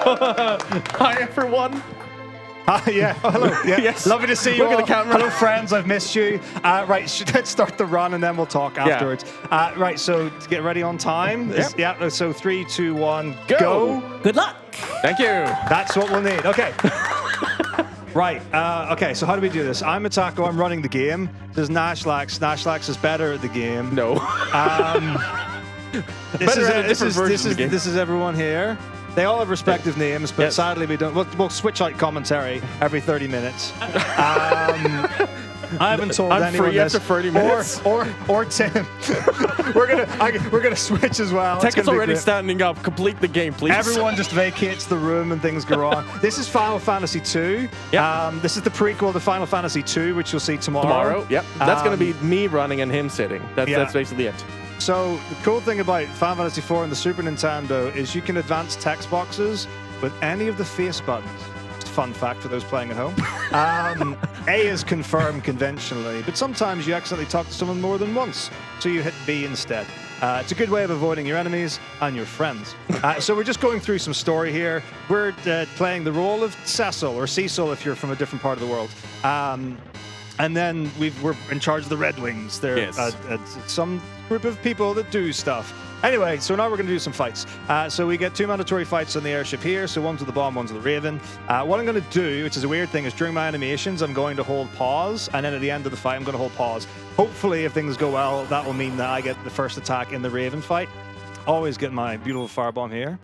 Hi, everyone. Yeah. Oh, hello. Yeah. Yes. Lovely to see you Look at all. the camera. Hello, friends. I've missed you. Right. Let's start the run and then we'll talk afterwards. Right. So get ready on time. Yep. Yeah. So 3, 2, 1, Go. go. Good luck. Thank you. That's what we'll need. Okay. Right. Okay. So how do we do this? I'm Metako. I'm running the game. This is Nashlax. Nashlax is better at the game. No. This Better at a different version of the game. This is everyone here. They all have respective names, but sadly we don't. We'll switch out commentary every 30 minutes. I haven't told I'm anyone free this. after 30 minutes. Or Tim. we're gonna switch as well. Tech is already great. standing up. Complete the game, please. Everyone just vacates the room and things go on. This is Final Fantasy II. Yep. This is the prequel to Final Fantasy II, which you'll see tomorrow. Tomorrow. Yep. That's going to be me running and him sitting. That's basically it. So the cool thing about Final Fantasy IV and the Super Nintendo is you can advance text boxes with any of the face buttons. Just a fun fact for those playing at home. A is confirmed conventionally, but sometimes you accidentally talk to someone more than once, so you hit B instead. It's a good way of avoiding your enemies and your friends. So we're just going through some story here. We're playing the role of Cecil, or Cecil if you're from a different part of the world. And then we're in charge of the Red Wings. They're some group of people that do stuff. Anyway, so now we're going to do some fights. So we get 2 mandatory fights on the airship here. So one's with the bomb, one's with the Raven. What I'm going to do, which is a weird thing, is during my animations, I'm going to hold pause. And then at the end of the fight, I'm going to hold pause. Hopefully, if things go well, that will mean that I get the first attack in the Raven fight. Always get my beautiful firebomb here.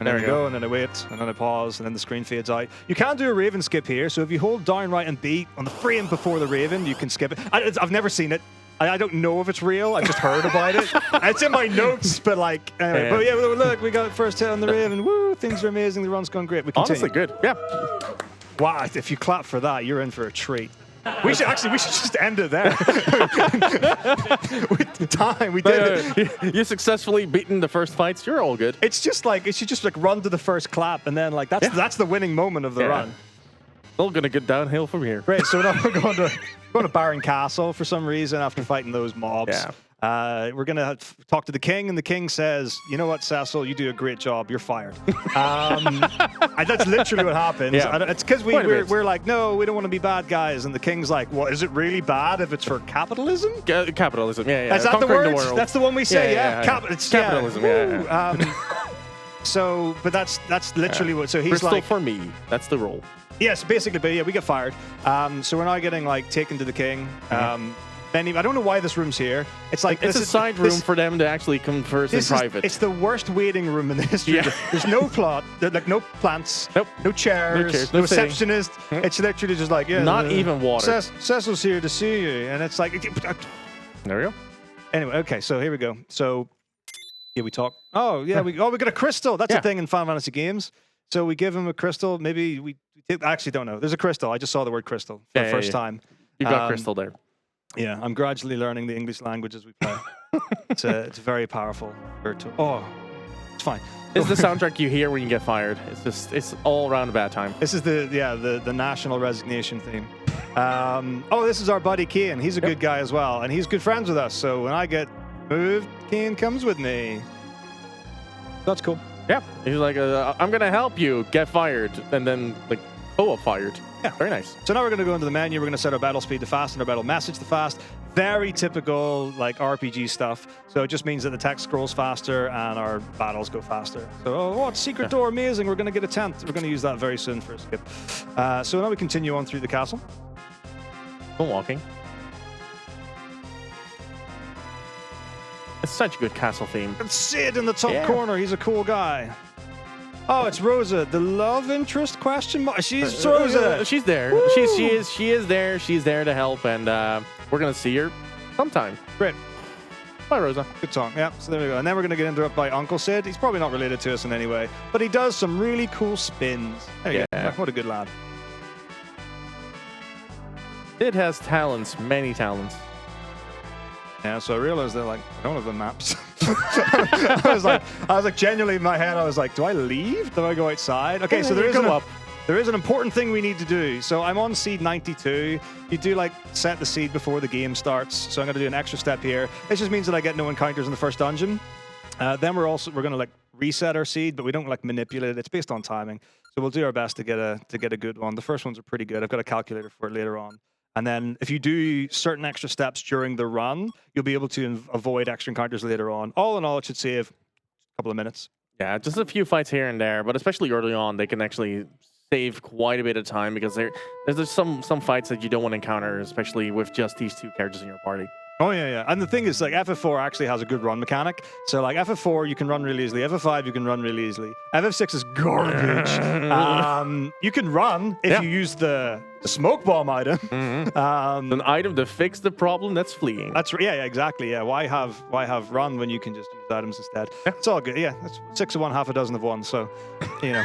And there we go, and then I wait, and then I pause, and then the screen fades out. You can do a Raven skip here, so if you hold down, right, and B on the frame before the Raven, you can skip it. I've never seen it. I don't know if it's real. I've just heard about it. It's in my notes, but like, anyway. But yeah, look, we got first hit on the Raven. Woo, things are amazing. The run's gone great. We continue. Honestly, good. Yeah. Wow, if you clap for that, you're in for a treat. We should just end it there. With time, we did it. You successfully beaten the first fights. You're all good. It's just like, it should just like run to the first clap, and then like that's the winning moment of the run. All gonna get downhill from here. Great. So now we're going to Baron Castle for some reason after fighting those mobs. Yeah. We're going to talk to the king, and the king says, you know what, Cecil, you do a great job. You're fired. That's literally what happens. Yeah. It's because we're like, no, we don't want to be bad guys. And the king's like, well, is it really bad if it's for capitalism? Capitalism, yeah. Is that the Conquering word? That's the one we say, It's capitalism, So, but that's literally what, so he's Crystal like. for me, that's the role. Yes, basically, but yeah, we get fired. So we're now getting like taken to the king. I don't know why this room's here. It's like it's a side room for them to actually converse in private. It's the worst waiting room in the history. Yeah. There's no plot. There's like no plants. Nope. No chairs. No receptionist. It's literally just like not even water. Cecil's here to see you, and it's like. There we go. Anyway, okay, so here we go. So yeah, we talk. Oh yeah, we got a crystal. That's a thing in Final Fantasy games. So we give him a crystal. Maybe I actually don't know. There's a crystal. I just saw the word crystal for the first time. You got crystal there. Yeah, I'm gradually learning the English language as we play. It's very powerful. Oh, it's fine. It's the soundtrack you hear when you get fired. It's all around a bad time. This is the national resignation theme. This is our buddy Kane. He's a good guy as well, and he's good friends with us. So when I get moved, Kane comes with me. That's cool. Yeah, he's like, I'm gonna help you get fired, and then like, fired. Yeah, very nice. So now we're going to go into the menu. We're going to set our battle speed to fast and our battle message to fast. Very typical like RPG stuff. So it just means that the text scrolls faster and our battles go faster. So, it's secret door, amazing. We're going to get a tent. We're going to use that very soon for a skip. So now we continue on through the castle. Go walking. It's such a good castle theme. And Sid in the top corner. He's a cool guy. Oh, it's Rosa, the love interest question mark. She's Rosa. She's there. She is there. She's there to help, and we're gonna see her sometime. Great. Bye, Rosa. Good song. Yeah. So there we go. And then we're gonna get interrupted by Uncle Sid. He's probably not related to us in any way, but he does some really cool spins. There you go. What a good lad. Sid has talents, many talents. Yeah, so I realized they're like, I don't have the maps. I was like, genuinely in my head, I was like, do I leave? Do I go outside? Okay, so there is an important thing we need to do. So I'm on seed 92. You do like set the seed before the game starts. So I'm going to do an extra step here. This just means that I get no encounters in the first dungeon. Then we're going to like reset our seed, but we don't like manipulate it. It's based on timing. So we'll do our best to get a good one. The first ones are pretty good. I've got a calculator for it later on. And then if you do certain extra steps during the run, you'll be able to avoid extra encounters later on. All in all, it should save a couple of minutes. Yeah, just a few fights here and there, but especially early on, they can actually save quite a bit of time because there's some fights that you don't want to encounter, especially with just these two characters in your party. Oh, yeah. And the thing is, like, FF4 actually has a good run mechanic. So, like, FF4, you can run really easily. FF5, you can run really easily. FF6 is garbage. You can run if you use the smoke bomb item. An item to fix the problem that's fleeing. That's yeah, exactly. Yeah, why have run when you can just use items instead? It's all good. Yeah, that's 6 of one, half a dozen of one. So, you know.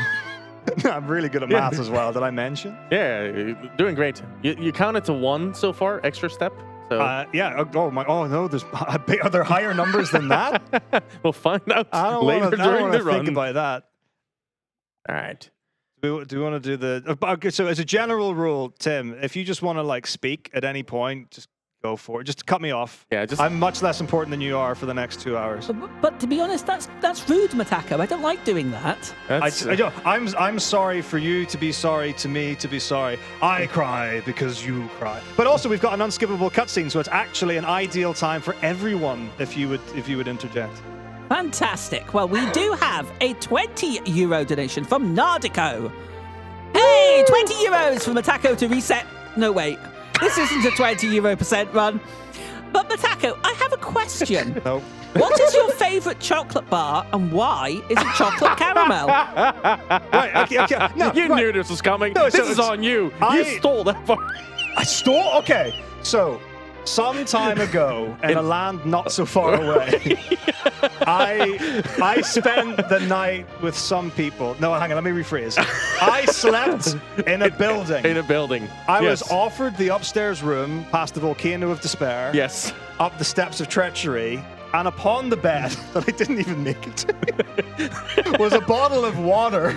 I'm really good at maths as well. Did I mention? Yeah, you're doing great. You counted to 1 so far, extra step. So. Yeah. Oh no, are there higher numbers than that? We'll find out later during the run. Think about that. All right. Do we want to do the? Okay, so as a general rule, Tim, if you just want to like speak at any point, just go for it. Just cut me off. Yeah, I'm much less important than you are for the next 2 hours. But to be honest, that's rude, Metako. I don't like doing that. I'm sorry for you to be sorry to me to be sorry. I cry because you cry. But also, we've got an unskippable cutscene, so it's actually an ideal time for everyone if you would interject. Fantastic. Well, we do have a €20 donation from Nardico. Hey, 20 euros for Metako to reset. No, wait. This isn't a €20% run. But Metako, I have a question. No. What is your favourite chocolate bar and why is it chocolate caramel? Right, okay. No, you knew this was coming. No, this is on you. You stole that bar. I stole? Okay. So, some time ago, in a land not so far away, I spent the night with some people. No, hang on, let me rephrase. I slept in a building. In a building. I was offered the upstairs room past the volcano of despair. Yes. Up the steps of treachery. And upon the bed, that I didn't even make it to, was a bottle of water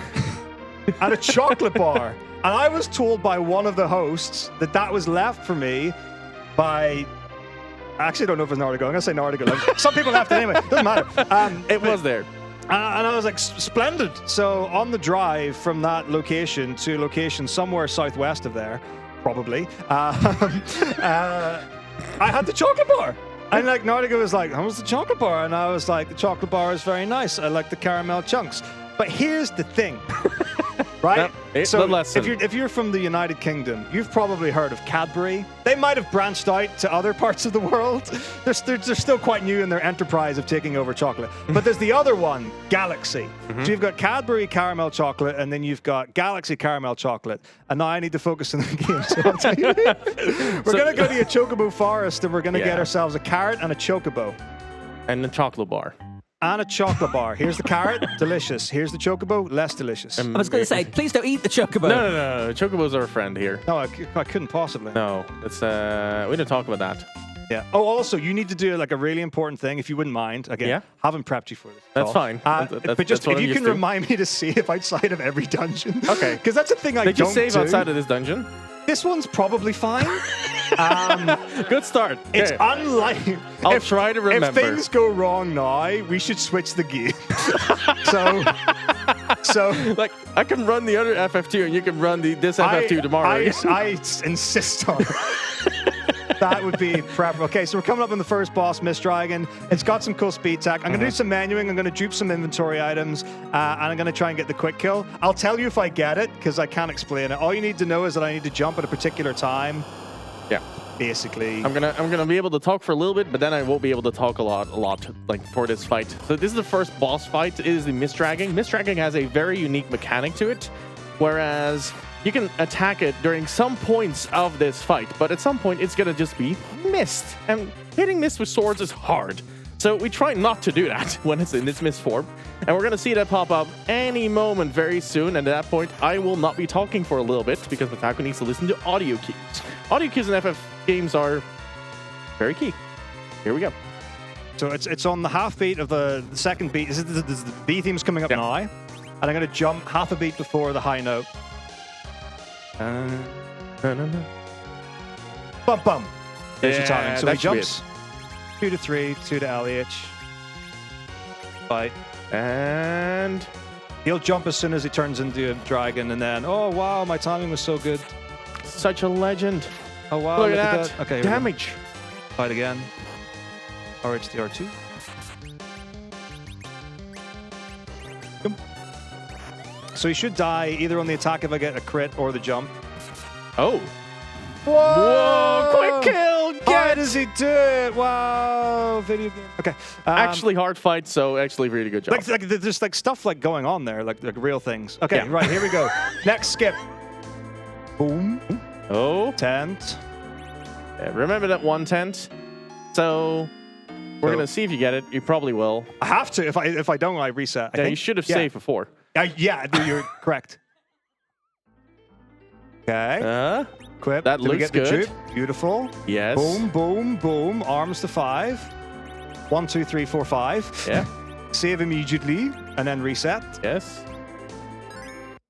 and a chocolate bar. And I was told by one of the hosts that was left for me by... I actually don't know if it's Nardigo. I'm going to say Nardigo. Some people left it anyway. Doesn't matter. It was there. And I was like, splendid. So on the drive from that location to a location somewhere southwest of there, probably, I had the chocolate bar. And like Nardigo was like, how was the chocolate bar? And I was like, the chocolate bar is very nice. I like the caramel chunks. But here's the thing. Right? So if you're from the United Kingdom, you've probably heard of Cadbury. They might have branched out to other parts of the world. They're still quite new in their enterprise of taking over chocolate. But there's the other one, Galaxy. So you've got Cadbury caramel chocolate, and then you've got Galaxy caramel chocolate. And now I need to focus on the game. So I'll tell you, we're going to go to a chocobo forest, and we're going to get ourselves a carrot and a chocobo. And a chocolate bar. And a chocolate bar. Here's the carrot, delicious. Here's the chocobo, less delicious. I was going to say, please don't eat the chocobo. No. Chocobos are a friend here. No, I couldn't possibly. No, it's we didn't talk about that. Yeah. Oh, also, you need to do like a really important thing, if you wouldn't mind. Again, haven't prepped you for this. That's fine. But just if you can remind me to save outside of every dungeon. Okay. Because that's a thing I don't do. Did you save outside of this dungeon? This one's probably fine. Good start. It's unlike... I'll try to remember. If things go wrong now, we should switch the game. so... Like, I can run the other FF2 and you can run this FF2 tomorrow. I insist on it. That would be preferable. Okay, so we're coming up on the first boss, Mist Dragon. It's got some cool speed tech. I'm going to do some menuing. I'm going to dupe some inventory items. And I'm going to try and get the quick kill. I'll tell you if I get it, because I can't explain it. All you need to know is that I need to jump at a particular time. Yeah. Basically. I'm gonna be able to talk for a little bit, but then I won't be able to talk a lot, like, for this fight. So this is the first boss fight. It is the Mist Dragon. Mist Dragon has a very unique mechanic to it, whereas... You can attack it during some points of this fight, but at some point it's gonna just be mist. And hitting mist with swords is hard. So we try not to do that when it's in this mist form. And we're gonna see that pop up any moment very soon. And at that point, I will not be talking for a little bit because Metako needs to listen to audio cues. Audio cues in FF games are very key. Here we go. So it's on the half beat of the second beat. The B theme's coming up now. And I'm gonna jump half a beat before the high note. Bum bum. There's your timing. So he jumps 2 to 3, 2 to LH. Fight. And He'll jump as soon as he turns into a dragon, and then, oh wow, my timing was so good. such a legend. Oh wow, Look at that. Okay, here we go. Damage. Fight again. RHDR2. So he should die either on the attack if I get a crit or the jump. Oh. Whoa! Quick kill! How Get! does he do it? Wow, video game. Okay. Actually, hard fight, so actually really good job. like there's like stuff like going on there, like real things. Okay, Yeah. right, here we go. Next skip. Boom. Oh. Tent. Yeah, remember that one tent? So we're So- gonna see if you get it. You probably will. I have to. If I don't, I reset. I Yeah, think. you should have Yeah. saved before. Yeah, you're correct. Okay. Equip. that Did we looks get the good. juke? Beautiful. Yes. Boom, boom, boom. Arms to 5. 1, 2, 3, 4, 5. Yeah. Save immediately and then reset. Yes.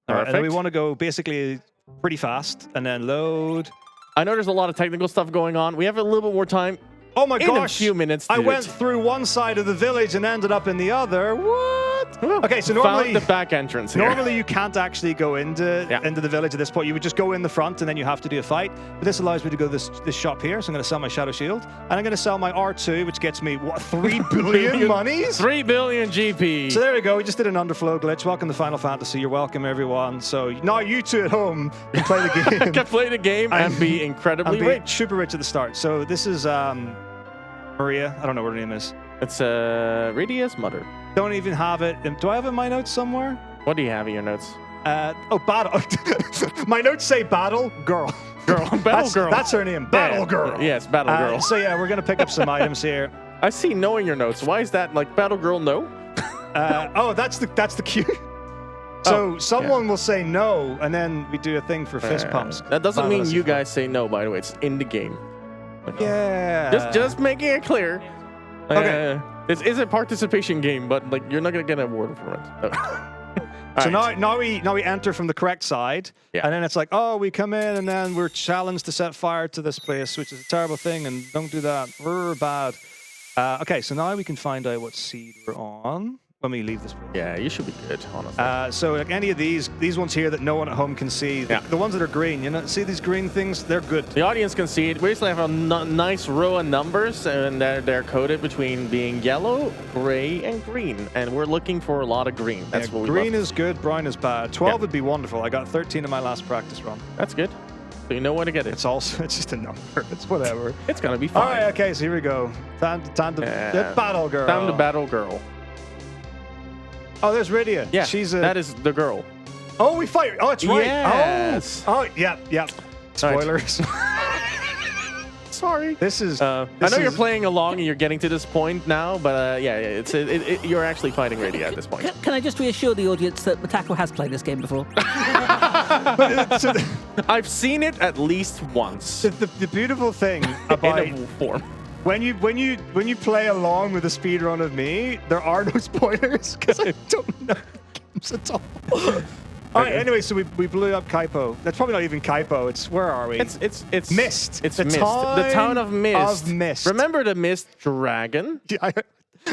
All right, and then we Perfect. want to go basically pretty fast and then load. I know there's a lot of technical stuff going on. We have a little bit more time. Oh my In gosh! a few minutes. To I do went it. through one side of the village and ended up in the other. What? Okay, so normally, Found the back entrance here. normally you can't actually go into Yeah. the village at this point. You would just go in the front and then you have to do a fight. But this allows me to go this shop here. So I'm going to sell my Shadow Shield and I'm going to sell my R2, which gets me what 3 billion monies. 3 billion GP. So there we go. We just did an underflow glitch. Welcome to Final Fantasy. You're welcome, everyone. So now you two at home can play the game. Can play the game and be incredibly and be rich. super rich at the start. So this is Maria. I don't know what her name is. It's Radia's mother. Don't even have it. Do I have it in my notes somewhere? What do you have in your notes? Battle. My notes say Battle Girl. Girl, Battle That's, Girl. that's her name. Battle Girl. Yes, Battle Girl. So yeah, we're gonna pick up some items here. I see no in your notes. Why is that like Battle Girl? No. That's the cue. So someone will say no, and then we do a thing for fist pumps. That doesn't Final mean Fantasy you IV. guys say no. By the way, it's in the game. Yeah. Just making it clear. Okay. This is a participation game, but like you're not gonna get an award for it. So Alright. now we enter from the correct side, Yeah. and then it's like, oh, we come in, and then we're challenged to set fire to this place, which is a terrible thing, and don't do that. We're bad. Okay, so now we can find out what seed we're on when we leave this place. Yeah, you should be good, honestly. So like any of these ones here that no one at home can see, Yeah. the ones that are green, see these green things? They're good. The audience can see it. We basically have a nice row of numbers, and they're coded between being yellow, gray, and green. And we're looking for a lot of green. That's Yeah, what we green love. is good, brown is bad. 12 Yeah. would be wonderful. I got 13 in my last practice run. That's good. So you know where to get it. It's also it's just a number. It's whatever. It's gonna be All fine. right, okay, so here we go. Time to Yeah. Battle Girl. Time to Battle Girl. Oh, there's Rydia. Yeah, she's a. that is the girl. Oh, we fight. Oh, it's right. Yes. Oh, yeah. Spoilers. Sorry. This is. I this know you're is- playing along and you're getting to this point now, but yeah, you're actually fighting Radia at this point. Can I just reassure the audience that Metako has played this game before? so I've seen it at least once the beautiful thing in about a form. when you play along with a speedrun of me, there are no spoilers because I don't know the games at all. All right. Anyway, so we blew up Kaipo. That's probably not even Kaipo. It's where are we? It's Mist. It's The Mist. The town of Mist. of Mist. Remember the Mist Dragon? I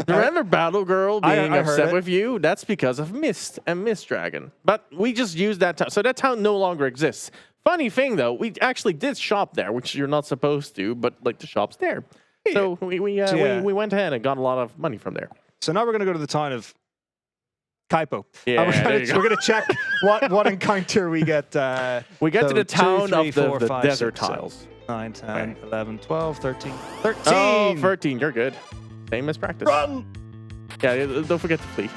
Remember Battle Girl being I heard upset it. with you? That's because of Mist and Mist Dragon. But we just used that town. So that town no longer exists. Funny thing though, we actually did shop there, which you're not supposed to, but like the shop's there. So we went ahead and got a lot of money from there. So now we're gonna go to the town of Kaipo. Yeah, we're there you go. gonna check what encounter we get. We get to so the 2, town 3, of the 4, 5, desert 6, 7, tiles. 9, 10, Right. 11, 12, 13. 13! Oh, 13, you're good. Same as practice. Run! Yeah, don't forget to flee.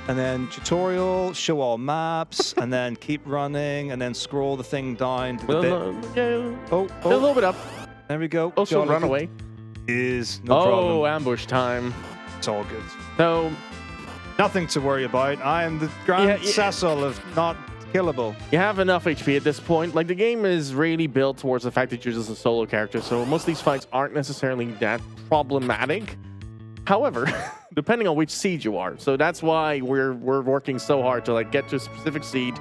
And then tutorial, show all maps, and then keep running, and then scroll the thing down to the bit. Yeah, Oh, a little bit up. there we go. Also Jolly run good. away. Is no Oh, problem. ambush time. It's all good. So Nothing to worry about. I am the Grand Yeah. Cecil of not killable. you have enough HP at this point. Like the game is really built towards the fact that you're just a solo character, so most of these fights aren't necessarily that problematic. However, depending on which seed you are, so that's why we're working so hard to like get to a specific seed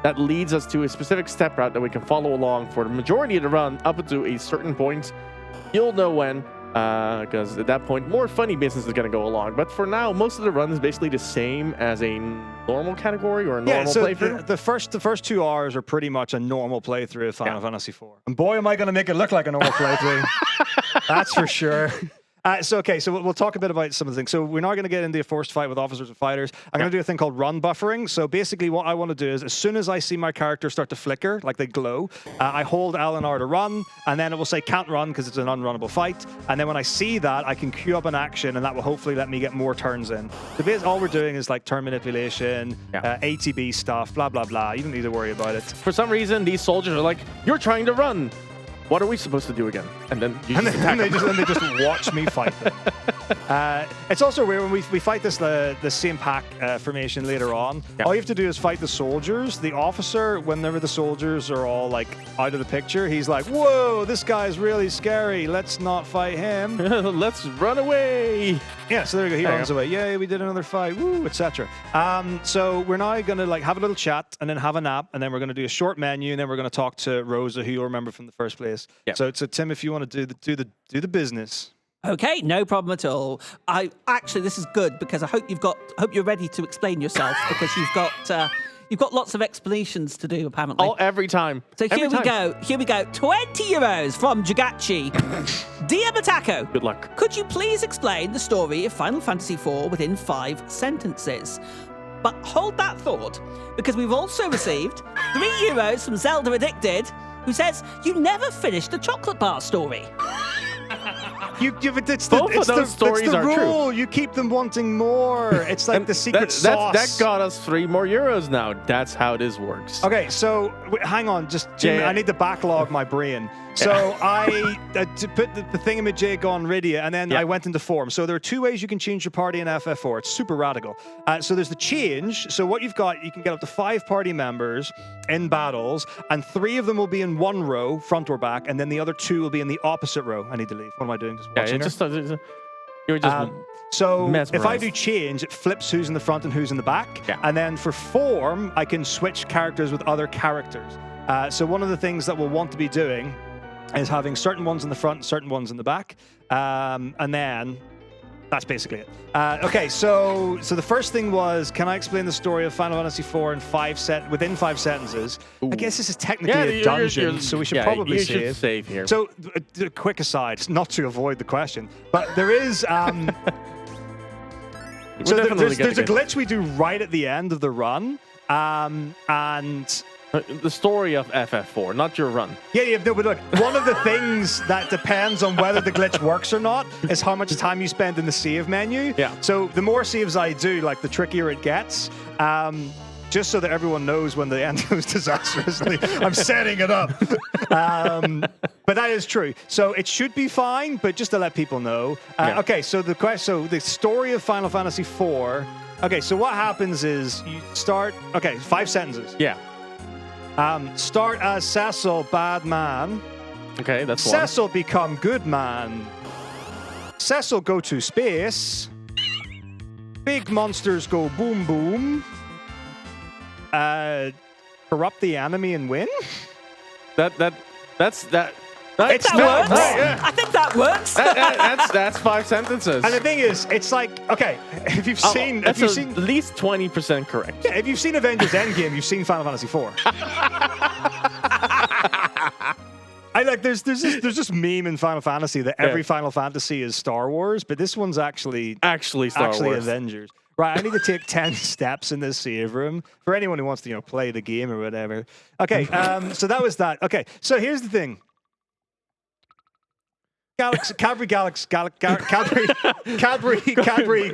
that leads us to a specific step route that we can follow along for the majority of the run up to a certain point. You'll know when. because at that point, more funny business is going to go along. But for now, most of the run is basically the same as a normal category or a normal playthrough. The first 2 hours are pretty much a normal playthrough of Final Fantasy IV. And boy, am I going to make it look like a normal playthrough. That's for sure. So we'll talk a bit about some of the things. So we're now going to get into a forced fight with officers and fighters. I'm going to do a thing called run buffering. So basically what I want to do is as soon as I see my character start to flicker, like they glow, I hold L and R to run, and then it will say can't run because it's an unrunnable fight. And then when I see that, I can queue up an action, and that will hopefully let me get more turns in. So basically all we're doing is like turn manipulation, ATB stuff, blah, blah, blah. You don't need to worry about it. For some reason, these soldiers are like, you're trying to run. What are we supposed to do again? And then you just attack them. They just watch me fight them. It's also weird when we fight the same pack formation later on. All you have to do is fight the soldiers. The officer, whenever the soldiers are all like out of the picture, he's like, "Whoa, this guy's really scary. Let's not fight him. Let's run away." Yeah, so there you go. He runs away. Yay, we did another fight. Woo, etc. So we're now gonna like have a little chat and then have a nap, and then we're gonna do a short menu, and then we're gonna talk to Rosa, who you'll remember from the first place. Yeah. So Tim, if you want to do the business. Okay, no problem at all. This is good because I hope you're ready to explain yourself because you've got lots of explanations to do apparently. Every time. So here we go. 20 euros from Jagachi. Dear Metako, Good luck. could you please explain the story of Final Fantasy IV within 5 sentences? But hold that thought, because we've also received 3 euros from Zelda Addicted, who says, you never finished the chocolate bar story. But it's Both of those stories the are rule. true. You keep them wanting more. It's like the secret sauce. That got us 3 more euros now. That's how this works. Okay, so hang on, just Jim, I need to backlog my brain. So I to put the thingamajig on Rydia, and then I went into form. So there are 2 ways you can change your party in FF4. It's super radical. So there's the change. So what you've got, you can get up to 5 party members in battles, and 3 of them will be in one row, front or back, and then the other 2 will be in the opposite row. I need to leave. What am I doing? Just watching her? You were just so mesmerized. if I do change, it flips who's in the front and who's in the back. Yeah. And then for form, I can switch characters with other characters. So one of the things that we'll want to be doing is having certain ones in the front, certain ones in the back, and then that's basically it. Okay, so the first thing was, can I explain the story of Final Fantasy IV within 5 sentences? Ooh. I guess this is technically a dungeon, so we should probably save. Save here. So, a quick aside, not to avoid the question, but there is. So there's a glitch we do right at the end of the run, and. The story of FF4, not your run. Yeah, no, but look, one of the things that depends on whether the glitch works or not is how much time you spend in the save menu. Yeah. So the more saves I do, like the trickier it gets. Just so that everyone knows when the end goes disastrously, I'm setting it up. But that is true. So it should be fine, but just to let people know. Okay, so the story of Final Fantasy IV. Okay, so what happens is you start. Okay, 5 sentences. Yeah. Start as Cecil, bad man. Okay, that's one. Cecil become good man. Cecil go to space. Big monsters go boom boom. Corrupt the enemy and win. That's that. It's That not. works. Yeah. I think that works. That's 5 sentences. And the thing is, it's like, okay, if you've seen, that's at least 20% correct. yeah, if you've seen Avengers Endgame, you've seen Final Fantasy IV. There's this meme in Final Fantasy that every Final Fantasy is Star Wars, but this one's actually Star Wars. Avengers. Right, I need to take 10 steps in this save room for anyone who wants to, play the game or whatever. Okay, so that was that. Okay, so here's the thing. Cadbury.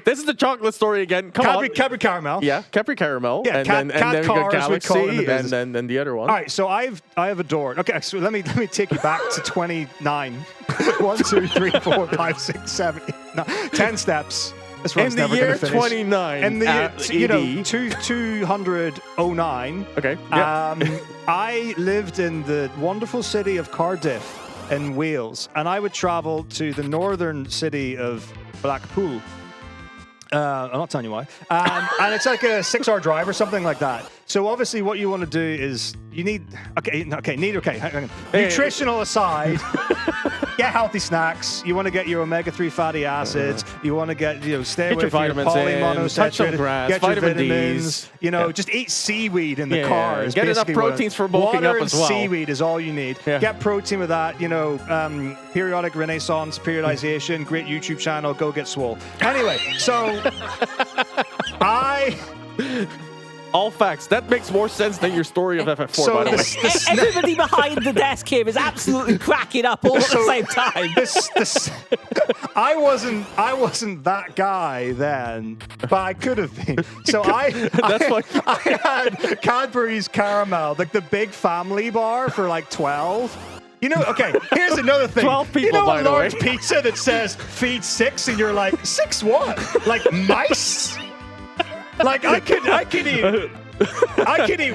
This is the chocolate story again. Cadbury Caramel. Yeah, Cadbury Caramel. Yeah, and then we got Galaxy, and then the other one. All right, so I have adored. Okay, so let me take you back to 29. 1, 2, 3, 4, 5, 6, 7, 8, 9, 10 steps. This one's never going to finish. In the year 29. In the year, 209. Okay. Yeah. I lived in the wonderful city of Cardiff in Wales, and I would travel to the northern city of Blackpool. I'm not telling you why. And it's like a 6-hour drive or something like that. So obviously what you want to do is you need... Okay. Nutritional aside... get healthy snacks. You want to get your omega-3 fatty acids. You want to get, stay away your from your vitamins in, touch some polymonosaturated. grass, Get your vitamin vitamins. Ds. Just eat seaweed in the car. Is Get enough basically what proteins for bulking water up as well. and seaweed is all you need. Yeah. Get protein with that. Periodic renaissance, periodization, great YouTube channel. Go get swole. Anyway, so All facts. That makes more sense than your story of FF4, So by the way. this- Everybody behind the desk here is absolutely cracking up all at the same time. I wasn't that guy then, but I could have been. So I had Cadbury's Caramel, like the big family bar for like 12. Okay, here's another thing. 12 people, a by the way. large pizza that says feed 6 and you're like, 6 what? Like mice? Like I could eat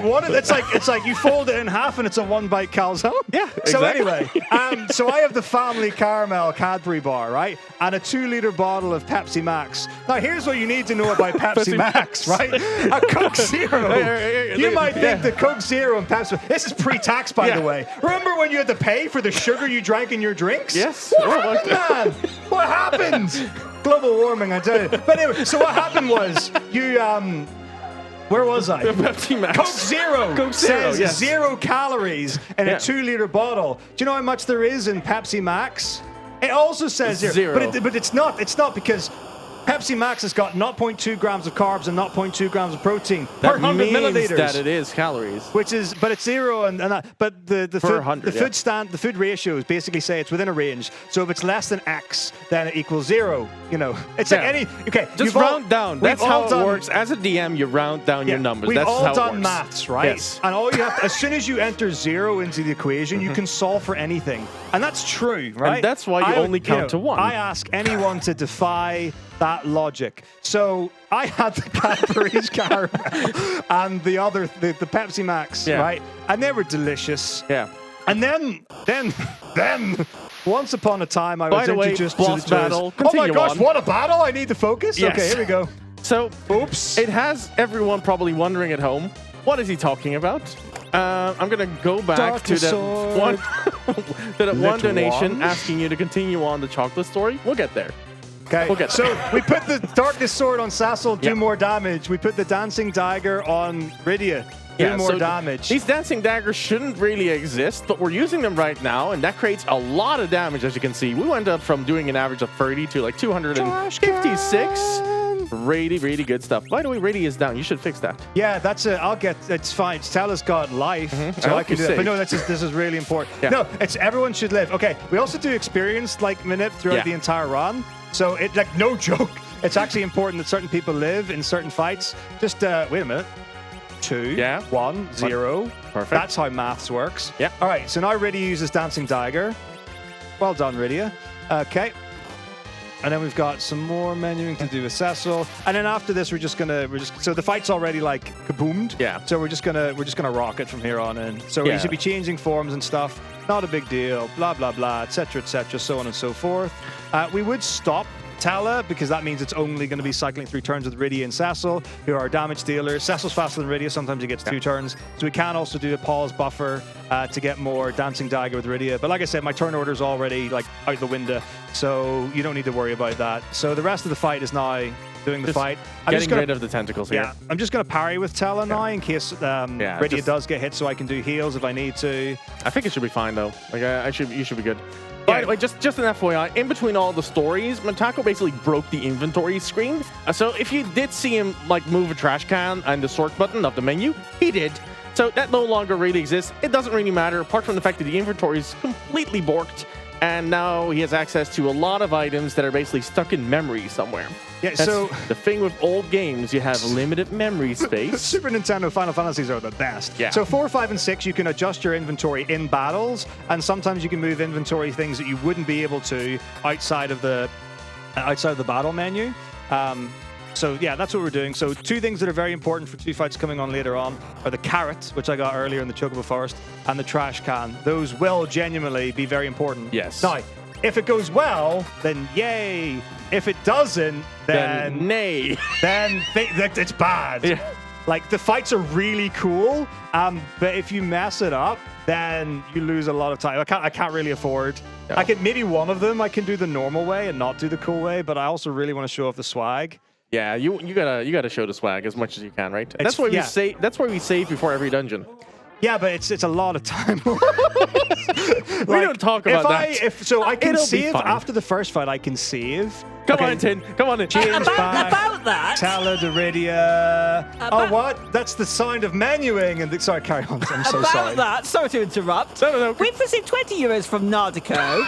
one of it. It's like you fold it in half and it's a 1-bite calzone. Yeah, So exactly. anyway, so I have the family caramel Cadbury bar, right? And a 2-liter bottle of Pepsi Max. Now here's what you need to know about Pepsi Max, right? A Coke Zero. You might think the Coke Zero and Pepsi. This is pre-tax, by the way. Remember when you had to pay for the sugar you drank in your drinks? Yes. What happened, man? What happened? Global warming, I tell you. But anyway, so what happened was you where was I? Pepsi Max. Coke Zero. Coke Zero, says yes. 0 calories in a 2-liter bottle. Do you know how much there is in Pepsi Max? It also says Zero. but it's not. It's not because Pepsi Max has got 0.2 grams of carbs and 0.2 grams of protein per That 100 means milliliters. that it is calories. But it's 0 and that. But the Per food 100, the food ratios basically say it's within a range. So if it's less than X, then it equals 0. It's like any. Okay, Just round down. That's how it works. As a DM, you round down your numbers. We've That's all how it done works. maths, right? Yes. And all you have to, as soon as you enter 0 into the equation, you can solve for anything. And that's true, right? And that's why you only count to 1. I ask anyone to defy that logic. So I had the Cadbury's Caramel and the Pepsi Max, right? And they were delicious. Yeah. And then, once upon a time, I was introduced to boss the battle. Oh my Continue gosh, on. what a battle! I need to focus. Yes. Okay, here we go. So, Oops. it has everyone probably wondering at home, what is he talking about? I'm going to go back to that one, one donation one. asking you to continue on the chocolate story. We'll get there. Okay, We'll get so there. we put the Darkness Sword on Sassel, do Yeah. more damage. We put the Dancing Dagger on Rydia, do more so damage. These dancing daggers shouldn't really exist, but we're using them right now, and that creates a lot of damage, as you can see. We went up from doing an average of 30 to like 256. Really, really good stuff. By the way, Rady is down. You should fix that. Yeah, it's fine. Stella's got life, so I I can hope do you're that. But no, safe. this is really important. Yeah. No, everyone should live. Okay, we also do experience like Manip throughout Yeah. the entire run. So it no joke. It's actually important that certain people live in certain fights. Just wait a minute. 2, Yeah. 1, 0. Perfect. That's how maths works. Yeah. All right, so now Rydia uses Dancing Dagger. Well done, Rydia. Okay. And then we've got some more menuing to do with Cecil. And then after this, so the fight's already like kaboomed. Yeah. So we're just gonna rock it from here on in. So Yeah. you should be changing forms and stuff. Not a big deal. Blah blah blah, etc., so on and so forth. We would stop Tala, because that means it's only going to be cycling through turns with Rydia and Cecil, who are damage dealers. Cecil's faster than Rydia. Sometimes he gets 2 turns. So we can also do a pause buffer to get more Dancing Dagger with Rydia. But like I said, my turn order is already like out the window, so you don't need to worry about that. So the rest of the fight is now doing the fight. Getting rid of the tentacles here. Yeah, I'm just going to parry with Tala now in case Rydia does get hit, so I can do heals if I need to. I think it should be fine though. Like you should be good. By the way, just an FYI, in between all the stories, Metako basically broke the inventory screen. So if you did see him like move a trash can and the sort button of the menu, he did. So that no longer really exists. It doesn't really matter, apart from the fact that the inventory is completely borked, and now he has access to a lot of items that are basically stuck in memory somewhere. Yeah, That's so the thing with old games, you have limited memory space. Super Nintendo Final Fantasies are the best. Yeah. So 4, 5, and 6, you can adjust your inventory in battles, and sometimes you can move inventory things that you wouldn't be able to outside of the battle menu. So yeah, that's what we're doing. So 2 things that are very important for 2 fights coming on later on are the carrot, which I got earlier in the Chocobo Forest, and the trash can. Those will genuinely be very important. Yes. Now, if it goes well, then yay. If it doesn't, then nay. then it's bad. Yeah. Like, the fights are really cool, but if you mess it up, then you lose a lot of time. I can't really afford. No. I can maybe one of them I can do the normal way and not do the cool way, but I also really want to show off the swag. Yeah, you gotta show the swag as much as you can, right? That's why we save. That's why we save before every dungeon. Yeah, but it's a lot of time. We don't talk about that. So I can It'll be save fine. after the first fight. I can save. Come on, Tin. Come on, in. About that, Taladaridia. Oh, what? That's the sound of menuing. And sorry, carry on. I'm so about sorry. that, sorry to interrupt. No. We've received 20 euros from Nardico,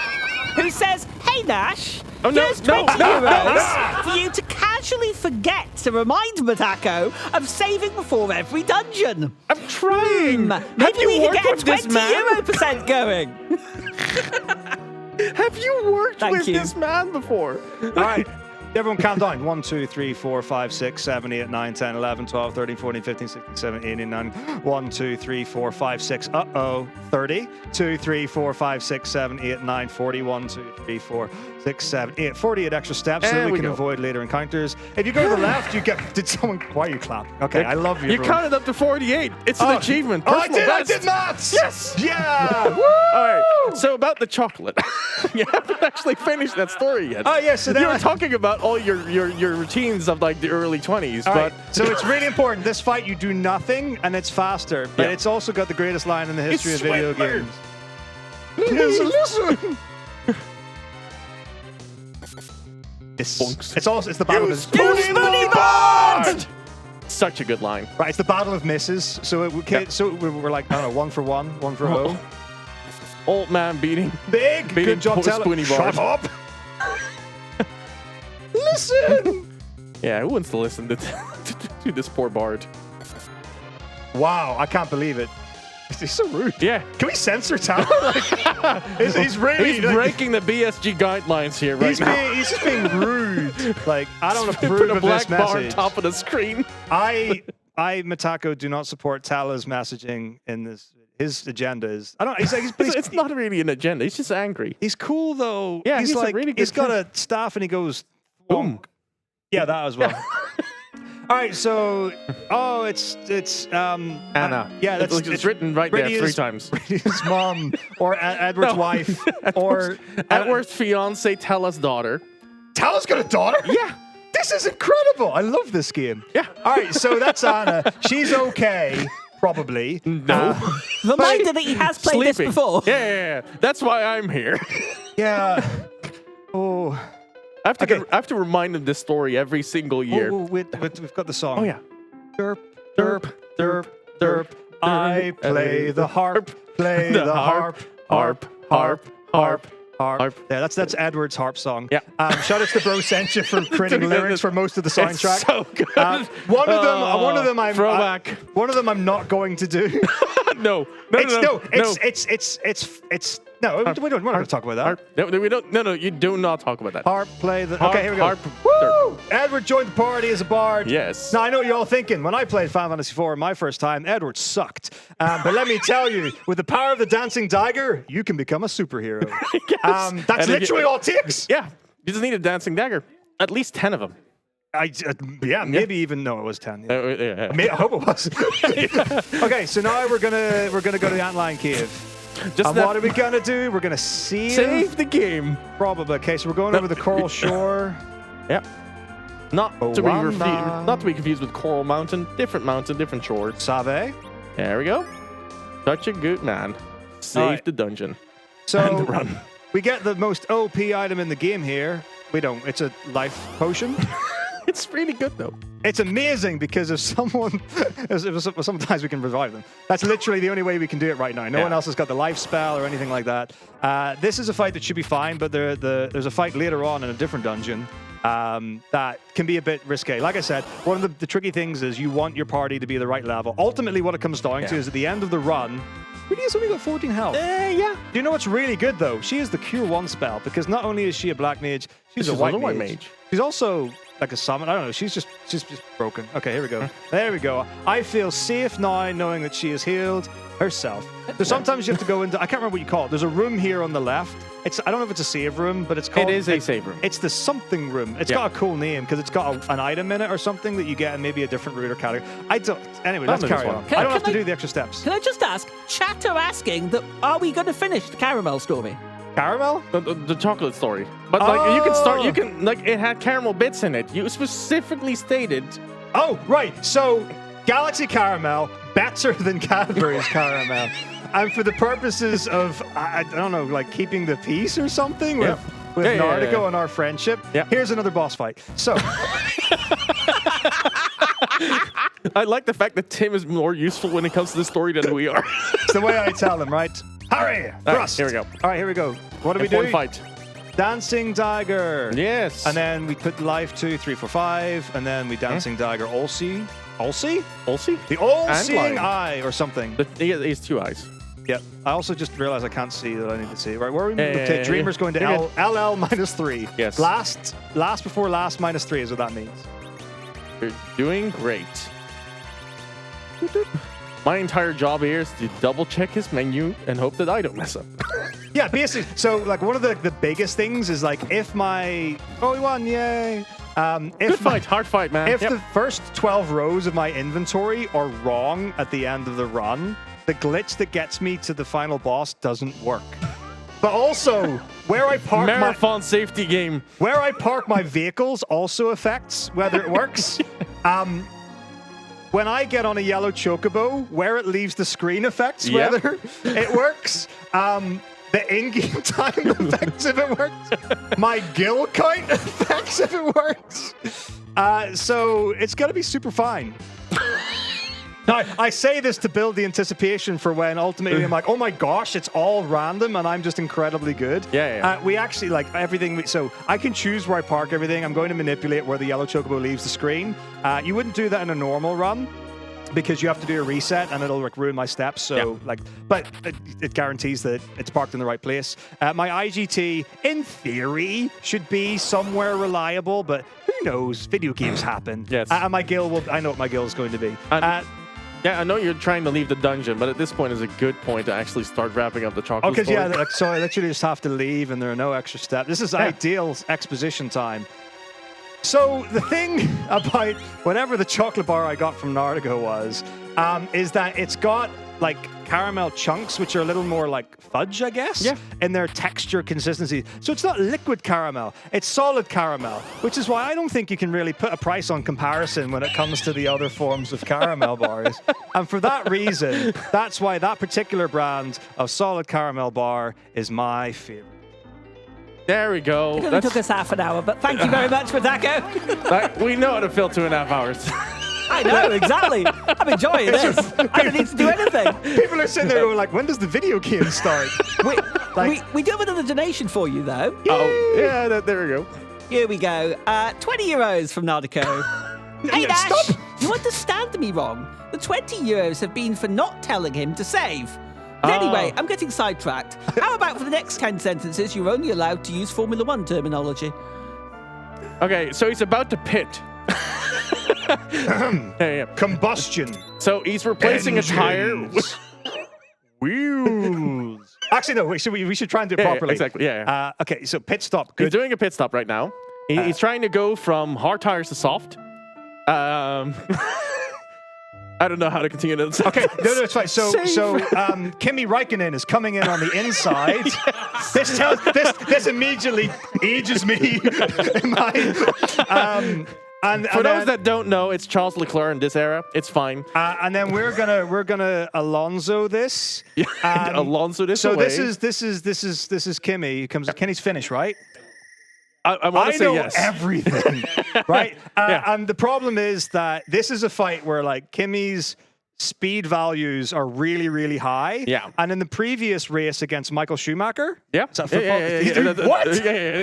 who says, "Hey Nash, Oh, no, here's no, 20 no, euros for you to casually forget to remind Metako of saving before every dungeon." I'm trying. Maybe we can get a 20 man? euro percent going. Have you worked Thank with you. this man before? All right. Everyone count down. 1, 2, 3, 4, 5, 6, 7, 8, 9, 10, 11, 12, 13, 14, 15, 16, 17, 18, 19. 1, 2, 3, 4, 5, 6. 30. 2, 3, 4, 5, 6, 7, 8, 9, 40. 1, 2, 3, 4, 6, 7, 8. 48 extra steps so There that we we can go. avoid later encounters. If you go to the left, you get. Did someone. Why are you clapping? Okay, I love you. You everyone. counted up to 48. It's an achievement. Oh, I Personal did! I best. did not! Yes! Yeah! All right. So about the chocolate, you haven't actually finished that story yet. Oh, yeah, so then you were I- talking about all your routines of like the early 20s, All but right, so it's really important. This fight, you do nothing, and it's faster. But Yeah. it's also got the greatest line in the history It's of video Swindler. games. Listen. It's the battle of Spoony Bond! Such a good line. Right, it's the battle of misses. So we're like, I don't know, 1 for 1, 1 for 0. Old man beating. Big, good job, Taylor. Spoony Bard. Shut up. Listen. Yeah, who wants to listen to this poor bard? Wow, I can't believe it. He's so rude. Yeah. Can we censor Taylor? He's really He's breaking the BSG guidelines here right now. He's just being rude. Like, I don't Put approve a of black this bar on message. top of the screen. I Metako do not support Tala's messaging in this. His agenda is It's not really an agenda. He's just angry. he's cool though. Yeah, he's he's a like really good he's got friend. a staff and he goes Boom. "Wonk." Yeah, that as well. All right, so it's Anna. yeah, that's it's written right there 3 times. His mom or Edward's No. wife or Edward's fiance, Tala's daughter. Tala's got a daughter. Yeah. This is incredible. I love this game. Yeah. All right, so that's Anna. She's okay, probably. No. Reminder that he has played this Sleeping. before. Yeah. That's why I'm here. Yeah. Oh. I have to Okay. I have to remind him this story every single year. Oh, wait, we've got the song. Oh, yeah. Derp, derp, derp, derp. I play the harp, play the harp, harp, harp, harp, harp. Yeah, that's Edward's harp song. Yeah. Shout out to Bro Sencha for creating lyrics for most of the It's soundtrack. so good. One of them I'm throwback. one of them I'm not going to do. No, No, we don't want to talk about that. Harp. No, we don't. No, you do not talk about that. Harp, play the. Harp, Okay, here we go. harp, Woo! Edward joined the party as a bard. Yes. Now I know what you're all thinking. When I played Final Fantasy IV my first time, Edward sucked. But let me tell you, with the power of the dancing dagger, you can become a superhero. Yes. That's And if literally you- all it takes. Yeah, you just need a dancing dagger. At least 10 of them. Maybe even no, it was 10. Yeah. Yeah. I hope it was. Okay, so now we're gonna go to the Antlion Cave. Just And what are we gonna do? We're gonna save the game. Probably. Okay, so we're going over the Coral Shore. Yep. Not to Moana. be confused with Coral Mountain. Different shores. Save. There we go. Such a good man. Save Alright. the dungeon. So And run. we get the most OP item in the game here. We don't. It's a life potion. It's really good though. It's amazing because if sometimes we can revive them. That's literally the only way we can do it right now. No one else has got the life spell or anything like that. This is a fight that should be fine, but there's a fight later on in a different dungeon that can be a bit risque. Like I said, one of the tricky things is you want your party to be the right level. Ultimately, what it comes down to is at the end of the run, really has only got 14 health. Yeah. Do you know what's really good though? She is the Cure 1 spell because not only is she a black mage, she's a white mage. She's also like a summon. I don't know. She's just broken. Okay, here we go. There we go. I feel safe now knowing that she is healed herself. So sometimes you have to go into, I can't remember what you call it. There's a room here on the left. I don't know if it's a save room, but it's called... It is a save room. It's the something room. It's got a cool name because it's got an item in it or something that you get in maybe a different route or category. Anyway, let's carry on. I don't have to do the extra steps. Can I just ask, chat are asking, that are we going to finish the caramel story? Caramel? The chocolate story. But like you can start, it had caramel bits in it. You specifically stated. Oh, right. So Galaxy Caramel, better than Cadbury's Caramel. And for the purposes of, I don't know, like keeping the peace or something with Nardico and our friendship, here's another boss fight. So. I like the fact that Tim is more useful when it comes to the story than we are. It's the way I tell him, right? Hurry! Thrust! Here we go. All right, here we go. What do we do? One fight. Dancing Dagger. Yes. And then we put life 2, 3, 4, 5, and then we Dancing Dagger Ulsi. Ulsi? Ulsi? The all-seeing eye or something. He has 2 eyes. Yeah. I also just realized I can't see that I need to see. Right, where are we? Okay, Dreamer's going to LL -3. Yes. Last before last -3 is what that means. You're doing great. My entire job here is to double check his menu and hope that I don't mess up. Yeah, basically. So, like, one of the biggest things is, like, if my... Oh, we won, yay. Good fight, hard fight, man. If the first 12 rows of my inventory are wrong at the end of the run, the glitch that gets me to the final boss doesn't work. But also, where I park Marathon safety game. Where I park my vehicles also affects whether it works. When I get on a yellow chocobo, where it leaves the screen affects whether it works. The in-game time affects if it works. My gill count affects if it works. So it's going to be super fine. Now, I say this to build the anticipation for when ultimately I'm like, oh my gosh, it's all random and I'm just incredibly good. We actually like everything. So I can choose where I park everything. I'm going to manipulate where the yellow chocobo leaves the screen. You wouldn't do that in a normal run because you have to do a reset and it'll like ruin my steps. So but it guarantees that it's parked in the right place. My IGT, in theory, should be somewhere reliable, but who knows? Video games happen. Yes. And my gill will. I know what my gill is going to be. Yeah, I know you're trying to leave the dungeon, but at this point is a good point to actually start wrapping up the chocolate story. So I literally just have to leave and there are no extra steps. This is ideal exposition time. So the thing about whatever the chocolate bar I got from Nardico was, is that it's got like caramel chunks, which are a little more like fudge, I guess, in their texture consistency. So it's not liquid caramel, it's solid caramel, which is why I don't think you can really put a price on comparison when it comes to the other forms of caramel bars. And for that reason, that's why that particular brand of solid caramel bar is my favorite. There we go. It only took us half an hour, but thank you very much, Metako. We know how to fill 2.5 hours. I know, exactly. I'm enjoying this. I don't need to do anything. People are sitting there going like, when does the video game start? We do have another donation for you, though. Oh, yeah, there we go. Here we go. 20 euros from Nardico. Hey, Nash, stop. You understand me wrong. The 20 euros have been for not telling him to save. But anyway, I'm getting sidetracked. How about for the next 10 sentences, you're only allowed to use Formula 1 terminology? Okay, so he's about to pit. Combustion. So he's replacing Engines. a tire. Wheels. Actually, no. We should try and do it properly. Exactly. Yeah. Okay. So pit stop. Good. He's doing a pit stop right now. He's trying to go from hard tires to soft. I don't know how to continue that. Okay, no, it's fine. So Kimi Räikkönen is coming in on the inside. Yes. This immediately ages me. For those that don't know, it's Charles Leclerc in this era. It's fine. And then we're gonna Alonso this. Alonso this. So away. this is Kimi. Kenny's finish, right? I want to say yes. I know everything, right? And the problem is that this is a fight where like Kimi's speed values are really, really high. Yeah. And in the previous race against Michael Schumacher, is that football? What?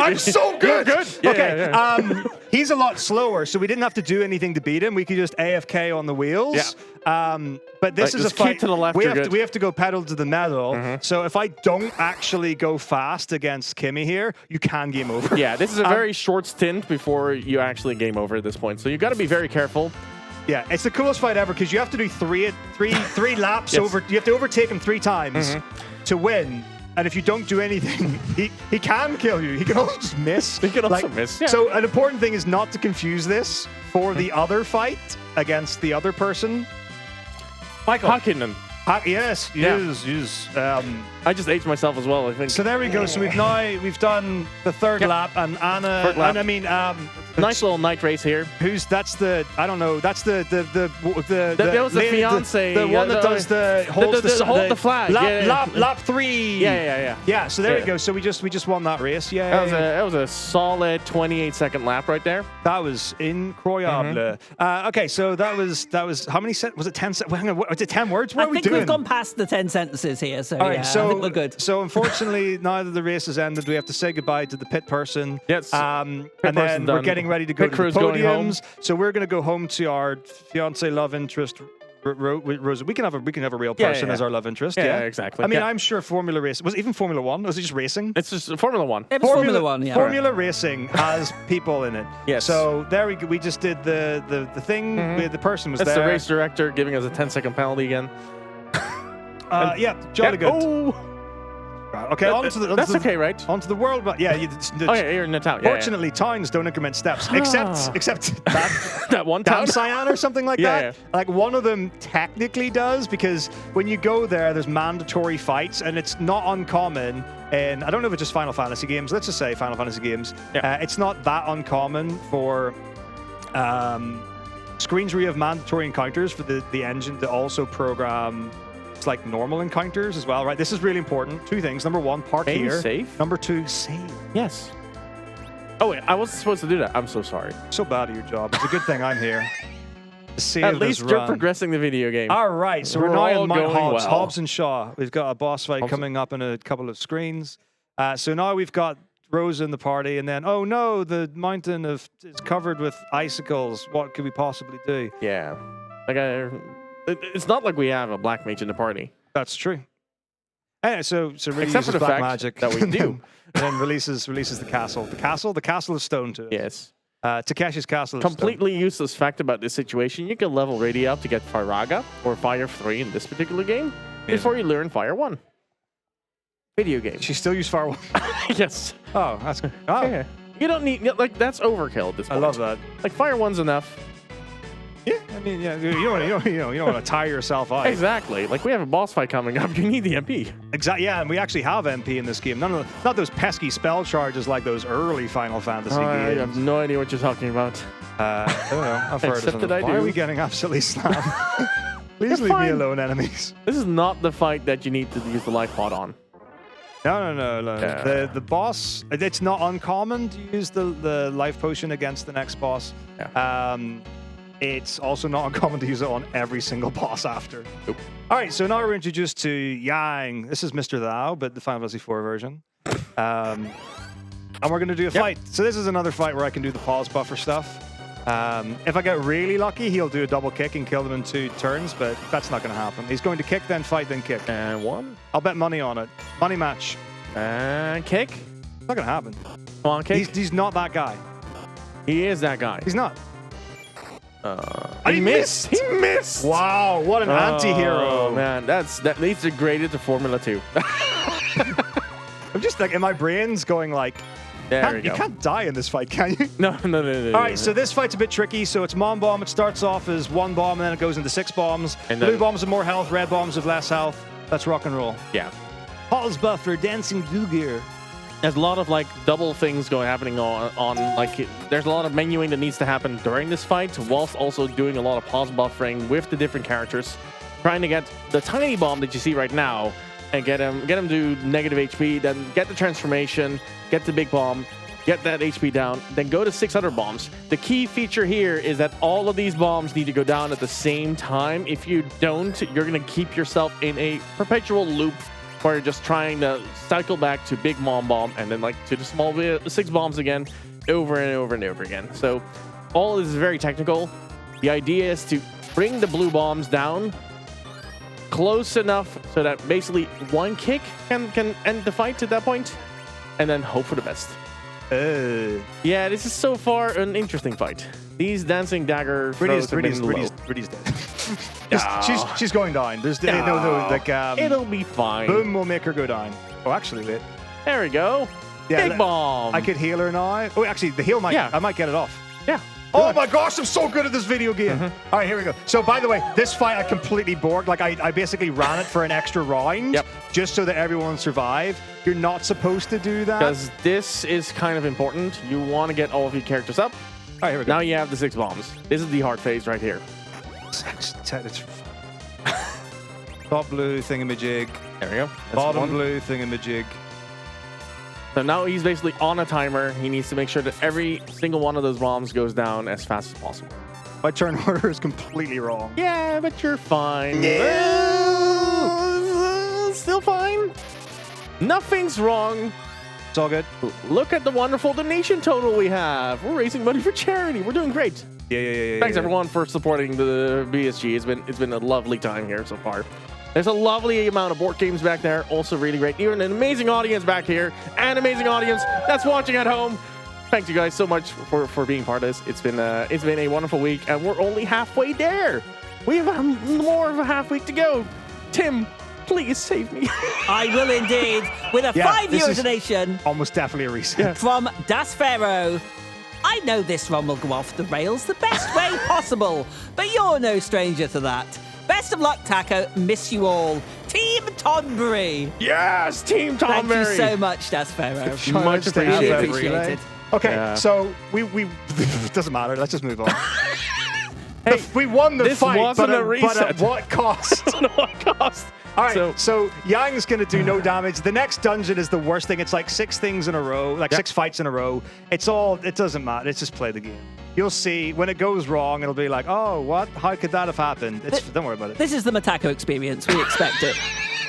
I'm so good. You're good. Okay. He's a lot slower, so we didn't have to do anything to beat him. We could just AFK on the wheels. But this Right, is a just keep fight. to the left, we you're have to, good. we have to go pedal to the metal. So if I don't actually go fast against Kimmy here, you can game over. Yeah, this is a very short stint before you actually game over at this point. So you got to be very careful. Yeah, it's the coolest fight ever because you have to do three laps Yes. over. You have to overtake him 3 times to win. And if you don't do anything, he can kill you. He can also just miss. He can also miss, yeah. So an important thing is not to confuse this for the other fight against the other person. Michael. Hakkinen. Yes. I just aged myself as well, I think. So there we go. So we've done the third lap, and Anna. Third lap. And I mean, Nice little night race here. that's the That was the fiance. the one that does the holds hold the flag. Lap 3. Yeah. So there Yeah. we go. So we just won that race. Yeah. That was a solid 28-second lap right there. That was incroyable. Okay, so that was how many sentences? Was it 10? Hang on, was it 10 words? What I are we think doing? we've gone past the 10 sentences here, so All right, yeah, so I think we're good. So unfortunately, now that the race has ended, we have to say goodbye to the pit person. Yes. And Pit then person we're done. getting ready to go Pit to the crew's going home. podiums. So we're going to go home to our fiance love interest. Rosa, we can have a real person as our love interest. Yeah, exactly. I mean, Yeah. I'm sure Formula Race was it even Formula One. Was it just racing? It's just Formula One. It was Formula 1, yeah. Formula Racing has people in it. Yes. So there we go. We just did the thing. The person was That's there. the race director giving us a 10-second penalty again. Yeah, jolly good. Oh, Okay, that's okay, right? Onto the world, but yeah, Oh yeah, you're in the town. Yeah, fortunately, towns don't increment steps, except that that one town. Cyan or something like Yeah, that. Like one of them technically does because when you go there, there's mandatory fights, and it's not uncommon. And I don't know if it's just Final Fantasy games. Let's just say Final Fantasy games. Yeah. It's not that uncommon for screens where you have mandatory encounters for the engine to also program. Like normal encounters as well, right? This is really important. 2 things. Number 1, park Aim here. safe? Number 2, save. Yes. Oh wait, I wasn't supposed to do that. I'm so sorry. So bad at your job. It's a good thing I'm here. To save At this least you're run. progressing the video game. All right, so we're We're now all on Mount going Hobbs. well. Hobbs and Shaw. We've got a boss fight coming up in a couple of screens. So now we've got Rosa in the party, and then, oh no, the mountain is covered with icicles. What could we possibly do? Yeah. Like it's not like we have a black mage in the party. That's true. Anyway, so really Except for uses the black fact magic that we and do. then releases the castle. The castle is stone to it. Yes. Takeshi's castle is Completely useless fact about this situation. You can level Rady up to get Firaga or Fire 3 in this particular game before you learn Fire 1. Video game. stone. She still used Fire 1. Yes. Oh, that's good. Oh, Yeah. You don't need that's overkill at this I point. love that. Like Fire 1's enough. Yeah, I mean, yeah, you don't want to tire yourself out. Exactly. Like we have a boss fight coming up. You need the MP. Exactly. Yeah, and we actually have MP in this game. Not those pesky spell charges like those early Final Fantasy I games. have no idea what you're talking about. I don't know. I've heard Except of that I Why are do. we getting absolutely slammed? Please You're leave me fine. alone, enemies. This is not the fight that you need to use the life pod on. No. Yeah. The boss. It's not uncommon to use the life potion against the next boss. Yeah. It's also not uncommon to use it on every single boss after. Nope. All right, so now we're introduced to Yang. This is Mr. Thou, but the Final Fantasy IV version. And we're going to do a fight. So this is another fight where I can do the pause buffer stuff. If I get really lucky, he'll do a double kick and kill them in 2 turns, but that's not going to happen. He's going to kick, then fight, then kick. And 1. I'll bet money on it. Money match. And kick. It's not going to happen. Come on, kick. He's not that guy. He is that guy. He's not. He missed. He missed. Wow, what an anti-hero. Oh man, that needs to grade it to Formula 2. I'm just like, in my brain's going like, There we you go. can't die in this fight, can you? No. All right, so this fight's a bit tricky. So it's Mom Bomb. It starts off as 1 bomb, and then it goes into 6 bombs. And Blue then- bombs have more health, red bombs have less health. That's rock and roll. Yeah. Pause buffer, dancing blue gear. There's a lot of like double things happening on like there's a lot of menuing that needs to happen during this fight, whilst also doing a lot of pause buffering with the different characters, trying to get the tiny bomb that you see right now and get him to negative HP, then get the transformation, get the big bomb, get that HP down, then go to 6 other bombs. The key feature here is that all of these bombs need to go down at the same time. If you don't, you're going to keep yourself in a perpetual loop where you're just trying to cycle back to big mom bomb and then like to the small 6 bombs again over and over and over again. So all this is very technical. The idea is to bring the blue bombs down close enough so that basically one kick can end the fight at that point, and then hope for the best. Yeah, this is so far an interesting fight. These dancing dagger throws have been low. Brittany's dead. She's going down. There's no like it'll be fine. Boom will make her go down. Oh, actually, wait. There we go. Yeah, Big bomb. I could heal her now. Oh, actually, the heal might. Yeah. I might get it off. Yeah. Oh my gosh, I'm so good at this video game. All right, here we go. So, by the way, this fight I completely borged. Like, I basically ran it for an extra round just so that everyone survived. You're not supposed to do that. Because this is kind of important. You want to get all of your characters up. All right, here we go. Now you have the 6 bombs. This is the hard phase right here. Top blue thingamajig. There we go. That's Bottom one. blue thingamajig. So now he's basically on a timer. He needs to make sure that every single one of those bombs goes down as fast as possible. My turn order is completely wrong. Yeah, but you're fine. Still fine. Nothing's wrong. It's all good. Look at the wonderful donation total we have. We're raising money for charity. We're doing great. Yeah. Thanks everyone for supporting the BSG. It's been a lovely time here so far. There's a lovely amount of board games back there. Also really great. Even an amazing audience back here. An amazing audience that's watching at home. Thank you guys so much for being part of this. It's been a wonderful week, and we're only halfway there. We have more of a half week to go. Tim, please save me. I will indeed. With a €5 donation. Almost definitely a reset. From Das Pharaoh. I know this run will go off the rails the best way possible, but you're no stranger to that. Best of luck, Taco. Miss you all. Team Tonbury. Yes, Team Tonbury. Thank you so much, Das Pharaoh. Much Really appreciated. appreciated. Okay, so we it doesn't matter. Let's just move on. Hey, we won the this fight, wasn't but a reset. But at what cost? At what cost? All right, so Yang's going to do no damage. The next dungeon is the worst thing. It's like 6 things in a row, like 6 fights in a row. It doesn't matter. It's just play the game. You'll see when it goes wrong, it'll be like, oh, what? How could that have happened? Don't worry about it. This is the Metako experience. We expect it.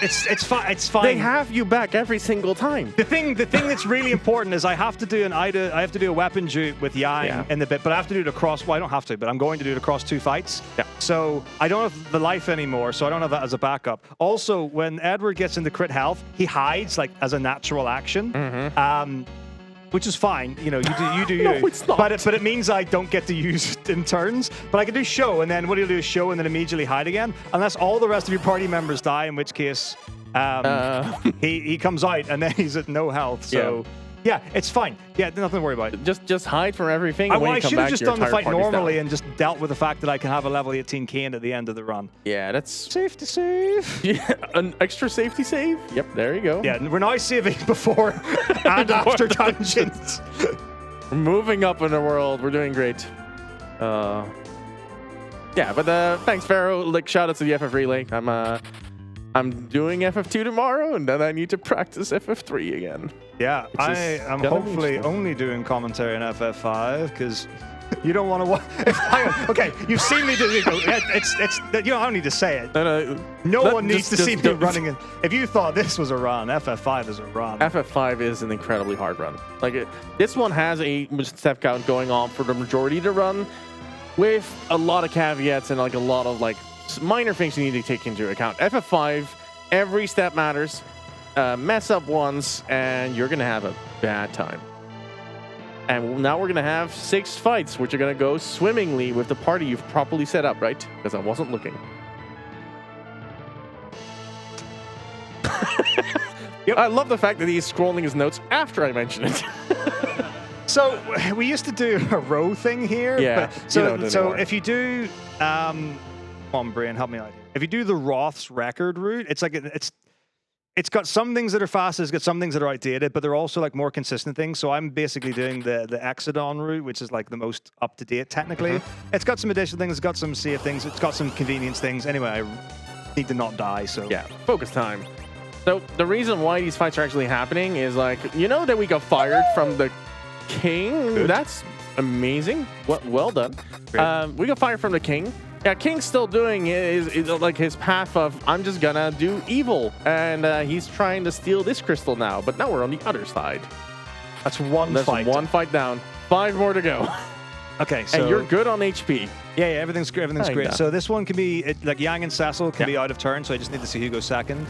It's fine. It's fine. They have you back every single time. The thing that's really important is I have to do a weapon juke with Yang in the bit, but I have to do it across. Well, I don't have to, but I'm going to do it across 2 fights. Yeah. So I don't have the life anymore, so I don't have that as a backup. Also, when Edward gets into crit health, he hides like as a natural action. Which is fine, you know. You do. No, it's not. But it means I don't get to use it in turns. But I can do show, and then what he'll do is show, and then immediately hide again, unless all the rest of your party members die, in which case he comes out, and then he's at no health. So yeah, it's fine. Yeah, nothing to worry about. Just hide from everything. I should have just done the fight normally and just dealt with the fact that I can have a level 18 cane at the end of the run. Yeah, that's Safety save. yeah, an extra safety save. Yep, there you go. Yeah, we're now saving before and after dungeons. We're moving up in the world. We're doing great. Yeah, but thanks, Pharaoh. Like, shout out to the FF Relay. I'm doing FF2 tomorrow, and then I need to practice FF3 again. Yeah, I am hopefully only doing commentary on FF5 because you don't want to watch. Okay, you've seen me do it. I don't need to say it. No one needs to see me running it. If you thought this was a run, FF5 is a run. FF5 is an incredibly hard run. Like this one has a step count going on for the majority of the run, with a lot of caveats and like a lot of like minor things you need to take into account. FF5, every step matters. Mess up once, and you're going to have a bad time. And now we're going to have 6 fights, which are going to go swimmingly with the party you've properly set up, right? Because I wasn't looking. Yep. I love the fact that he's scrolling his notes after I mention it. So we used to do a row thing here. Yeah. So if you do, come on, Brian, help me out here. If you do the Roth's record route, it's like it's got some things that are fast, it's got some things that are outdated, but they're also like more consistent things. So I'm basically doing the Exodon route, which is like the most up to date technically. It's got some additional things, it's got some safe things, it's got some convenience things. Anyway, I need to not die. So yeah, focus time. So the reason why these fights are actually happening is like, you know that we got fired from the king. Good. That's amazing. Well done. We got fired from the king. Yeah, King's still doing is like his path of I'm just gonna do evil, and he's trying to steal this crystal now. But now we're on the other side. that's one That's fight. one fight down. 5 more to go. Okay, so And you're good on HP. yeah, everything's great. Everything's great. Kinda. So this one can be like Yang and Cecil can Yeah. be out of turn. So I just need to see who goes second.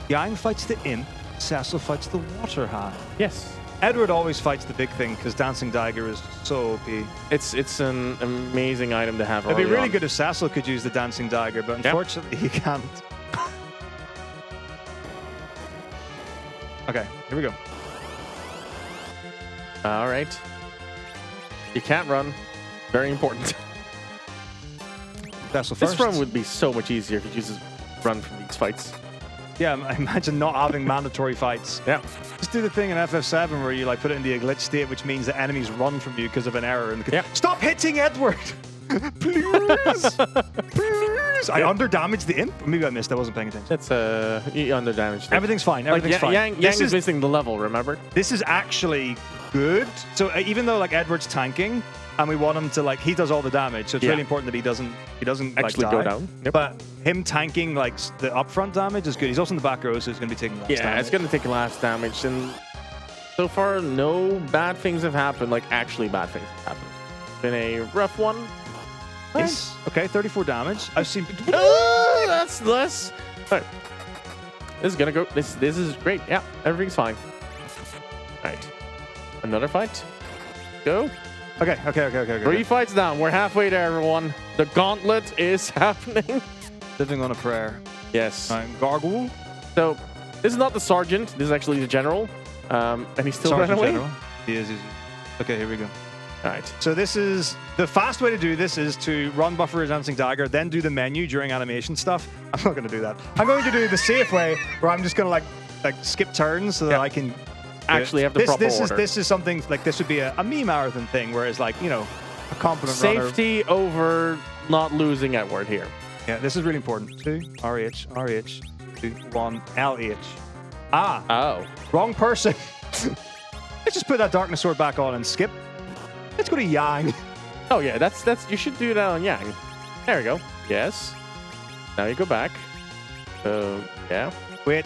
Yang fights the imp. Cecil fights the water hand. Yes. Edward always fights the big thing because Dancing Dagger is so OP. It's an amazing item to have. It'd be early really on. good if Cecil could use the Dancing Dagger, but unfortunately he can't. Okay, here we go. All right. You can't run. Very important. Cecil first. This run would be so much easier if you just run from these fights. Yeah, I imagine not having mandatory fights. Yeah. Just do the thing in FF7 where you like put it into a glitch state, which means that enemies run from you because of an error. And Yeah. Stop hitting Edward! Please! Please! I underdamaged the imp? Maybe I missed. I wasn't paying attention. That's you under damage. Everything's fine. Like Everything's fine. Yang This is missing the level. Remember? This is actually good. So even though like Edward's tanking and we want him to like he does all the damage, so it's Yeah. really important that he doesn't Actually like, go die. down. Yep. But him tanking like the upfront damage is good. He's also in the back row, so he's going to be taking less Yeah, damage. it's gonna take last damage, and so far no bad things have happened. Like actually bad things have happened. Been a rough one. Nice. Okay, 34 damage. I've seen. That's less. All right. This is gonna go. This is great. Yeah, everything's fine. All right. Another fight. Go. Okay. 3 fights down. We're halfway there, everyone. The gauntlet is happening. Living on a prayer. Yes. Gargoyle. So this is not the sergeant. This is actually the general. And he's still running Sergeant away. General. He is. Okay, here we go. All right. So this is the fast way to do this is to run buffer his Dancing Dagger, then do the menu during animation stuff. I'm not going to do that. I'm going to do the safe way where I'm just going to like skip turns so that I can Actually have the proper order. This is something like this would be a me marathon thing, whereas like a competent runner. Safety over not losing Edward here. Yeah, this is really important. 2 RH 2 1 LH. Ah, Oh. wrong person. Let's just put that Darkness Sword back on and skip. Let's go to Yang. Oh yeah, that's you should do that on Yang. There we go. Yes. Now you go back. So yeah. Wait.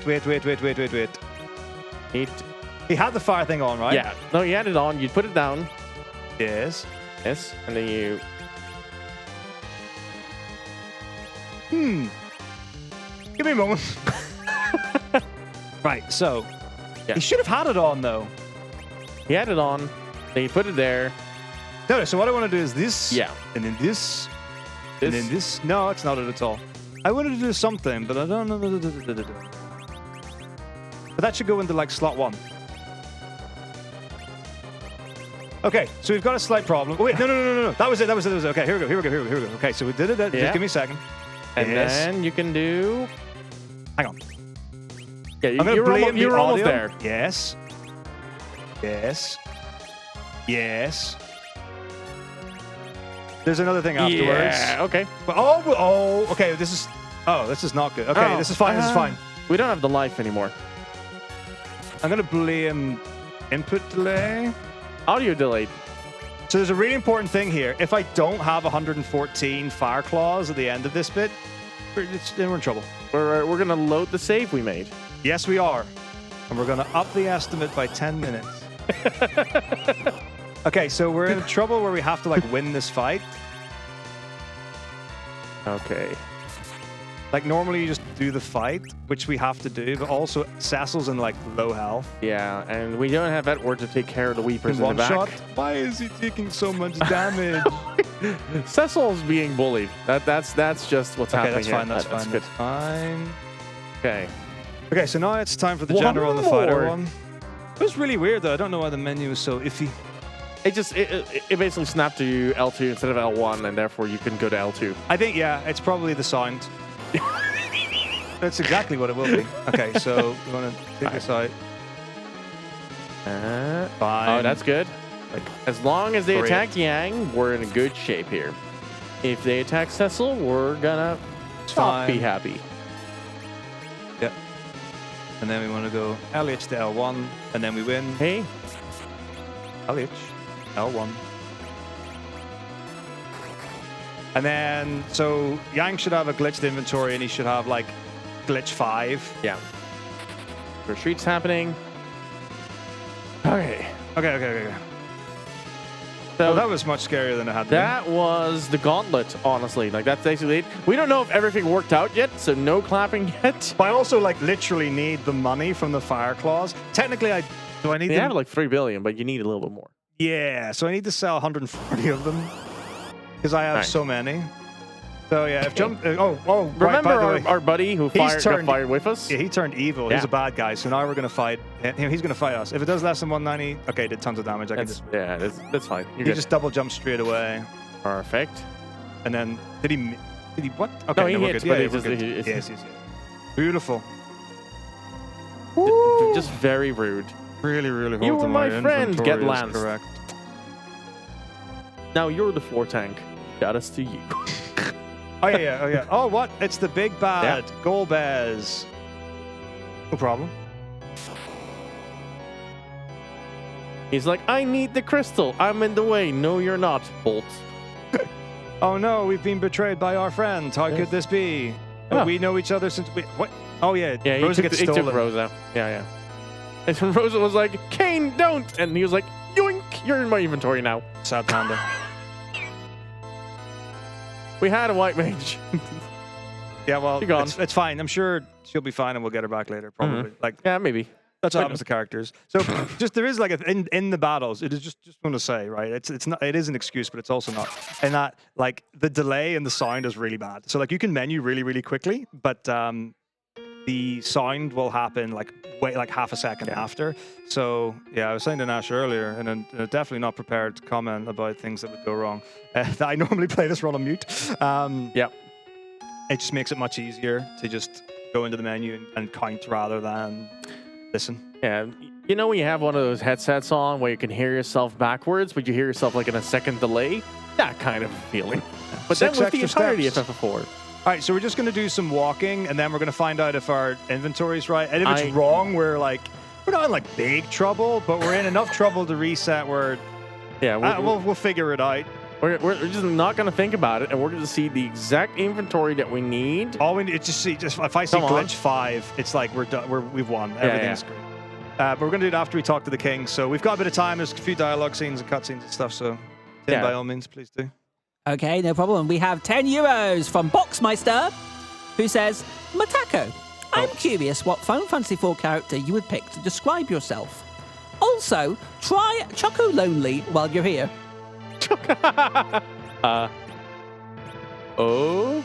He had the fire thing on, right? Yeah. No, you had it on. You'd put it down. Yes. Yes. And then you. Give me a moment. Right, so Yeah. he should have had it on though. He had it on. Then you put it there. No, so what I want to do is this. Yeah. And then this. And This. then this. No, it's not it at all. I wanted to do something, but I don't know. But that should go into like slot 1. Okay, so we've got a slight problem. Oh, wait, no. That was it. Okay, here we go. Okay, so we did it. Just Yeah. give me a second. And Yes. then you can do. Hang on. Yeah, I'm going to you're blame almost, you're the almost audio. there. Yes. There's another thing afterwards. Yeah. Okay. But, okay. This is not good. Okay, Oh, this is fine. We don't have the life anymore. I'm gonna blame input delay. Audio delayed. So there's a really important thing here. If I don't have 114 fire claws at the end of this bit, then we're in trouble. We're gonna load the save we made. Yes, we are. And we're gonna up the estimate by 10 minutes. Okay, so we're in trouble where we have to like win this fight. Okay. Like normally you just do the fight, which we have to do, but also Cecil's in like low health. Yeah, and we don't have Edward to take care of the Weepers in the One back. shot. Why is he taking so much damage? Cecil's being bullied. That's just what's Okay, happening that's here. fine. That's That's fine. good. That's fine. Okay. Okay, so now it's time for the One general and the fighter more. one. It was really weird though. I don't know why the menu is so iffy. It basically snapped to you L2 instead of L1, and therefore you couldn't go to L2. I think it's probably the sound. That's exactly what it will be. Okay, so we want to take this out. Fine. Oh, that's good. Like, as long as they Great. attack Yang, we're in good shape here. If they attack Cecil, we're gonna not be fine. happy. Yep. And then we want to go LH to L1, and then we win. Hey, LH, L1. And then, so Yang should have a glitched inventory, and he should have like glitch 5. yeah. Retreat's happening. Okay. Okay. So that was much scarier than it had to be. that was the gauntlet, honestly. Like, that's basically it. We don't know if everything worked out yet, so no clapping yet. But I also like literally need the money from the fire claws. Technically, do I need They them? have like 3 billion, but you need a little bit more. Yeah, so I need to sell 140 of them because I have Nice. so many. So yeah, if jump. Oh, right, Remember by the way, our buddy who got fired with us? Yeah, he turned evil. Yeah. He's a bad guy. So now we're gonna fight him. He's gonna fight us. If it does less than 190, okay, it did tons of damage. I can That's, just. yeah, that's fine. You're He good. just double jumped straight away, Perfect. and then did he what? Okay, No, he we're hits, good. but Yeah, he we're just- good. he- Yes, yes. Beautiful. Just very rude. Really, really. You hold were to my friend, inventory get is lanced. Correct. Now you're the 4 tank. Shout us to you. Oh yeah. Oh yeah. Oh what? It's the big bad Golbez. No problem. He's like, I need the crystal. I'm in the way. No, you're not, Bolt. Oh no, we've been betrayed by our friends. How could this be? Oh. We know each other since we. What? Oh yeah. Yeah, he Rosa took, gets he took stolen. Rosa. Yeah. And Rosa was like, Kane, don't! And he was like, yoink, you're in my inventory now. Sad panda. We had a white mage. Yeah, well, She gone. it's fine. I'm sure she'll be fine, and we'll get her back later. Probably. Like Yeah, maybe. that's what Wait, happens to characters. So just there is like in the battles. It is just want to say right. It's not. It is an excuse, but it's also not. And that like the delay in the sound is really bad. So like you can menu really quickly, but the sound will happen like half a second after. So yeah, I was saying to Nash earlier, and I'm definitely not prepared to comment about things that would go wrong. That I normally play this run on mute. Yeah. It just makes it much easier to just go into the menu and count rather than listen. Yeah. You know when you have one of those headsets on where you can hear yourself backwards, but you hear yourself like in a second delay? That kind of feeling. But then 6 with the extra entirety steps. of FF4. All right, so we're just going to do some walking, and then we're going to find out if our inventory is right. And if it's I- wrong, we're not in like big trouble, but we're in enough trouble to reset where Yeah, we'll figure it out. we're just not going to think about it, and we're going to see the exact inventory that we need. All we need is just if I see Come on. glitch 5, it's like we're done. We've won. Everything's great. But we're going to do it after we talk to the king. So we've got a bit of time. There's a few dialogue scenes and cutscenes and stuff. So Tim, Yeah. by all means, please do. Okay, no problem. We have 10 euros from Boxmeister, who says, Metako, I'm curious what Final Fantasy IV character you would pick to describe yourself. Also, try Choco Lonely while you're here. Oh?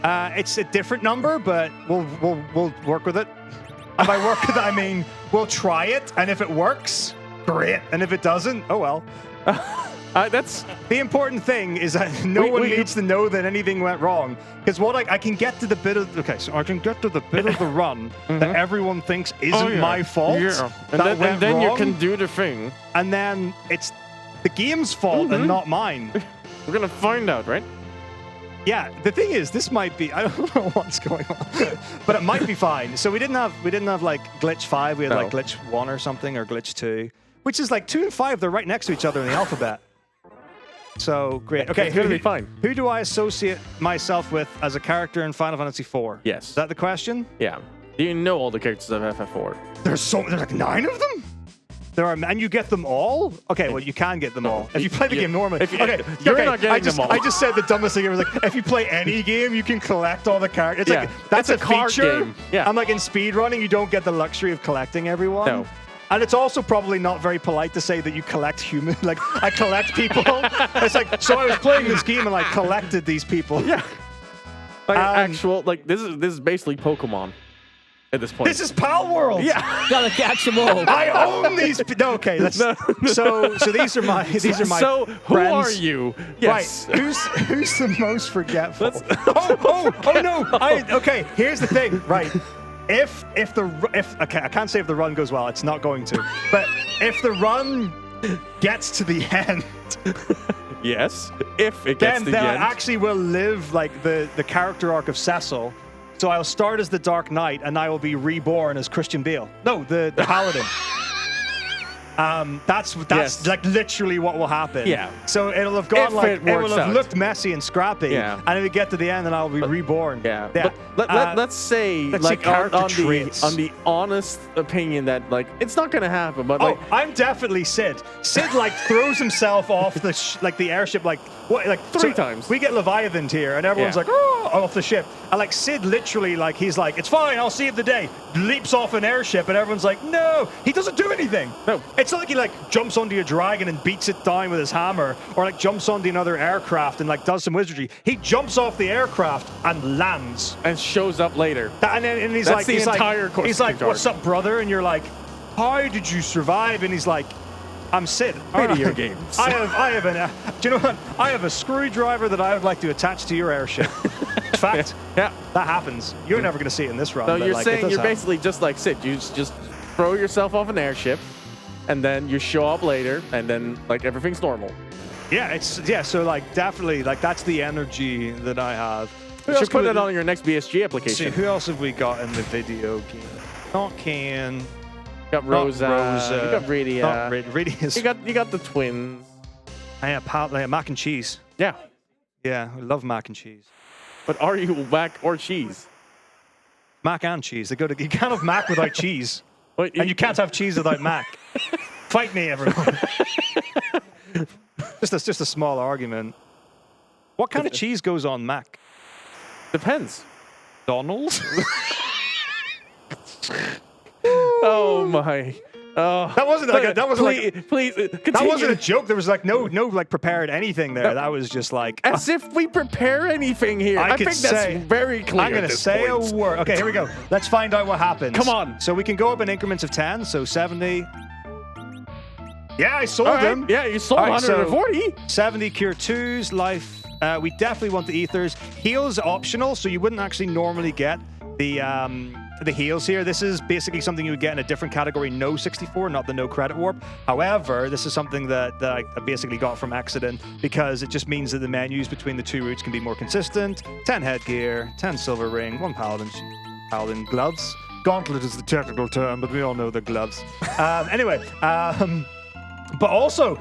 It's a different number, but we'll work with it. And by work with it, I mean we'll try it, and if it works, great. And if it doesn't, oh well. That's The important thing is that no one needs to know that anything went wrong. Because what I can get to the bit of so I can get to the bit of the run that everyone thinks isn't my fault. Yeah. that went And then you wrong, can do the thing. and then it's the game's fault and not mine. We're going to find out, right? Yeah, the thing is, this might be, I don't know what's going on, but it might be fine. So we didn't have like glitch 5, we had like glitch 1 or something, or glitch 2, which is like 2 and 5, they're right next to each other in the alphabet. So great. Okay, It's gonna be fine. Who do I associate myself with as a character in Final Fantasy IV? Yes. Is that the question? Yeah. Do you know all the characters of FF4? There's like 9 of them? There are, and you get them all? Okay, well, you can get them all. If you play the game normally. Okay, You're not getting them all. I just said the dumbest thing. It was like, if you play any game, you can collect all the characters. It's Yeah, like, that's it's a a card feature. game. Yeah. I'm like, in speedrunning, you don't get the luxury of collecting everyone. No. And it's also probably not very polite to say that you collect human. Like, I collect people. It's like, so I was playing this game and I collected these people. Yeah. Like actual, like, this is basically Pokemon at this point. This is Pal World. Yeah. Gotta catch them all. I own these. No, okay, let's. So these are my. So, who friends. are you? Yes. Right. Who's the most forgetful? Oh no! Okay, here's the thing. Right. If okay, I can't say if the run goes well. It's not going to. But if the run gets to the end, Yes. If it gets then to the then I end. actually will live like the character arc of Cecil. So I'll start as the Dark Knight, and I will be reborn as Christian Bale. No, the Paladin. That's Yes. like literally what will happen. Yeah. So it'll have gone If like it it will works have out. looked messy and scrappy. Yeah. And if we get to the end, then I'll be reborn. Yeah. Yeah. But let's say let's say like character traits. on the honest opinion that like it's not gonna happen. But like, Oh, I'm definitely Sid. Sid like throws himself off the the airship like what like Three times. We get Leviathan here, and everyone's Yeah. like, oh, off the ship. And like Sid literally like he's like, it's fine, I'll save the day. Leaps off an airship, and everyone's like, no, he doesn't do anything. No. It's not like he like jumps onto a dragon and beats it down with his hammer, or like jumps onto another aircraft and like does some wizardry. He jumps off the aircraft and lands. and shows up later. And he's That's like, the he's entire like, course he's of like, the what's up, brother? And you're like, how did you survive? And he's like, I'm Sid. Video games. I have an. Do you know what? I have a screwdriver that I would like to attach to your airship. Fact. Yeah. That happens. You're never going to see it in this run. So but, you're like, it saying does you're happen. basically just like Sid. You just throw yourself off an airship, and then you show up later, and then like everything's normal. Yeah, So like definitely like that's the energy that I have. You should put it on your next BSG application. See, who else have we got in the video game? Not Kane. You got Rosa. Rosa. You got Radia. Not Radius. You got the twins. Mac and cheese. Yeah. Yeah, I love mac and cheese. But are you mac or cheese? Mac and cheese. They go to. You can't have mac without cheese, Wait, and you can't have cheese without mac. Fight me, everyone. just a small argument. What kind of cheese goes on mac? Depends. Donald's. Oh my. Oh. That wasn't like that wasn't like please that continue. wasn't a joke. There was like no like prepared anything there. That was just like As if we prepare anything here. I could think that's very clear. I'm going at to this say point. a word. Okay, here we go. Let's find out what happens. Come on. So we can go up in increments of 10. So 70. Yeah, I sold All right. him. Yeah, you sold All right, so 140. 70 cure 2s, life. We definitely want the ethers. Heals optional, so you wouldn't actually normally get the heals here. This is basically something you would get in a different category, no 64, not the no credit warp. However, this is something that I basically got from accident because it just means that the menus between the two routes can be more consistent. 10 headgear, 10 silver ring, 1 paladin gloves. Gauntlet is the technical term, but we all know the gloves. Anyway, but also,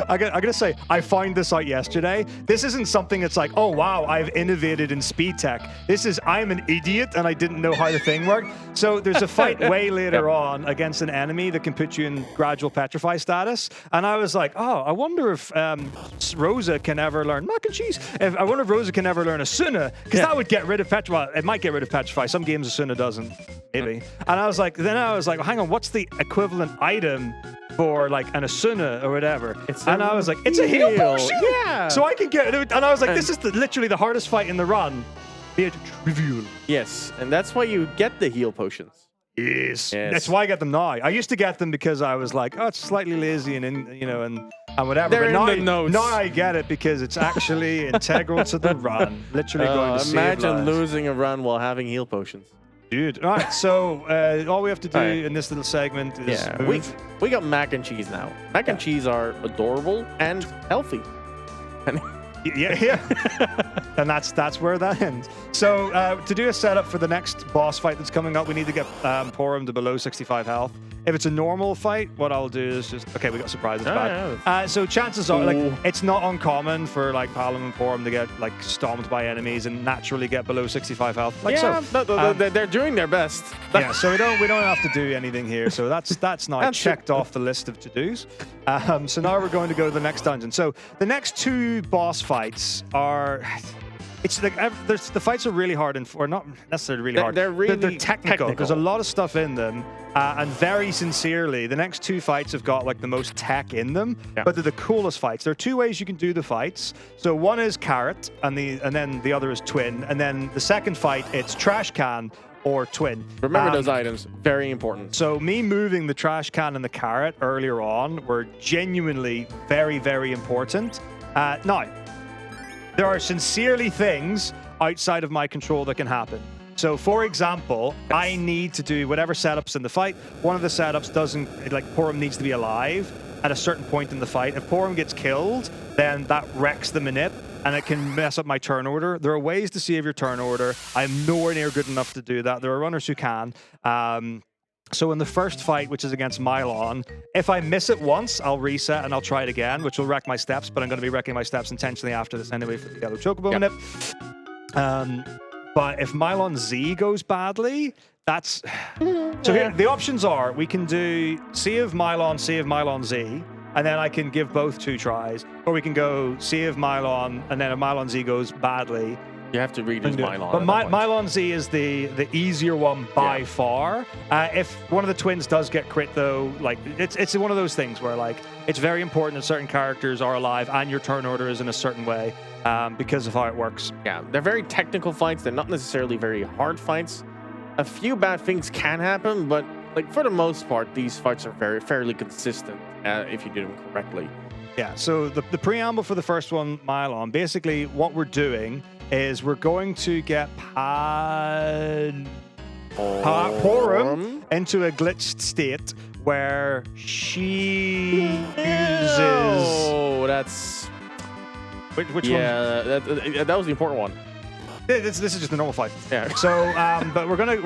I gotta say, I found this out yesterday. This isn't something that's like, oh wow, I've innovated in speed tech. This is, I'm an idiot and I didn't know how the thing worked. So there's a fight way later on against an enemy that can put you in gradual petrify status. And I was like, oh, I wonder if Rosa can ever learn mac and cheese. I wonder if Rosa can ever learn Asuna, because that would get rid of petrify. It might get rid of petrify. Some games Asuna doesn't, maybe. And I was like, hang on, what's the equivalent item for like an Asuna or whatever? And I was like, it's a heal potion. Yeah. So I can get it. And I was like, this is literally the hardest fight in the run. Be it trivial. Yes, and that's why you get the heal potions. Yes. Yes. That's why I get them now. I used to get them because I was like, oh, it's slightly lazy and whatever. They're but in the notes. now I get it because it's actually integral to the run. Literally going to save Imagine lives. losing a run while having heal potions. Dude. All right, so all we have to do in this little segment is Yeah, move. we got mac and cheese now. Mac and cheese are adorable and healthy. And Yeah. And that's where that ends. So to do a setup for the next boss fight that's coming up, we need to get Porum to below 65 health. If it's a normal fight, what I'll do is just... Okay, we got surprise. It's bad. So chances are, like, it's not uncommon for, like, Palom and Porum to get, like, stomped by enemies and naturally get below 65 health. Like, yeah, so, they're doing their best. yeah, so we don't have to do anything here. So that's now checked off the list of to-dos. So now we're going to go to the next dungeon. So the next two boss fights are... It's like the fights are really hard or not necessarily really hard. They're really they're technical. There's a lot of stuff in them, and very sincerely, the next two fights have got like the most tech in them. Yeah. But they're the coolest fights. There are two ways you can do the fights. So one is carrot, and then the other is twin, and then the second fight it's trash can or twin. Remember those items, very important. So me moving the trash can and the carrot earlier on were genuinely very, very important. Now. There are sincerely things outside of my control that can happen. So, for example, I need to do whatever setups in the fight. One of the setups doesn't, like, Porum needs to be alive at a certain point in the fight. If Porum gets killed, then that wrecks the manip, and it can mess up my turn order. There are ways to save your turn order. I'm nowhere near good enough to do that. There are runners who can. So in the first fight, which is against Mylon, if I miss it once, I'll reset and I'll try it again, which will wreck my steps, but I'm going to be wrecking my steps intentionally after this anyway for the yellow chocobo nip. But if Mylon Z goes badly, that's... So here, the options are, we can do Sea of Mylon Z, and then I can give both 2 tries, or we can go Sea of Mylon, and then if Mylon Z goes badly, You have to read his Mylon. But Mylon Z is the easier one by far. If one of the twins does get crit, though, like it's one of those things where like it's very important that certain characters are alive and your turn order is in a certain way because of how it works. Yeah, they're very technical fights. They're not necessarily very hard fights. A few bad things can happen, but like for the most part, these fights are fairly consistent if you do them correctly. Yeah. So the preamble for the first one, Mylon, basically what we're doing is we're going to get Porum into a glitched state where she uses... Oh, that's... Which one? Yeah, that was the important one. This is just a normal fight. Yeah. So, but we're gonna get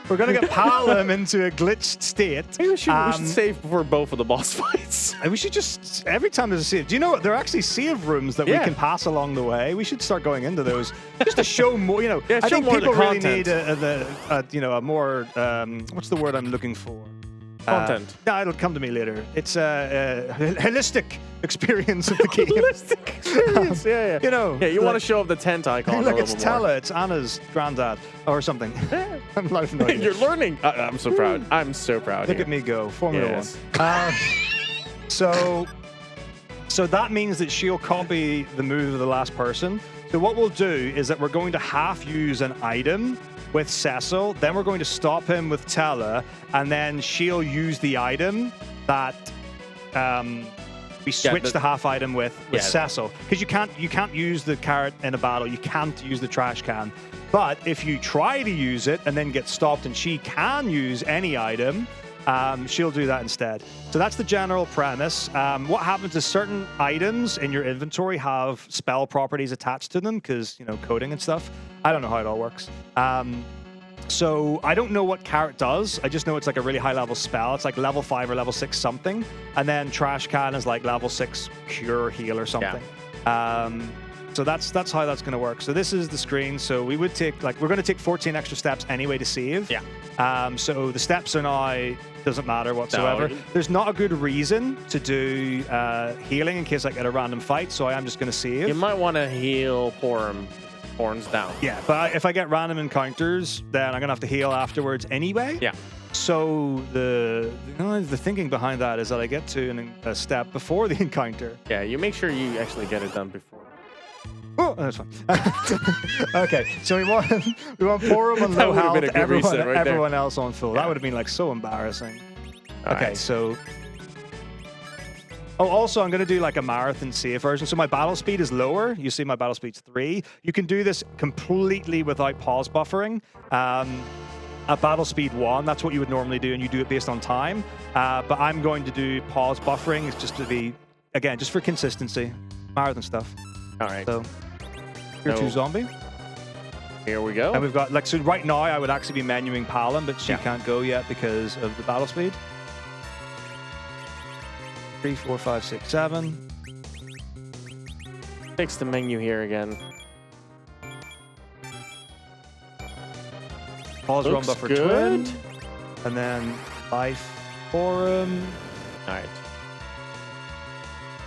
we're gonna get Palom into a glitched state. Maybe we should save before both of the boss fights. We should just every time there's a save. Do you know what? There are actually save rooms that we can pass along the way. We should start going into those just to show more. You know, I think people really need a more what's the word I'm looking for? Content. No, it'll come to me later. It's a holistic experience of the game. Holistic experience, yeah. You know. Yeah, you want to show up the tent icon. Look, it's Tala. It's Anna's granddad or something. I'm not even knowing. You're learning. I'm so proud. I'm so proud. Look at me go. Formula 1. So that means that she'll copy the move of the last person. So what we'll do is that we're going to half use an item with Cecil, then we're going to stop him with Tella, and then she'll use the item that we switch the half item with Cecil. Because you can't use the carrot in a battle, you can't use the trash can. But if you try to use it and then get stopped and she can use any item, she'll do that instead. So that's the general premise. What happens is certain items in your inventory have spell properties attached to them because, you know, coding and stuff. I don't know how it all works. So I don't know what carrot does. I just know it's like a really high level spell. It's like level 5 or level 6 something. And then trash can is like level 6 cure heal or something. Yeah. So that's how that's going to work. So this is the screen. So we would take we're going to take 14 extra steps anyway to save. Yeah. So the steps are now doesn't matter whatsoever. No. There's not a good reason to do healing in case I get a random fight. So I am just going to save. You might want to heal Porum. Horns down. Yeah, but if I get random encounters, then I'm going to have to heal afterwards anyway. Yeah. So the thinking behind that is that I get to a step before the encounter. Yeah, you make sure you actually get it done before. Oh, that's fine. Okay, so we want Porum on low health, everyone else on full. Yeah. That would have been like so embarrassing. Okay, so... Oh, also, I'm going to do like a marathon save version. So my battle speed is lower. You see my battle speed's 3. You can do this completely without pause buffering. At battle speed 1, that's what you would normally do, and you do it based on time. But I'm going to do pause buffering. It's just to be, again, just for consistency. Marathon stuff. All right. So, Tier 2 zombie. Here we go. And we've got, so right now I would actually be menuing Palom, but she can't go yet because of the battle speed. 3, 4, 5, 6, 7. Fix the menu here again. Pause run buffer twin. And then life Porum. Alright.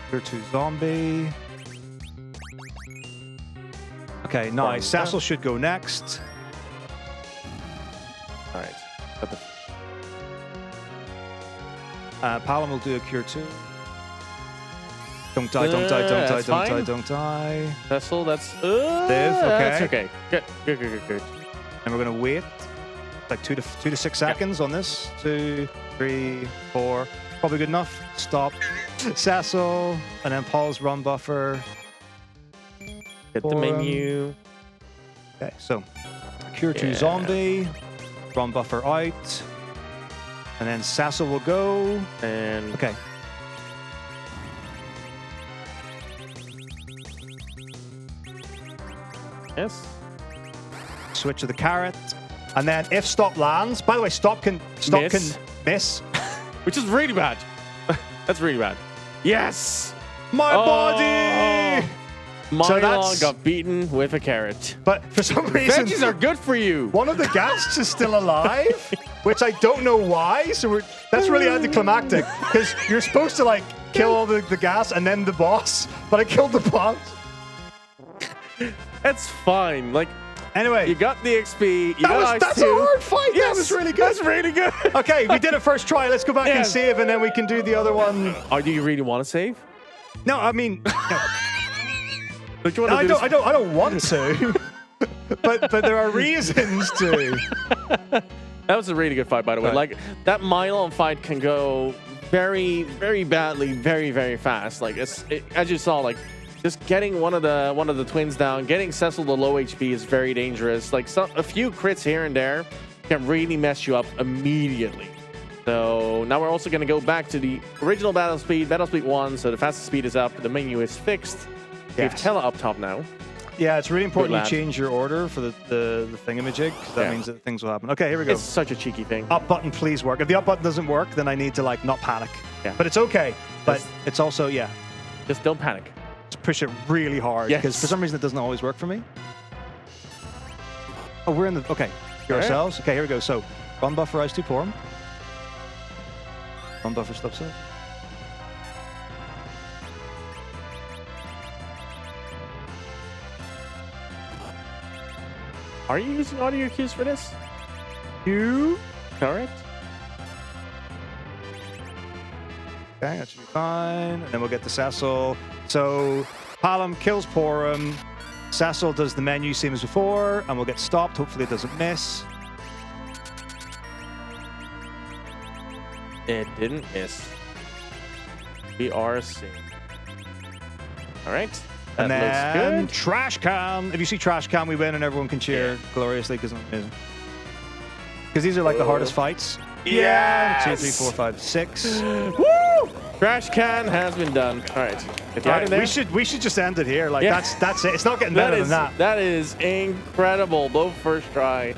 Tier 2 zombie. Okay, nice. Cecil should go next. Alright. Palom will do a cure 2. Don't die, don't die, don't die, don't die, don't die. Cecil, that's... Live, okay. That's okay. Good. And we're going to wait like 2 to 6 seconds on this. 2, 3, 4. Probably good enough. Stop. Cecil, and then Paul's run buffer. Get the menu. Okay, so cure 2 zombie. Run buffer out. And then Cecil will go. And okay. Yes. Switch to the carrot. And then if stop lands, by the way, stop can miss. Which is really bad. That's really bad. Yes! My body! Mylon got beaten with a carrot. But for some reason, veggies are good for you. One of the ghasts is still alive, which I don't know why. So that's really anticlimactic because you're supposed to like kill all the ghast and then the boss, but I killed the boss. That's fine. Like, anyway, you got the XP. That's a hard fight. Yes, that was really good. That's really good. Okay, we did it first try. Let's go back and save, and then we can do the other one. Oh, do you really want to save? No, I mean, no. Don't you want I don't want to, but there are reasons to. That was a really good fight, by the way. Right. Like, that Mylon fight can go very, very badly, very, very fast. Like, as you saw, like, just getting one of the twins down, getting Cecil to low HP is very dangerous. Like, a few crits here and there can really mess you up immediately. So now we're also going to go back to the original battle speed 1. So the fastest speed is up. The menu is fixed. We have Tela up top now. Yeah, it's really important you change your order for the thingamajig, because that means that things will happen. Okay, here we go. It's such a cheeky thing. Up button, please work. If the up button doesn't work, then I need to like not panic. Yeah. But it's okay. But it's also, just don't panic. Just push it really hard, because for some reason it doesn't always work for me. Oh, we're in the, okay. Ourselves. Okay, here we go. So, run buffer ice to porm. Run buffer stop set. Are you using audio cues for this? You. Correct. Okay, that should be fine. And then we'll get to Cecil. So, Palom kills Porum. Cecil does the menu same as before, and we'll get stopped. Hopefully it doesn't miss. It didn't miss. We are safe. All right. That And then looks good. Trash Can. If you see Trash Can, we win and everyone can cheer gloriously because I'm amazing. Because these are like the hardest fights. Yes! 2, 3, 4, 5, 6. Woo! Trash can has been done. All right. Get All right, in there. we should just end it here. Like that's it. It's not getting better than that. That is incredible. Both first try.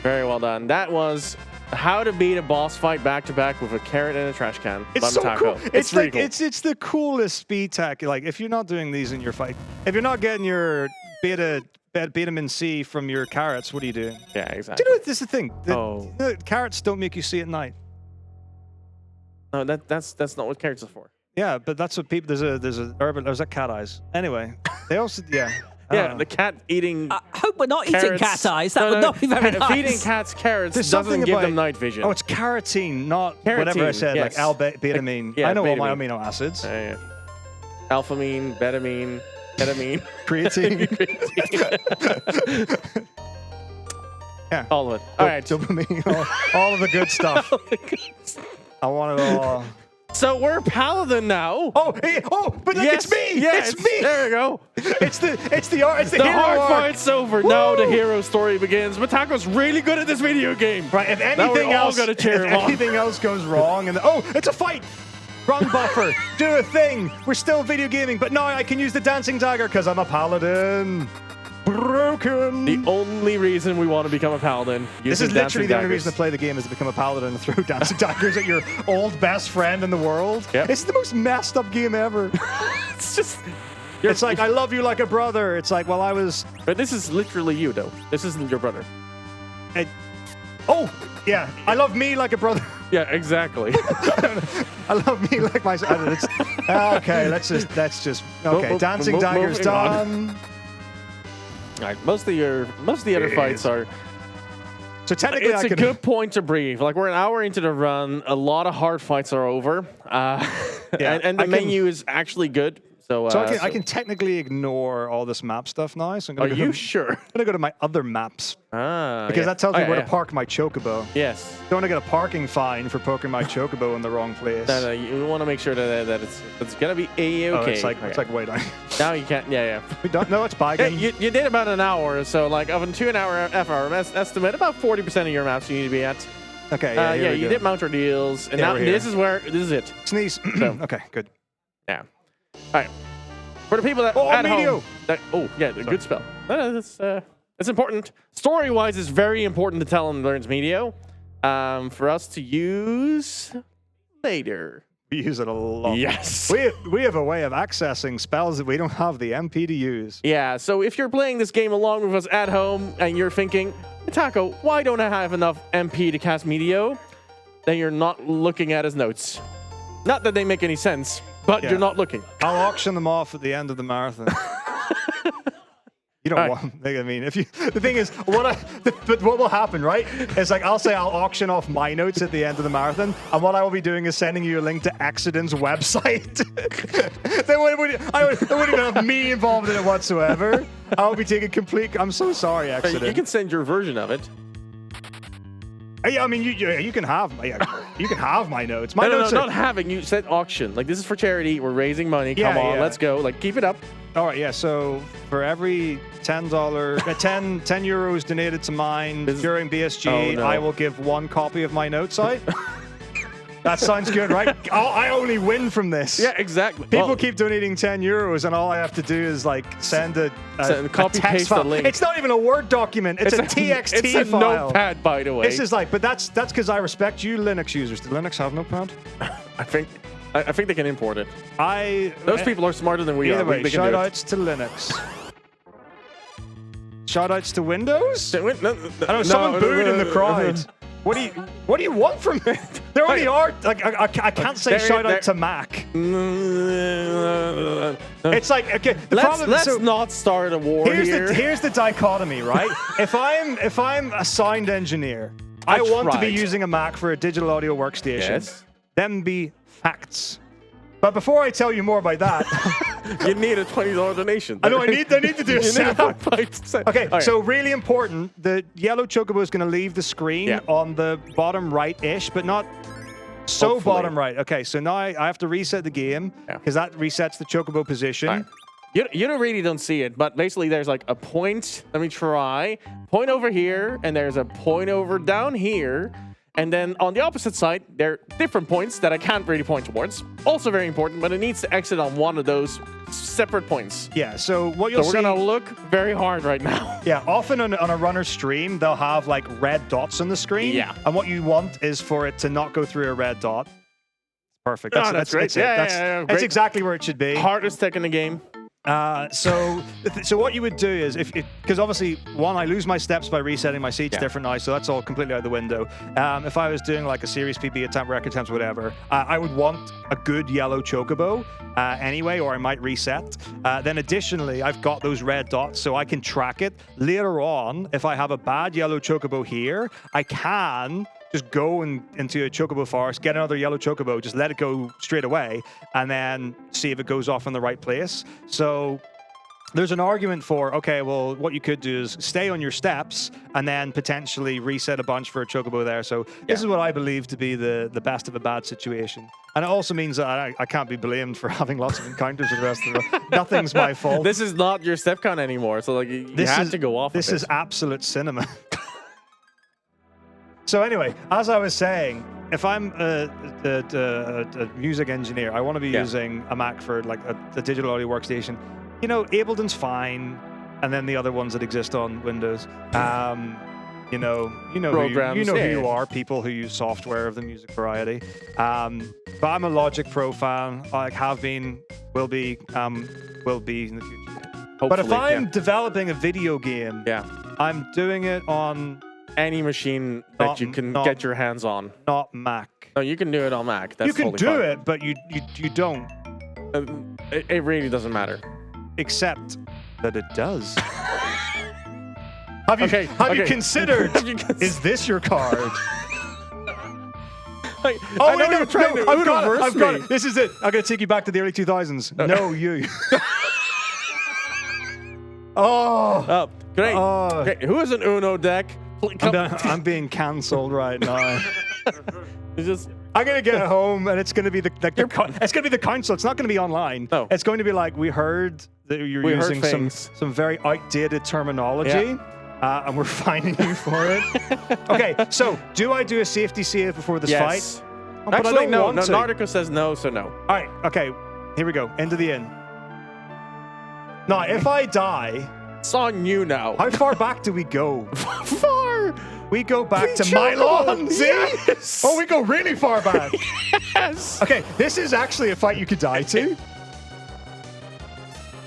Very well done. That was how to beat a boss fight back to back with a carrot and a trash can. It's so Metako. cool. It's really like cool. it's the coolest speed tech. Like if you're not doing these in your fight, if you're not getting your vitamin C from your carrots, what are you doing? Yeah, exactly. Do you know this is the thing? The carrots don't make you see at night. No, that's not what carrots are for. Yeah, but that's what people. There's a cat eyes. Anyway, they also Yeah, the cat eating. I hope we're not eating carrots. cat eyes. That would not be very nice. Feeding cats carrots There's doesn't something give about- them night vision. Oh, it's carotene, not whatever I Carotene, said, yes. like L-betamine. Yeah, I know all my betamine. amino acids. Alphamine, betamine, ketamine, Creatine. Yeah. all of it. All right. Dopamine, all of the good stuff. I want it all. So we're Paladin now. But like, it's me. Yes, It's me. There we go. It's the The hero hard arc. fight's over. Now the hero story begins. Metako's really good at this video game. Right. If Now we're anything all else, gonna cheer if him on. anything else goes wrong, and it's a fight. Run buffer. Do a thing. We're still video gaming, but now I can use the dancing dagger because I'm a paladin. Broken. The only reason we want to become a Paladin. This is literally the only reason to play the game is to become a paladin and throw dancing daggers at your old best friend in the world. Yep. It's the most messed up game ever. It's just. It's like, I love you like a brother. It's like, well, I was... But this is literally you, though. This isn't your brother. Yeah. I love me like a brother. Yeah, exactly. I love me like my... Okay, let's just... Okay, dancing daggers moving on. done. All right, most of the other fights are. So technically, It's a good point to breathe. Like, we're an hour into the run. A lot of hard fights are over. And the menu is actually good. So I can technically ignore all this map stuff now. So I'm Are gonna you sure? I'm gonna go to my other maps because Yeah. that tells me Oh, where yeah. to park my chocobo. Yes. Don't want to get a parking fine for parking my chocobo in the wrong place. No, you want to make sure that it's gonna be a-okay. Oh, it's like way down. Now you can't. Yeah. We don't know it's Yeah, bagging. you did about an hour, so like of a 2 hour FRM estimate, about 40% of your maps you need to be at. Okay. Yeah. Here we you go. did mount our deals, and Yeah, now we're here. this is it. Sneeze. So. Okay. Good. Yeah. All right. For the people that Oh, at Medio. home, good spell. No, that's It's important. Story-wise, it's very important to tell in Learns Medio for us to use later. We use it a lot. Yes. We have a way of accessing spells that we don't have the MP to use. Yeah, so if you're playing this game along with us at home and you're thinking, Metako, why don't I have enough MP to cast Medio? Then you're not looking at his notes. Not that they make any sense, but you're not looking. I'll auction them off at the end of the marathon. You don't want. I mean, if you. The thing is, but what will happen, right? Is like I'll say I'll auction off my notes at the end of the marathon, and what I will be doing is sending you a link to Accident's website. They wouldn't even have me involved in it whatsoever. I'll be taking complete. I'm so sorry, Accident. You can send your version of it. Yeah, I mean, you can have you can have my notes. My No, notes not having. You said auction. Like, this is for charity. We're raising money. Yeah, Come on, yeah. let's go. Like, keep it up. All right, yeah. So for every $10, 10 euros donated to mine during BSG, I will give 1 copy of my notes out. That sounds good, right? I only win from this. Yeah, exactly. People keep donating 10 euros, and all I have to do is like send a copy text paste file. the link. It's not even a Word document. It's a TXT it's a file. notepad, by the way. This is like, but that's because I respect you, Linux users. Do Linux have notepad? I think they can import it. Those people are smarter than we are. Either way, They can shout do it. outs to Linux. Shout outs to Windows? I know someone booed in the crowd. What do you want from me? There only are like I can't say shout out to Mac. It's like okay. Let's not start a war here. Here's the dichotomy, right? if I'm a sound engineer, I want to be using a Mac for a digital audio workstation. Yes. Them be facts. But before I tell you more about that, You need a $20 donation. I know I need to do a setup. Okay, Okay. so really important, the yellow chocobo is going to leave the screen on the bottom right-ish, but not so Hopefully. bottom right. Okay, so now I have to reset the game because that resets the chocobo position. Right. You really don't see it, but basically there's like a point. Let me try. Point over here, and there's a point over down here. And then on the opposite side, there are different points that I can't really point towards. Also very important, but it needs to exit on one of those separate points. Yeah, so what you'll So see... we're going to look very hard right now. Yeah, often on a runner stream, they'll have like red dots on the screen. Yeah. And what you want is for it to not go through a red dot. Perfect. That's great. That's Great. exactly where it should be. Hardest tech in the game. So what you would do is because obviously one, I lose my steps by resetting my seats different now, so that's all completely out the window. If I was doing like a series PB attempt, record attempts, whatever, I would want a good yellow chocobo anyway, or I might reset. Then additionally, I've got those red dots, so I can track it later on. If I have a bad yellow chocobo here, I can just go into a chocobo forest, get another yellow chocobo, just let it go straight away, and then see if it goes off in the right place. So there's an argument for, okay, well, what you could do is stay on your steps and then potentially reset a bunch for a chocobo there. So this is what I believe to be the best of a bad situation. And it also means that I can't be blamed for having lots of encounters with the rest of the Nothing's my fault. This is not your step count anymore, so like you have to go off. This is absolute cinema. So anyway, as I was saying, if I'm a music engineer, I want to be using a Mac for like a digital audio workstation. You know, Ableton's fine, and then the other ones that exist on Windows. You know Programs, who you are, people who use software of the music variety. But I'm a Logic Pro fan. I have been, will be in the future. Hopefully, but if I'm developing a video game, I'm doing it on any machine that you can get your hands on. Not Mac. No, you can do it on Mac. That's you can totally do fine. it, but you don't. It really doesn't matter. Except that it does. Have you considered? Is this your card? I know you're trying to I've got it. This is it. I'm gonna take you back to the early 2000s. No, you. Oh, great. Great. Who is an Uno deck? I'm being cancelled right now. I'm gonna get home and it's gonna be it's gonna be the council. It's not gonna be online. No. It's going to be like, we heard that you're using some very outdated terminology. And we're fining you for it. Okay, so do I do a safety save before this fight? Oh, Actually, no. Nardico says no, so no. All right, okay, here we go. Into the inn. Now, if I die, It's on you now. How far back do we go? Far. We go back to Joe. Mylon. See? Yes. Oh, we go really far back. Yes. Okay, this is actually a fight you could die to.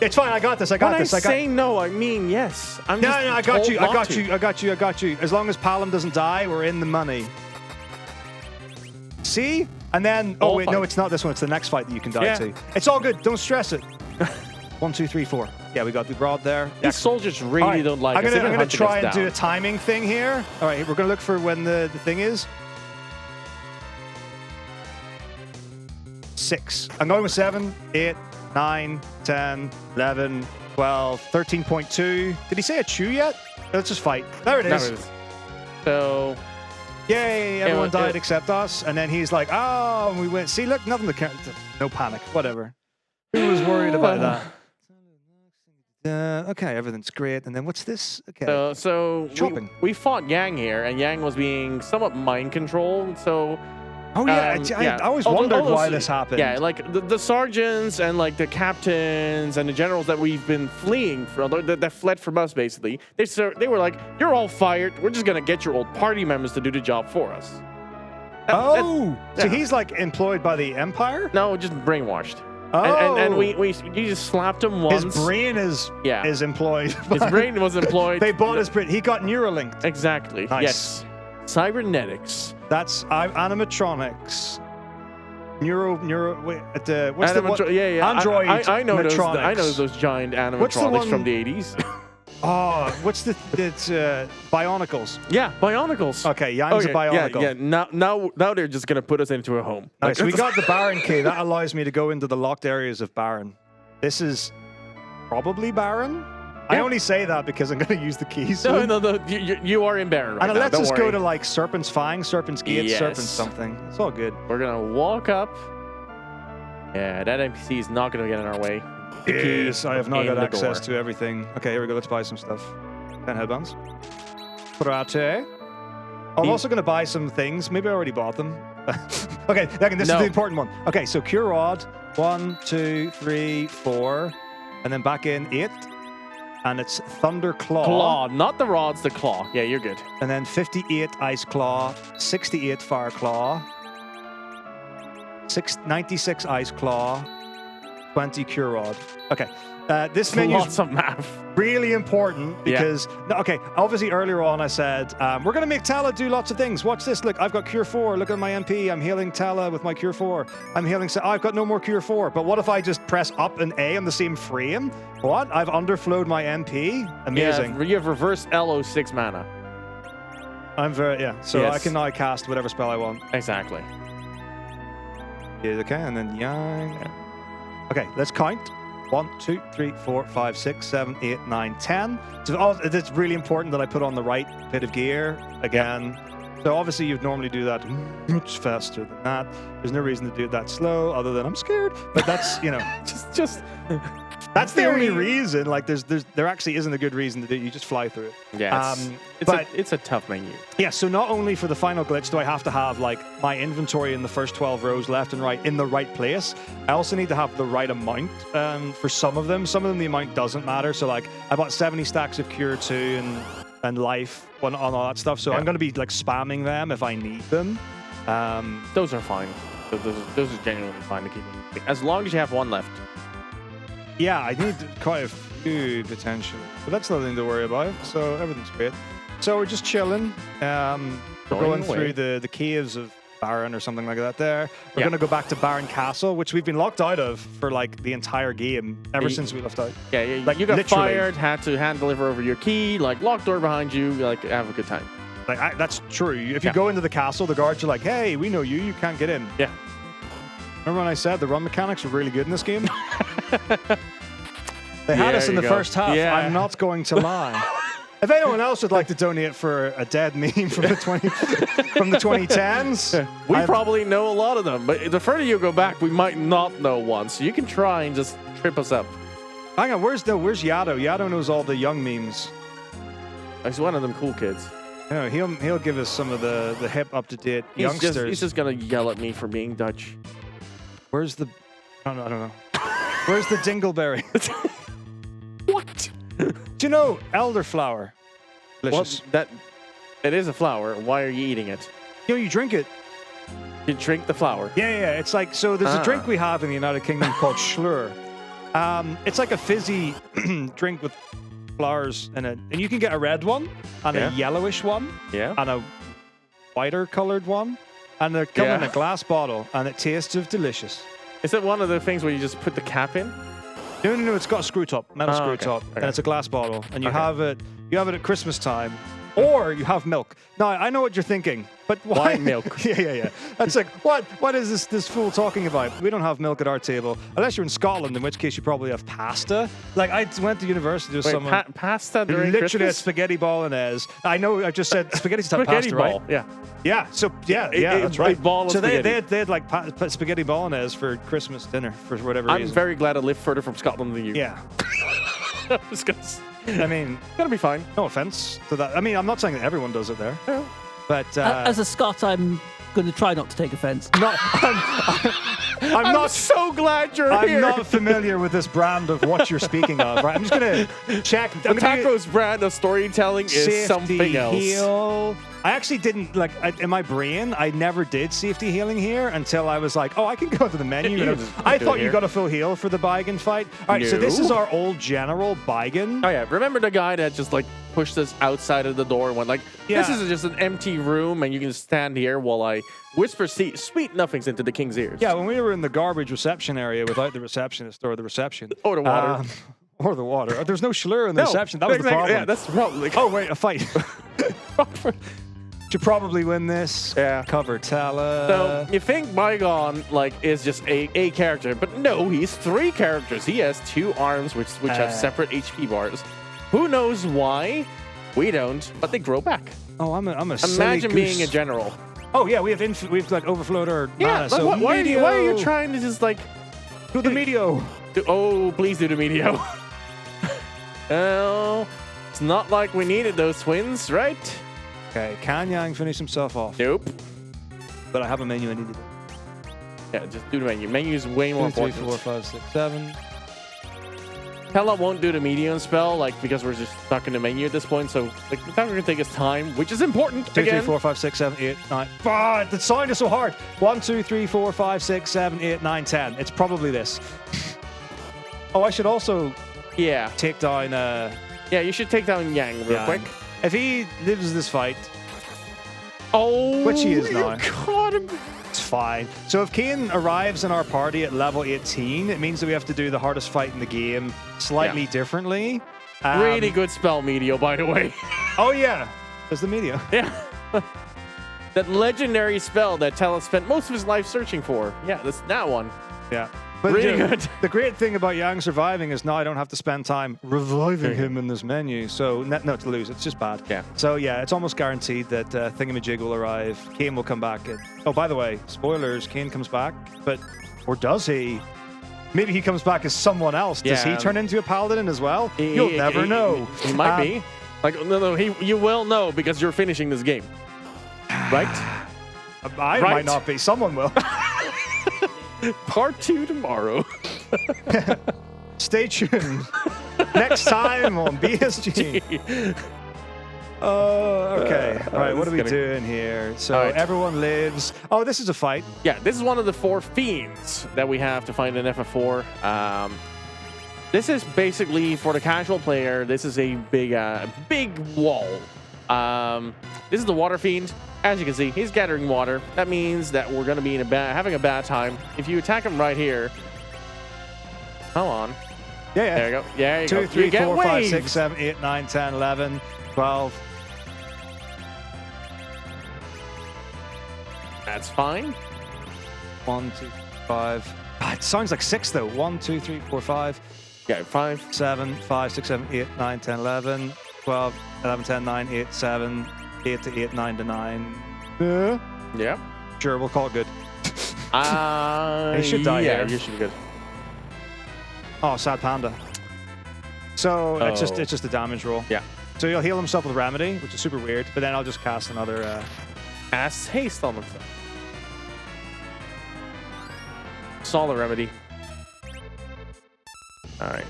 It's fine. I got this. I got When this. I say no, I mean yes. I'm No, just no, I got told you. I not got to. you. I got you. I got you. As long as Palom doesn't die, we're in the money. See? And then, oh All wait, no, fight. it's not this one. It's the next fight that you can die Yeah. to. It's all good. Don't stress it. 1, 2, 3, 4. Yeah, we got the broad there. These soldiers really All right, don't like I'm us. They've been gonna hunting try us and do down. a timing thing here. All right, we're gonna look for when the thing is. 6. I'm going with 7, 8, 9, 10, 11, 12, 13.2. Did he say a chew yet? Let's just fight. There it is. There it is. So Yay, everyone it- died except us. And then he's like, oh, and we went, see, look, nothing to count. No panic, whatever. Who was worried about that? Okay, everything's great. And then what's this? Okay. So Chopping. we fought Yang here, and Yang was being somewhat mind controlled. So Oh, yeah. I always wondered why this happened. Yeah, like the sergeants and like the captains and the generals that we've been fleeing from, that fled from us, basically. They were like, "You're all fired. We're just gonna get your old party members to do the job for us." So yeah. he's like employed by the Empire? No, just brainwashed. Oh. And you just slapped him once. His brain is employed. His brain was employed. They bought his brain. He got Neuralinked. Exactly. Nice. Yes. Cybernetics. That's animatronics. Wait, what's the Yeah. Android I know those. Metronics. I know those giant What's the animatronics one- from the 80s. Oh, what's it's Bionicles. Yeah, Bionicles. Okay, Yang's a Bionicle. Yeah. Now they're just gonna put us into a home. Nice. We got the Baron key. That allows me to go into the locked areas of Baron. This is probably Baron. I Yeah. only say that because I'm going to use the keys. No, soon. no. You are in Baron right And it now. lets Don't us worry. go to like Serpent's Fang, Serpent's Gate, Yes. Serpent's something. It's all good. We're gonna walk up. Yeah, that NPC is not gonna get in our way. The key Yes, I have not in got the access door. to everything. Okay, here we go. Let's buy some stuff. 10 headbands. Prate. I'm also going to buy some things. Maybe I already bought them. Okay, this is No. the important one. Okay, so Cure Rod. 1, 2, 3, 4. And then back in 8. And it's Thunder Claw. Claw, not the rods, the claw. Yeah, you're good. And then 58 Ice Claw. 68 Fire Claw. 96 Ice Claw. 20 Cure Rod. Okay. This menu Lots is of math. really important because, obviously earlier on I said, we're going to make Tala do lots of things. Watch this. Look, I've got Cure 4. Look at my MP. I'm healing Tala with my Cure 4. I'm healing... I've got no more Cure 4. But what if I just press up and A on the same frame? What? I've underflowed my MP? Amazing. Yeah, you have reverse LO6 mana. I'm very... Yeah. So Yes. I can now cast whatever spell I want. Exactly. Yeah, okay, and then Yang. Okay, let's count. 1, 2, 3, 4, 5, 6, 7, 8, 9, 10. So it's really important that I put on the right bit of gear again. So obviously you'd normally do that much faster than that. There's no reason to do it that slow other than I'm scared. But that's, just that's the only reason. Like there actually isn't a good reason to do it. You just fly through it. yeah. It's a tough menu. Yeah, so not only for the final glitch do I have to have like my inventory in the first 12 rows left and right in the right place, I also need to have the right amount for some of them. Some of them the amount doesn't matter. So like I bought 70 stacks of Cure 2 and Life on all that stuff. So I'm going to be like spamming them if I need them. Those are fine. Those are genuinely fine to keep. As long as you have one left. Yeah, I need quite a few potentially. But that's nothing to worry about. So everything's great. So we're just chilling. We're going through the caves of Baron or something like that there. We're going to go back to Baron Castle, which we've been locked out of for like the entire game ever since we left out. Yeah, like, you got literally. fired, had to hand deliver over your key, like locked door behind you, like have a good time. Like that's true. If you go into the castle, the guards are like, "Hey, we know you. You can't get in." Yeah. Remember when I said the run mechanics are really good in this game? They had us in the first half. Yeah. I'm not going to lie. If anyone else would like to donate for a dead meme from the 2010s, we probably know a lot of them. But the further you go back, we might not know one. So you can try and just trip us up. Hang on, where's Yado? Yado knows all the young memes. He's one of them cool kids. No, he'll give us some of the hip, up to date youngsters. He's just gonna yell at me for being Dutch. Where's the? I don't know. Where's the Dingleberry? What? Do you know elderflower? Well, Delicious. it is a flower. Why are you eating it? You know, you drink it. You drink the flower. Yeah. It's like, so there's a drink we have in the United Kingdom called Schlur. It's like a fizzy drink with flowers in it. And you can get a red one and a yellowish one and a whiter colored one. And they come in a glass bottle and it tastes of delicious. Is it one of the things where you just put the cap in? No, it's got a screw top, metal screw top, and it's a glass bottle. And you have it at Christmas time. Or you have milk. Now, I know what you're thinking, but why milk? Yeah. That's like, what is this fool talking about? We don't have milk at our table. Unless you're in Scotland, in which case you probably have pasta. Like, I went to university with someone. Pasta during literally Christmas? had spaghetti bolognese. I know, I just said spaghetti's type Spaghetti pasta, ball, right? yeah. Yeah, so, yeah, that's right. A ball of so they spaghetti. had like spaghetti bolognese for Christmas dinner, for whatever I'm reason. very glad I live further from Scotland than you. Yeah. Just 'cause I mean, it's gonna be fine. no offense to that. I mean, I'm not saying that everyone does it there. Yeah. But As a Scot, I'm going to try not to take offense. I'm not so glad you're I'm here. not familiar with this brand of what you're speaking of, right? I'm just gonna check. I'm gonna do Metako's brand of storytelling is safety something else. heal. I actually didn't in my brain. I never did safety healing here until I was like, oh, I can go to the menu. You And just I do thought it you here. got a full heal for the Baigan fight. All right, so this No. is our old general Baigan. Oh yeah, remember the guy that just like pushed us outside of the door and went like, "This Yeah. is just an empty room, and you can stand here while I whisper sweet nothings into the king's ears." Yeah, when we were in the garbage reception area without the receptionist or the reception. Or the water. Or the water. There's no Schlur in the reception. That was the exactly, problem. Yeah, that's the problem. Like, Oh, wait, a fight. Should probably win this. Yeah. Cover Tala. So you think Bygone like is just a character, but no, he's 3 characters. He has 2 arms which have separate HP bars. Who knows why? We don't, but they grow back. Oh, I'm a silly Imagine being a goose. general. Oh yeah, we have like overflowed our Yeah, mana. like, So why are you Medio. trying to just like Do the medio. oh, please do the medio. Well, it's not like we needed those twins, right? Okay, can Yang finish himself off? Nope. But I have a menu I need to do. Yeah, just do the menu. Menu is way more 2, 3, important. 4, 5, 6, 7. Hella won't do the medium spell, like, because we're just stuck in the menu at this point, so, like, the time we're gonna take his time, which is important, 2, 3, again. 4, 5, 6, 7, 8, 9. Ah, the sound is so hard. 1, 2, 3, 4, 5, 6, 7, 8, 9, 10. It's probably this. Oh, I should also Yeah. take down Yeah, you should take down Yang real Yang. quick. If he lives this fight, Oh, Which he is you now. caught him. it's fine. So if Kane arrives in our party at level 18, it means that we have to do the hardest fight in the game slightly differently. Really good spell, Medio, by the way. Oh yeah, there's the media. Yeah. That legendary spell that Talon spent most of his life searching for. Yeah, that's that one. Yeah. But Really you know, good. The great thing about Yang surviving is now I don't have to spend time reviving him in this menu. So no to lose. It's just bad. Yeah. So yeah, it's almost guaranteed that Thingamajig will arrive. Kane will come back. Oh, by the way, spoilers. Kane comes back, or does he? Maybe he comes back as someone else. Does he Yeah. turn into a paladin as well? You'll never know. He might be. Like, no, you will know because you're finishing this game. Right? I Right. might not be. Someone will. Part 2 tomorrow. Stay tuned. Next time on BSG. Okay. All right. What are we doing here? So All right. everyone lives. Oh, this is a fight. Yeah, this is one of the 4 fiends that we have to find in FF4. This is basically for the casual player. This is a big wall. This is the water fiend. As you can see, he's gathering water. That means that we're going to be having a bad time. If you attack him right here, come on. Yeah. There you go. Yeah, you 2, go. 3, You get 4, 5, waved. 6, 7, 8, 9, 10, 11, 12. That's fine. 1, 2, 5. Ah, it sounds like 6 though. 1, 2, 3, 4, 5, Yeah, 5. 7, 5, 6, 7, 8, 9, 10, 11, 12, 11, 10, 9, 8, 7, 8 to 8, 9 to 9. Yeah. Sure, we'll call it good. He should die Yeah, here. you should be good. Oh, sad panda. So it's Oh. just a damage roll. Yeah. So he'll heal himself with Remedy, which is super weird, but then I'll just cast another... Cast haste on himself. Solid remedy. All right.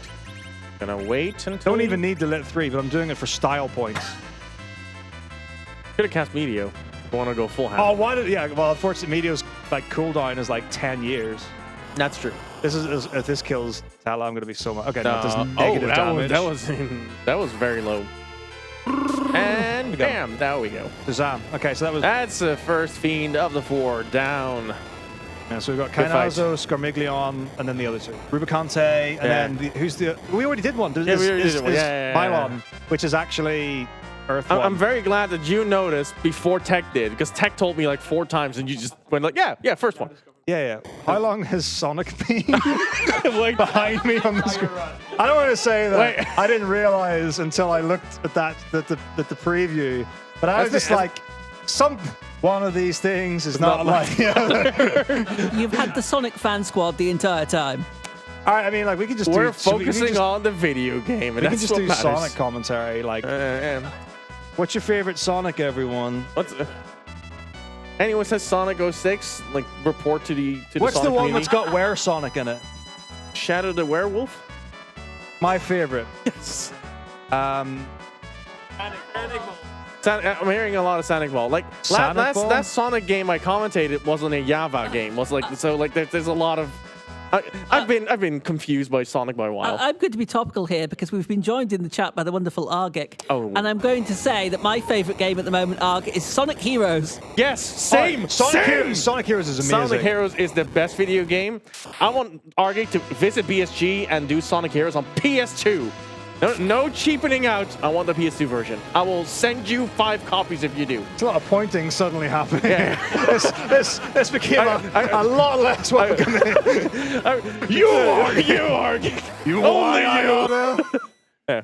Gonna wait until... Don't even need the lit 3, but I'm doing it for style points. Could have cast Meteor. I want to go full hand. Oh, why did... Yeah, well, unfortunately, Meteor's like cooldown is like 10 years. That's true. This is... If this kills Tala, I'm going to be so much... Okay, no, it does negative damage. That was very low. And bam, there we go. Shazam. Okay, so that was... That's the first Fiend of the 4 down. Yeah, so we've got Kainazo, Scarmiglion, and then the other two. Rubicante, and then who's the... We already did one. We already did one. Pylon, which is actually Earth 1. I'm very glad that you noticed before Tech did, because Tech told me like 4 times, and you just went like, yeah, first one. Yeah. How long has Sonic been like behind me on the screen? I don't want to say that. Wait. I didn't realize until I looked at the preview, but I was just like, one of these things is not like the other. You've had the Sonic fan squad the entire time. All right, I mean, like we could just We're focusing on the video game, and we can that's just what do matters. Sonic commentary. Like, what's your favorite Sonic, everyone? Anyone says Sonic 06, like report to the What's Sonic the one community. that's got Were Sonic in it? Shadow the Werewolf? My favorite. Yes. Sonic I'm hearing a lot of Sonic Ball. Like last Sonic game I commentated wasn't a Java game. Was like so like there's a lot of. I've been confused by Sonic by a while. I'm going to be topical here because we've been joined in the chat by the wonderful Argic. Oh. And I'm going to say that my favourite game at the moment, Arg, is Sonic Heroes. Yes, same. Sonic same. Heroes is amazing. Sonic Heroes is the best video game. I want Argic to visit BSG and do Sonic Heroes on PS2. No cheapening out. I want the PS2 version. I will send you 5 copies if you do. It's a lot of pointing suddenly happening. Yeah. this became a lot less welcoming. You Argic. Only you. Yeah.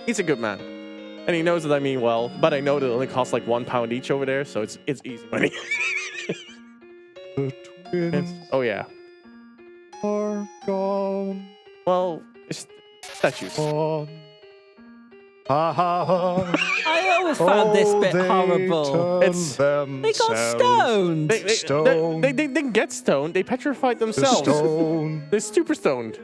He's a good man. And he knows that I mean well, but I know that it only costs like £1 each over there, so it's easy money. The twins Oh yeah. are gone. Well, it's statues. Ha ha ha. I always found this bit horrible. They got stoned. They didn't get stoned. They petrified themselves. They're super stoned.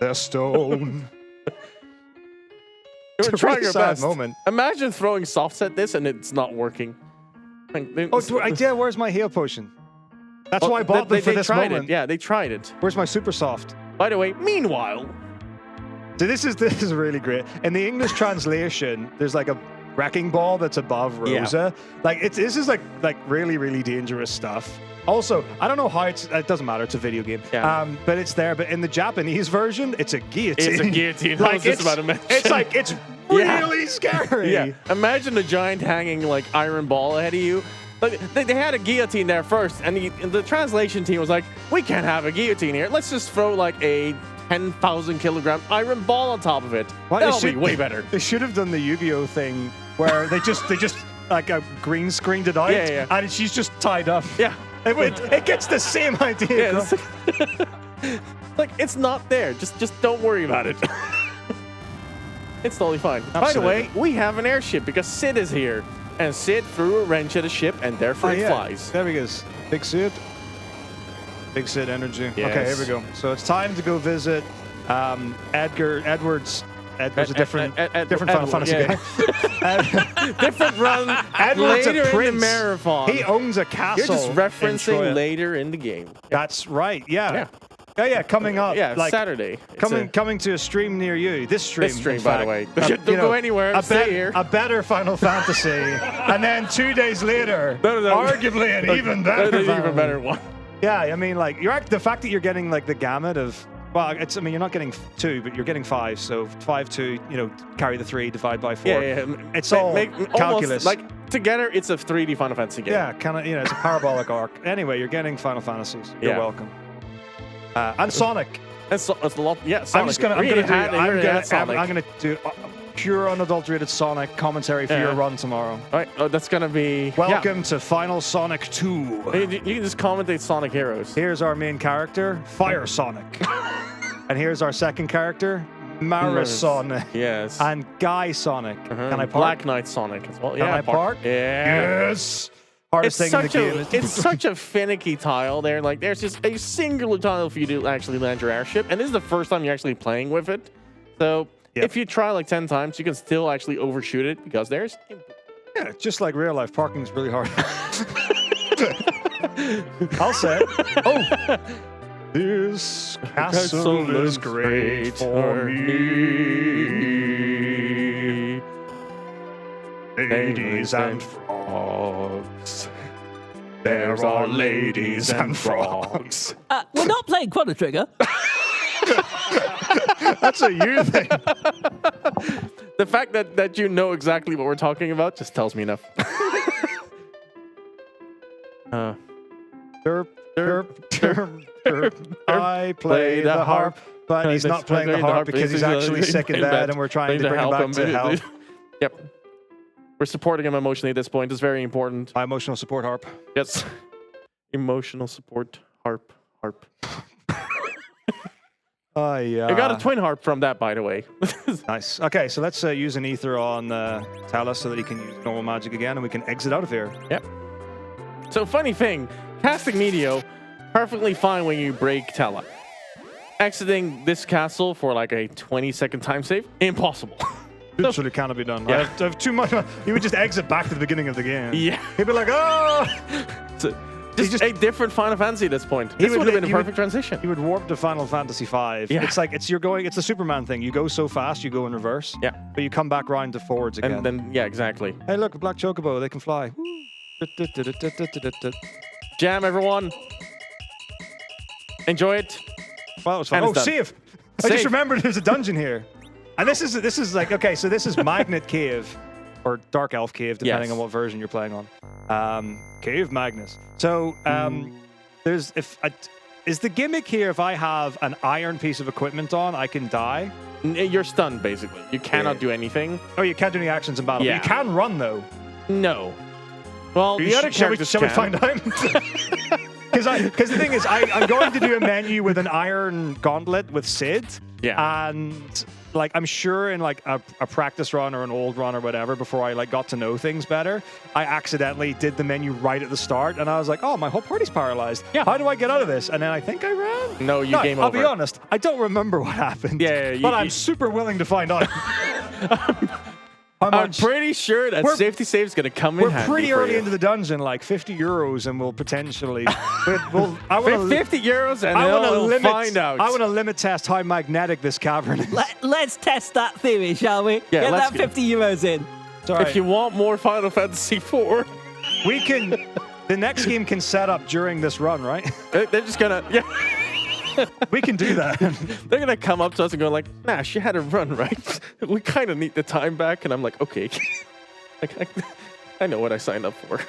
They're stoned. They were It's a trying really their sad best. moment. Imagine throwing softs at this and it's not working. Where's my heal potion? That's why I bought them for this tried moment. It. Yeah, they tried it. Where's my super soft? By the way, meanwhile, So this is really great. In the English translation, there's like a wrecking ball that's above Rosa. Like this is like really, really dangerous stuff. Also, I don't know how it doesn't matter, it's a video game. Yeah. But it's there. But in the Japanese version, it's a guillotine. it's a guillotine. Like I was just about to mention. it's really scary. Yeah. Imagine a giant hanging like iron ball ahead of you. Like they had a guillotine there first, and the translation team was like, "We can't have a guillotine here. Let's just throw like a 10,000 kilogram iron ball on top of it. That'll be way better." They should have done the Yu-Gi-Oh thing where they just like a green screened it out, and she's just tied up. Yeah. It gets the same idea. Yeah, like it's not there. Just don't worry about it. It's totally fine. Absolutely. By the way, we have an airship because Sid is here, and Sid threw a wrench at a ship, and therefore it flies. There we go. Big Sid. Big Sid energy. Yes. Okay, here we go. So it's time to go visit Edward's a different Final Fantasy game. Different run. Edward's later a prince. in the marathon. He owns a castle. You're just in referencing Troya. later in the game. That's right. Yeah. Yeah. Coming up. Yeah, like, Saturday. Coming to a stream near you. This stream, in by fact. the way. Don't go anywhere. Stay here. A better Final Fantasy. And then 2 days later, arguably an even better even better one. Yeah, I mean, like, the fact that you're getting, like, the gamut of... Well, you're not getting 2, but you're getting 5. So 5, 2, carry the 3, divide by 4. Yeah. It's all calculus. Almost, like, together, it's a 3D Final Fantasy game. Yeah, kind of, it's a parabolic arc. Anyway, you're getting Final Fantasies. You're welcome. And Sonic. It's a lot. Yeah, Sonic. I'm gonna do pure unadulterated Sonic commentary for your run tomorrow. All right, that's gonna be. Welcome to Final Sonic 2. You can just commentate Sonic Heroes. Here's our main character, Fire Sonic, and here's our second character, Mara Sonic. Yes. And Guy Sonic. Can I park? Black Knight Sonic as well. Can I park? Yeah. Yes. hardest thing in the game. It's such a finicky tile there. Like, there's just a singular tile for you to actually land your airship, and this is the first time you're actually playing with it. So if you try like 10 times, you can still actually overshoot it because there's... Yeah, just like real life, parking is really hard. I'll say it. Oh! This castle is great for me. Ladies and frogs. There are ladies and frogs. We're not playing Chrono Trigger. That's a you thing. The fact that you know exactly what we're talking about just tells me enough. Derp, derp, derp, derp. I play the harp, but he's not playing the harp because he's actually sick in bed, and we're trying to bring him back to health. Yep. We're supporting him emotionally at this point. It's very important. My emotional support harp. Yes. Emotional support harp. Yeah. I got a twin harp from that, by the way. Nice. Okay, so let's use an ether on Talus so that he can use normal magic again, and we can exit out of here. Yep. So, funny thing, casting Meteor, perfectly fine when you break Tala. Exiting this castle for like a 20-second time save, impossible. Literally cannot be done. Yeah. I have too much. He would just exit back to the beginning of the game. Yeah. He'd be like, oh! So, just a different Final Fantasy at this point. This would have been a perfect transition. He would warp to Final Fantasy V. Yeah. It's like it's the Superman thing. You go so fast, you go in reverse. Yeah. But you come back round to forwards again. And then, yeah, exactly. Hey, look, a black chocobo. They can fly. Jam, everyone. Enjoy it. Well, it was fun. And Oh, it's done. save! I Save. just remembered there's a dungeon here. And this is like, okay, so this is Magnet Cave. Or Dark Elf Cave, depending on what version you're playing on. Cave Magnus. So, is the gimmick here, if I have an iron piece of equipment on, I can die? You're stunned, basically. You cannot do anything. Oh, you can't do any actions in battle. Yeah. You can run, though. No. Well, the other Shall we characters find out? Because the thing is, I'm going to do a menu with an iron gauntlet with Sid. Yeah. And like I'm sure in like a practice run or an old run or whatever, before I like got to know things better, I accidentally did the menu right at the start, and I was like, oh, my whole party's paralyzed. Yeah. How do I get out of this? And then I think I ran. No, you game I'll over. be honest, I don't remember what happened. Yeah, but I'm super willing to find out. I'm pretty sure that safety save is going to come in handy. We're pretty for early you. into the dungeon, like 50 euros, and we'll potentially. I wanna, 50 euros, and I want to we'll limit. find out. I want to limit test how magnetic this cavern is. Let's test that theory, shall we? Yeah, Get let's that 50 euros in. Sorry. If you want more Final Fantasy IV, We can. The next game can set up during this run, right? they're just gonna We can do that. they're gonna come up to us and go like, Nash, you had a run, right? We kind of need the time back, and I'm like, okay. Like, I know what I signed up for.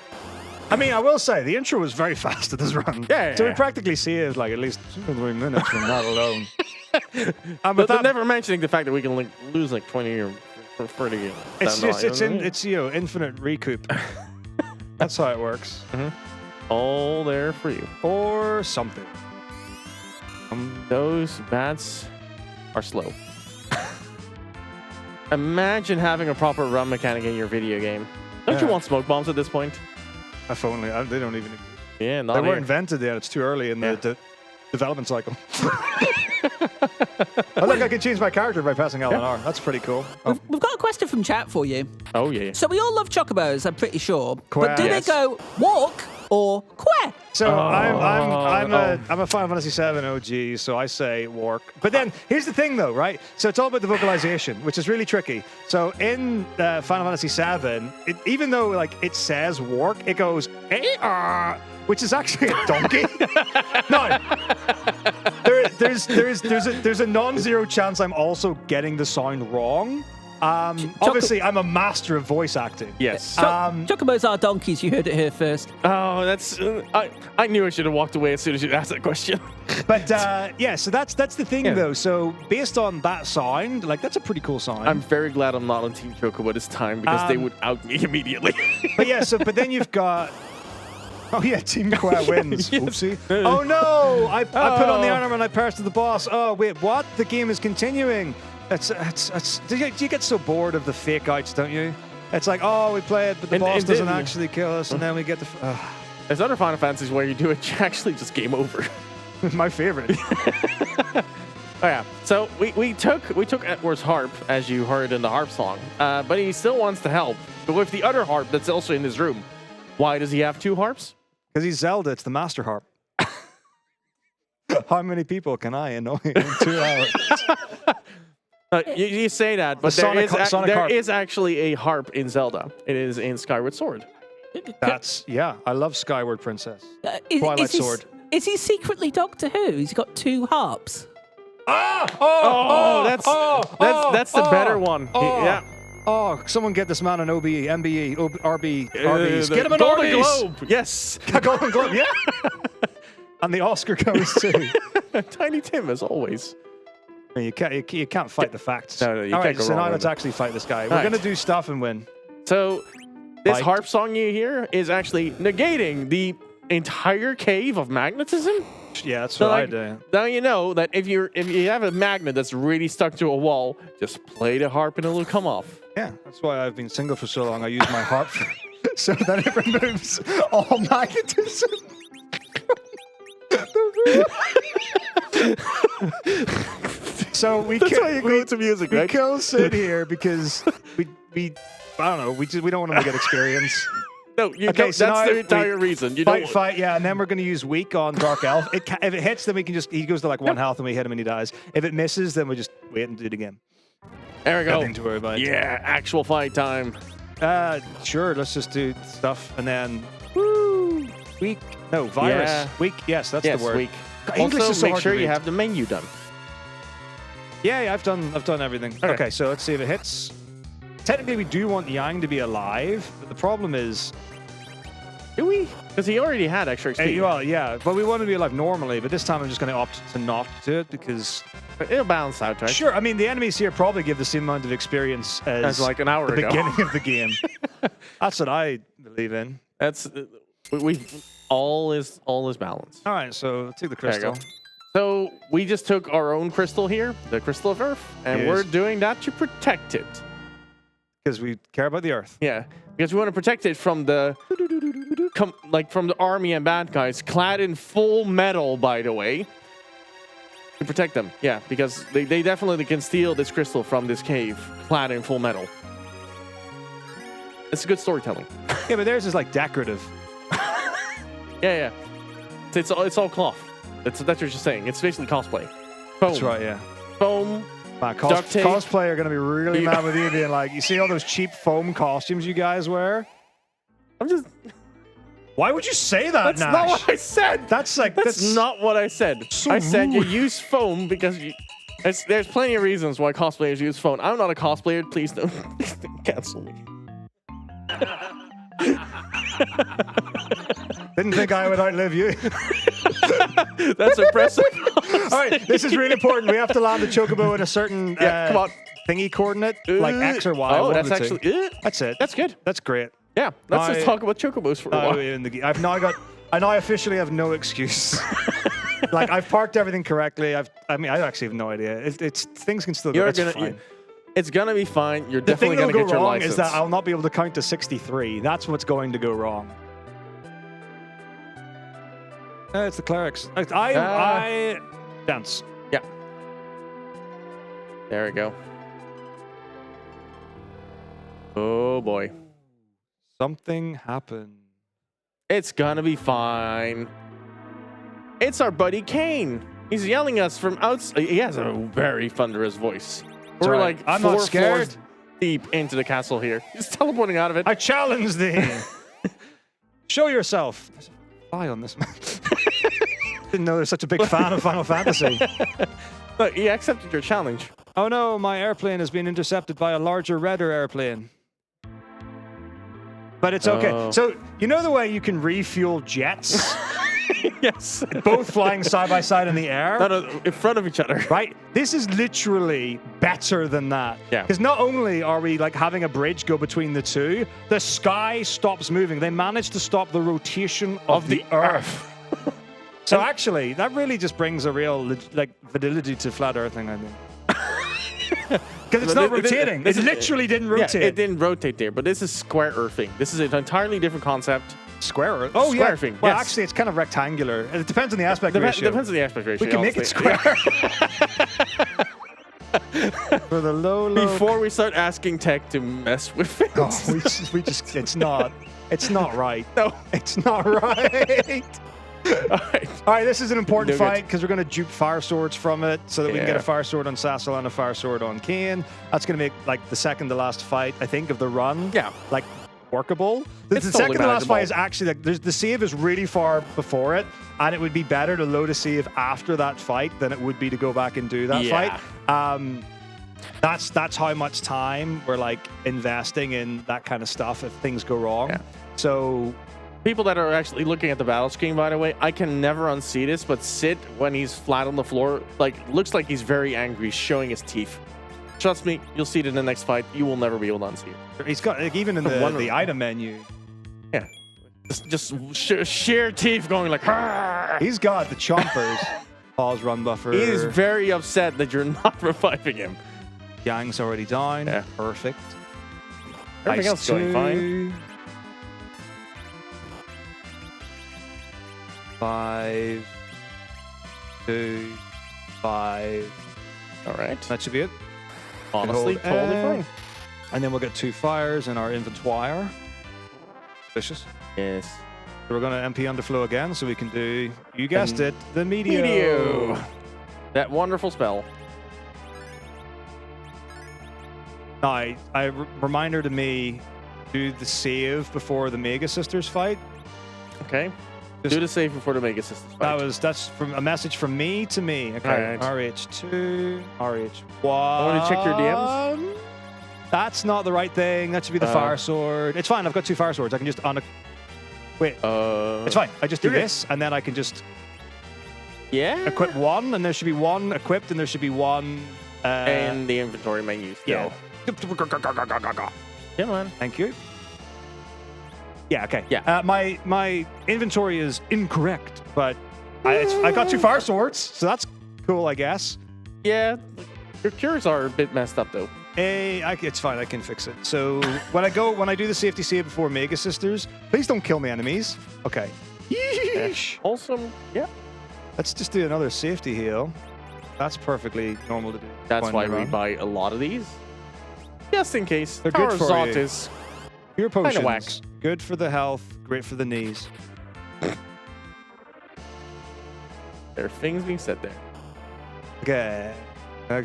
I mean, I will say the intro was very fast at this run. Yeah. So we practically saved like at least 2 or 3 minutes from that alone. But they're never mentioning the fact that we can like lose like 20 or 30 games. It's infinite recoup. That's how it works. all there for you. Or something. Those bats are slow. Imagine having a proper run mechanic in your video game. Don't you want smoke bombs at this point? If only. They don't even exist. Yeah, not They here. weren't invented yet. It's too early in the development cycle. Oh, look, I can change my character by pressing L and R. That's pretty cool. Oh, We've got a question from chat for you. Oh, yeah. So we all love chocobos, I'm pretty sure. Quack. But do Yes. they go walk or quack? so I'm a Final Fantasy VII OG, so I say work. But then here's the thing, though, right? So it's all about the vocalization, which is really tricky. So in Final Fantasy VII, even though like it says work, it goes which is actually a donkey. No, there's a non-zero chance I'm also getting the sound wrong. Obviously, I'm a master of voice acting. Yes. Chocobos are donkeys, you heard it here first. Oh, that's... I knew I should have walked away as soon as you asked that question. But yeah, so that's the thing, though. So based on that sound, like that's a pretty cool sound. I'm very glad I'm not on Team Chocobo this time because they would out me immediately. But yeah, but then you've got. Oh yeah, Team Quack wins. Yes. Oopsie. Oh no! I put on the armor and I passed to the boss. Oh wait, what? The game is continuing. You get so bored of the fake outs, don't you? It's like, oh, we play it, but the And- boss and doesn't then- actually kill us, and then we get the... There's other Final Fantasies where you do it, you actually just game over. my favorite. Oh yeah. So we took Edward's harp, as you heard in the harp song, but he still wants to help. But with the other harp that's also in his room, why does he have 2 harps? Because he's Zelda, it's the Master Harp. How many people can I annoy in 2 hours? You say that, but Sonic harp. is actually a harp in Zelda. It is in Skyward Sword. Yeah, I love Skyward Princess. Is- Twilight is he- Sword. Is he secretly Doctor Who? He's got 2 harps. That's the better one. Yeah. Oh, someone get this man an OBE, MBE, RBs. The Get him an Golden Arby's. Globe. Yes. A Golden Globe, yeah. And the Oscar goes to... Tiny Tim, as always. You can't fight the facts. No, you All can't right, go so wrong now with let's it. actually fight this guy. We're All going to right. do stuff and win. So this Fight. harp song you hear is actually negating the entire cave of magnetism. Yeah, that's So what I like, do. now you know that if you have a magnet that's really stuck to a wall, just play the harp and it'll come off. Yeah, that's why I've been single for so long. I use my harp so that it removes all magnetism. So That's why you go to music, we right? kill Sid here because we I don't know, we don't want him to get experience. No, you Okay, don't, so that's now the entire reason. You don't. Fight, yeah, and then we're going to use weak on Dark Elf. If it hits, then we can just, he goes to like 1 health and we hit him and he dies. If it misses, then we just wait and do it again. There we go. Nothing to worry about. Yeah, actual fight time. Sure, let's just do stuff and then, woo, weak, no, virus. Yeah. Weak, yes, that's Yes, the word. weak. God, English Also, is so make hard sure to you read. have the menu done. Yeah, I've done everything. Okay, so let's see if it hits. Technically, we do want Yang to be alive, but the problem is, Do we? Because he already had extra XP. well, yeah, but we want to be alive normally, but this time I'm just going to opt to not do it because... It'll balance out, right? Sure, I mean, the enemies here probably give the same amount of experience as like an hour the ago. beginning of the game. That's what I believe in. That's we all is balanced. All right, so take the There you crystal. go. So we just took our own crystal here, the crystal of Earth, and Yes. we're doing that to protect it. Because we care about the Earth. Yeah, because we want to protect it from the from the army and bad guys, clad in full metal, by the way. To protect them, yeah, because they definitely can steal this crystal from this cave, clad in full metal. It's good storytelling. Yeah, but theirs is like decorative. Yeah. It's all cloth. That's what you're saying. It's basically cosplay. Foam. That's right, yeah. Foam. Duct tape. Cosplay are going to be really mad with you being like, you see all those cheap foam costumes you guys wear? I'm just. Why would you say that, That's Nash? not what I said. That's like, That's not what I said. So I said you rude. use foam because there's plenty of reasons why cosplayers use foam. I'm not a cosplayer. Please don't cancel me. Didn't think I would outlive you. That's impressive. All right, this is really important. We have to land the chocobo in a certain Come on. thingy coordinate, like X or Y. Oh, one that's of the two. actually. That's it. That's good. That's great. Yeah. Let's I- just talk about chocobos for a while. I've now got. I now officially have no excuse. Like I've parked everything correctly. I actually have no idea. It's things can still go. You're It's gonna. fine. It's gonna be fine. You're The thing definitely that'll gonna go get your wrong license. is that I'll not be able to count to 63. That's what's going to go wrong. It's the clerics. I dance. Yeah. There we go. Oh boy. Something happened. It's gonna be fine. It's our buddy Kane. He's yelling us from outside. He has a very thunderous voice. We're right. like I'm 4 not scared. floors deep into the castle here. He's teleporting out of it. I challenge thee. Show yourself. There's a fly on this map. Didn't know there's such a big fan of Final Fantasy. Look, he accepted your challenge. Oh no, my airplane has been intercepted by a larger, redder airplane. But it's okay. Oh. So, you know the way you can refuel jets? Yes. Both flying side by side in the air? No, in front of each other. Right? This is literally better than that. Yeah. Because not only are we like having a bridge go between the two, the sky stops moving. They managed to stop the rotation of the Earth. So actually, that really just brings a real like validity to flat earthing, I think. Because it's not rotating. It literally didn't rotate. Yeah, it didn't rotate there, but this is square earthing. This is an entirely different concept. Square Earth? Oh, Square yeah. earthing, Well, yes. actually, it's kind of rectangular. It depends on the aspect ratio. Depends on the aspect ratio. We can make it square. For the low. Before we start asking tech to mess with it. Oh, we just, it's not right. No. It's not right. All right, this is an important No good. fight because we're going to dupe fire swords from it so that we can get a Yeah. fire sword on Sassel and a fire sword on Kane. That's going to make like the second to last fight, I think, of the run. Yeah. Like workable. The It's second totally to last manageable. fight is actually like the save is really far before it, and it would be better to load a save after that fight than it would be to go back and do that Yeah. fight. That's how much time we're like investing in that kind of stuff if things go wrong. Yeah. So People that are actually looking at the battle screen, by the way, I can never unsee this, but Sid, when he's flat on the floor, like looks like he's very angry, showing his teeth. Trust me, you'll see it in the next fight. You will never be able to unsee it. he's got like, even in the item menu, Yeah. Just sheer teeth going like, "Argh!" he's got the chompers. Pause run buffer. He is very upset that you're not reviving him. Yang's already down. Yeah. Perfect. Everything else Ice going 2. fine. 5, 2, 5. All right. That should be it. Honestly, Hold totally A. fine. And then we'll get 2 fires in our inventoire. Vicious. Yes. So we're going to MP underflow again, so we can do, you guessed it, the Meteor. Meteor. That wonderful spell. Now, reminder to me, do the save before the Mega Sisters fight. Okay. Just- Do the save before the Mega Sisters fight. That's from a message from me to me. Okay. All right. RH2, RH1. I want to check your DMs. That's not the right thing. That should be the fire sword. It's fine. I've got 2 fire swords. I can just wait. It's fine. I just do you're good. this, and then I can just Yeah. equip 1, and there should be 1 equipped, and there should be 1. And the inventory menu. Yeah. Yeah, man. Thank you. Yeah. Okay. Yeah. My inventory is incorrect, but I got 2 fire swords, so that's cool, I guess. Yeah. Your cures are a bit messed up, though. It's fine. I can fix it. So when I do the safety save before Mega Sisters, please don't kill me, enemies. Okay. Yeesh. Wholesome. Yeah. Let's just do another safety heal. That's perfectly normal to do. That's Point why in the we run. buy a lot of these. Just in case. They're Tower good of for Zot you. is Pure potions. whack. Good for the health. Great for the knees. There are things being said there. Okay.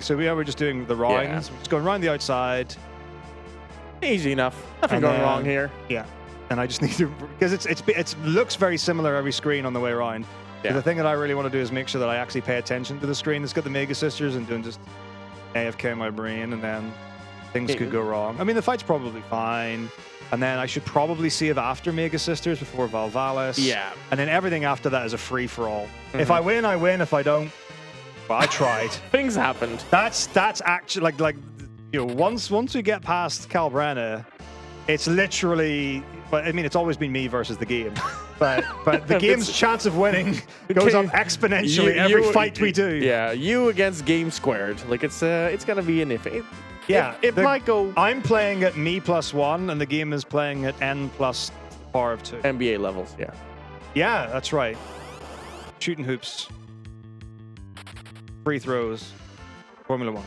So we're just doing the rounds. Yeah. We're just going around the outside. Easy enough. Nothing And going then- wrong here. Yeah. And I just need to, because it looks very similar every screen on the way around. Yeah. So the thing that I really want to do is make sure that I actually pay attention to the screen that's got the Mega Sisters and doing just AFK in my brain, and then things could go wrong. I mean, the fight's probably fine. And then I should probably save after Mega Sisters before Valvalis. Yeah. And then everything after that is a free-for-all. If I win, I win. If I don't, well, I tried. Things happened. That's actually like once we get past Calbrenna, it's literally. But I mean, it's always been me versus the game. But the game's chance of winning goes up exponentially every fight we do. Yeah, you against game squared. Like it's gonna be an iffy. Yeah, It might go I'm playing at me +1, and the game is playing at n plus power of 2. NBA levels. Yeah. Yeah, that's right. Shooting hoops, free throws, Formula 1.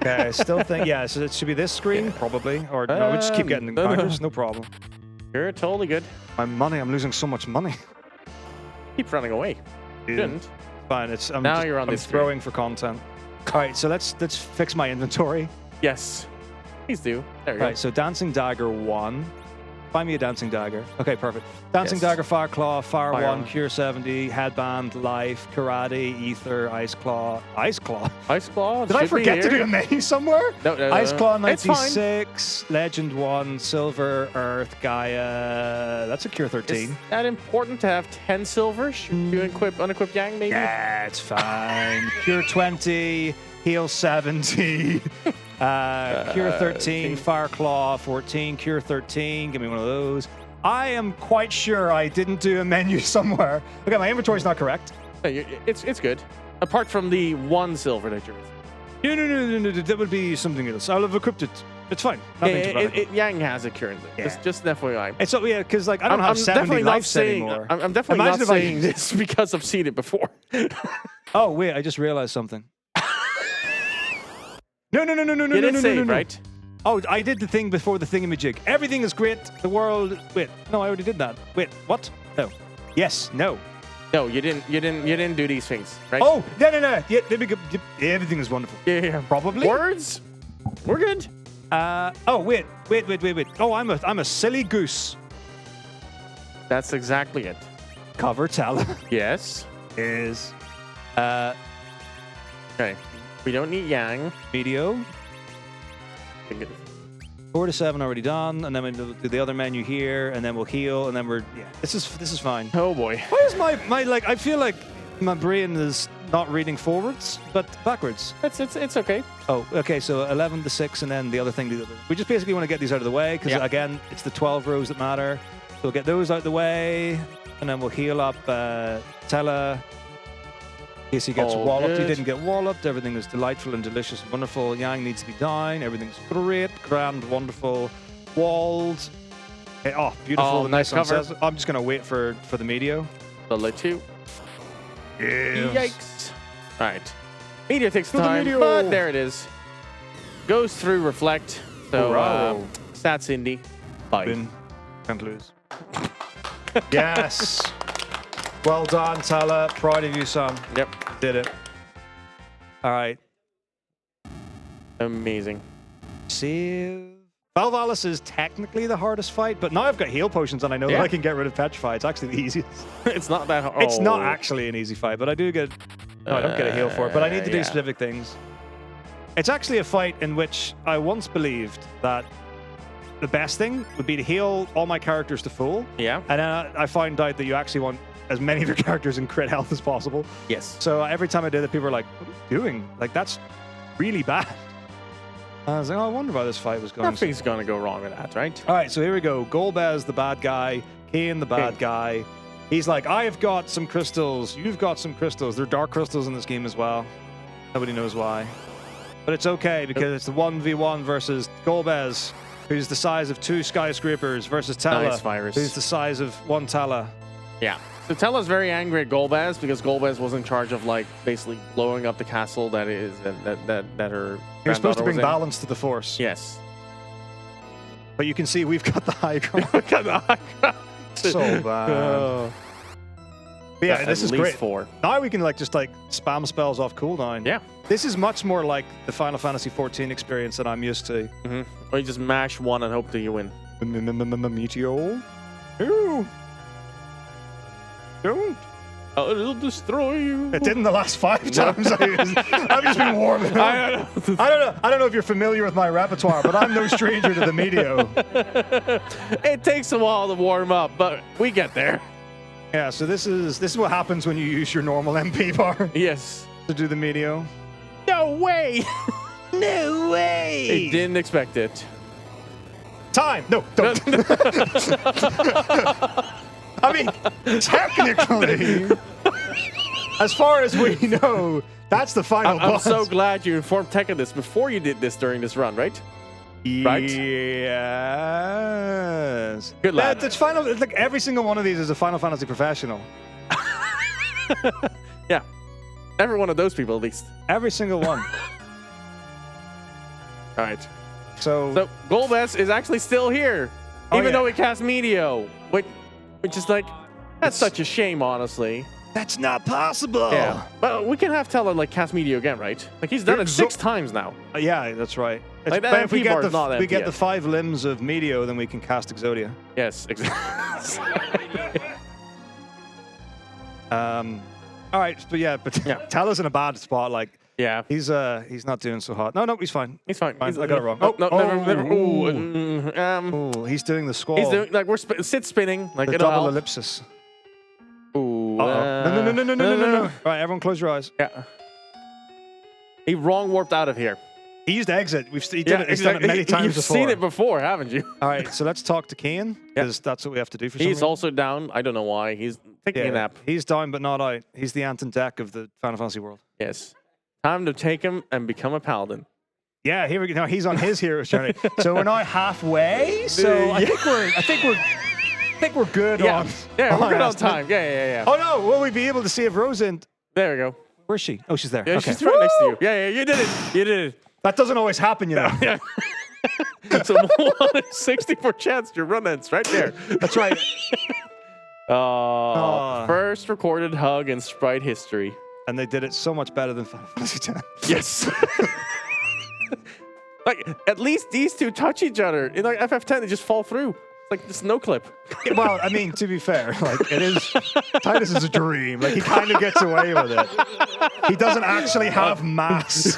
Okay, I still think, yeah, so it should be this screen, probably. Or no, we just keep getting encounters, no problem. You're totally good. My money, I'm losing so much money. Keep running away. Dude, Shouldn't. fine, Now you're on I'm this screen. throwing for content. All right, so let's fix my inventory. Yes. Please do. There we Right, so Dancing Dagger 1. Find me a Dancing Dagger. Okay, perfect. Dancing Yes. Dagger, Fire Claw, Fire Fire 1, on. Cure 70, Headband, Life, Karate, Ether, Ice Claw. Ice Claw? go. Ice Claw. Did I should be forget to here. do a menu somewhere? No, Ice Claw it's fine. 96, Legend 1, Silver, Earth, Gaia. That's a Cure 13. Is that important to have 10 silver? Should you equip unequip Yang maybe? Yeah, it's fine. Cure 20, Heal 70, Cure 13, Fire Claw 14, Cure 13. Give me one of those. I am quite sure I didn't do a menu somewhere. Okay, my inventory's not correct. No, it's good. Apart from the 1 silver that you're missing. No. That would be something else. I'll have equipped it. It's fine. Nothing too radical. Yang has it currently. Yeah. Just an FYI. It's so yeah, because like I don't have 70 lives anymore. I'm definitely Imagine not if I- saying this because I've seen it before. Oh wait, I just realized something. No. You did save, right? Oh, I did the thing before the thingamajig. Everything is great. The world. Wait, no, I already did that. Wait, what? No. Yes, no. No, you didn't. You didn't do these things, right? Oh, no. Yeah, there we go. Everything is wonderful. Yeah. Probably. Words. We're good. Oh, wait. Oh, I'm a silly goose. That's exactly it. Cover Tala Yes. is Okay. We don't need Yang. video. 4 to 7 already done, and then we do the other menu here, and then we'll heal, and then we're This is fine. Oh boy. Why is my like? I feel like my brain is not reading forwards, but backwards. It's okay. Oh, okay. So 11 to 6, and then the other thing. We just basically want to get these out of the way because again, it's the 12 rows that matter. So we'll get those out of the way, and then we'll heal up Tella. In case he gets All walloped. good. He didn't get walloped. Everything is delightful and delicious and wonderful. Yang needs to be down. Everything's great, grand, wonderful. Walled. Okay, oh, beautiful. Oh, The nice one cover. says- I'm just going to wait for the medio. The let you. Yes. Yikes. All right. Meteor takes To the time, meteor. but there it is. Goes through reflect. So Hurrah. stats indie. Bye. Win. Can't lose. Yes. Well done, Tala. Proud of you, son. Yep. Did it. All right. Amazing. Save. Valvalis is technically the hardest fight, but now I've got heal potions and I know that Yeah. I can get rid of Petrify. It's actually the easiest. It's not that hard. It's not actually an easy fight, but I do get... No, I don't get a heal for it, but I need to do yeah. specific things. It's actually a fight in which I once believed that the best thing would be to heal all my characters to full, Yeah. and then I find out that you actually want as many of your characters in crit health as possible. Yes. So every time I did it, people were like, what are you doing? Like, that's really bad. I was like, oh, I wonder why this fight was going so. Nothing's gonna go wrong with that, right? All right, so here we go. Golbez, the bad guy. Kane, the bad guy. He's like, I've got some crystals. You've got some crystals. They're dark crystals in this game as well. Nobody knows why. But it's okay because it's the 1v1 versus Golbez, who's the size of 2 skyscrapers, versus Tala, Nice virus. who's the size of 1 Tala. Yeah. So Tella's very angry at Golbez because Golbez was in charge of like basically blowing up the castle that her. You're supposed to granddaughter bring was in. balance to the force. Yes. But you can see we've got the high ground. Look at the high ground. So bad. Oh. But yeah, At this is least great. 4. Now we can like just like spam spells off cooldown. Yeah. This is much more like the Final Fantasy XIV experience that I'm used to. Or you just mash 1 and hope that you win. Meteor? No. Don't. It'll destroy you. It didn't the last 5 times. I've just been warming up. I don't know if you're familiar with my repertoire, but I'm no stranger to the meteor. It takes a while to warm up, but we get there. Yeah, so this is what happens when you use your normal MP bar Yes. to do the meteor. No way. No way! They didn't expect it. Time! No, don't. I mean, technically, as far as we know, that's the final I'm boss. so glad you informed Tech of this before you did this during this run, right? Right? Yes. Good lad. It's final. It's like every single one of these is a Final Fantasy professional. Yeah. Every one of those people, at least. Every single one. All right. So, Golbez is actually still here, Oh, even yeah. though he cast Meteo, which is like, that's such a shame, honestly. that's not possible. Yeah. But we can have Teller like cast Meteo again, right? Like he's done it 6 times now. Yeah, that's right. Like, that but if we MP get bar is not we get MP the 5 limbs of Meteo, then we can cast Exodia. Yes, exactly. All right, but yeah, Tala's in a bad spot. Like, Yeah. he's not doing so hot. No, he's fine. He's fine. I got it wrong. Oh, no, never. Ooh. Ooh, He's doing the squall. he's doing like we're sit spinning like the it'll double help. ellipsis. Ooh. Uh-oh. No. All right, everyone close your eyes. Yeah. He wrong warped out of here. He used exit. He's done it many times You've before. seen it before, haven't you? All right, so let's talk to Kane, because that's what we have to do for some He's reason. also down. I don't know why. He's taking a nap. He's down but not out. He's the Anton Deck of the Final Fantasy world. Yes. Time to take him and become a paladin. Yeah, here we go. No, he's on his hero's journey. So we're now halfway. So I think we're good on. Yeah, we're good on time. Yeah. Oh no, will we be able to see if Rosen? There we go. Where's she? Oh, she's there. Yeah, okay. she's right next to you. Yeah, you did it. You did it. That doesn't always happen, you know. Yeah. So 164 chance to run ends right there. That's right. First recorded hug in Sprite history. And they did it so much better than Final Fantasy X. Yes. Like, at least these two touch each other. In like FF10, they just fall through. It's like this no clip. Well, I mean, to be fair, like it is. Titus is a dream. Like he kind of gets away with it. He doesn't actually have mass.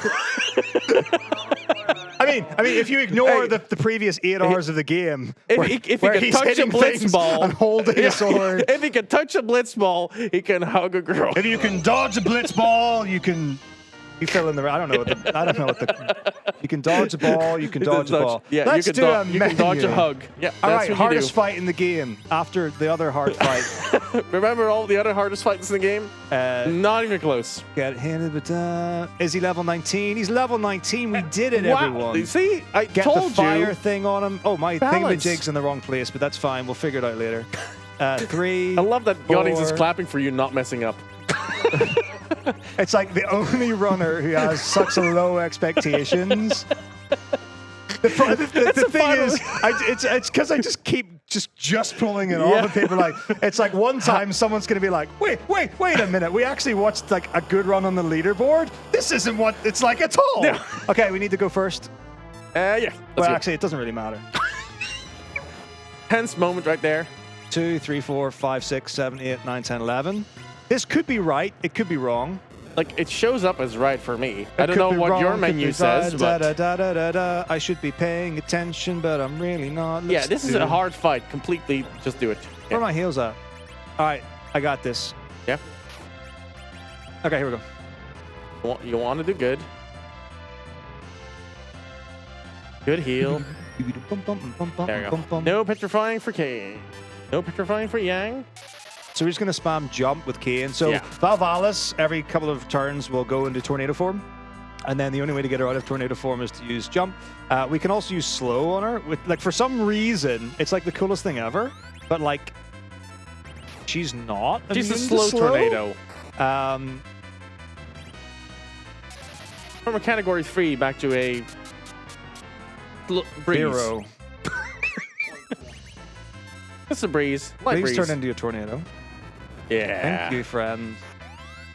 I mean, if you ignore the previous 8 hours of the game, if he can touch a blitz ball and holding a sword, if he can touch a blitz ball, he can hug a girl. If you can dodge a blitz ball, you can. You fill in the. I don't know what the. You can dodge a ball. You can dodge a ball. Yeah, Let's you can dodge a hug. Yeah. All right, hardest fight in the game after the other hard fight. Remember all the other hardest fights in the game? Not even close. Get handed the. Is he level 19? He's level 19. We did it, everyone. See, I get told the fire thing on him. Oh, my thingamajig's in the wrong place, but that's fine. We'll figure it out later. 3. I love that 4. the audience is clapping for you not messing up. It's like the only runner who has such low expectations. The thing is, it's because I just keep just pulling it off, and people are like, it's like one time someone's going to be like, wait a minute, we actually watched like a good run on the leaderboard. This isn't what it's like at all. Yeah. Okay, we need to go first. Yeah. Well, actually, it doesn't really matter. Tense moment right there. 2, 3, 4, 5, 6, 7, 8, 9, 10, 11. This could be right. It could be wrong. Like, it shows up as right for me. I don't know what your menu says, but... I should be paying attention, but I'm really not. Yeah, this is a hard fight. Completely just do it. Where are my heels at? All right, I got this. Yeah. Okay, here we go. You want to do good. Good heal. There you go. No petrifying for Kane. No petrifying for Yang. So we're just going to spam jump with Kane. So Valvalis, every couple of turns, will go into tornado form. And then the only way to get her out of tornado form is to use jump. We can also use slow on her. Like, for some reason, it's like the coolest thing ever. But, like, she's not. She's a slow tornado. From a category 3 back to a breeze. 0. It's a breeze. Light breeze. Turn into a tornado. Yeah. Thank you, friend.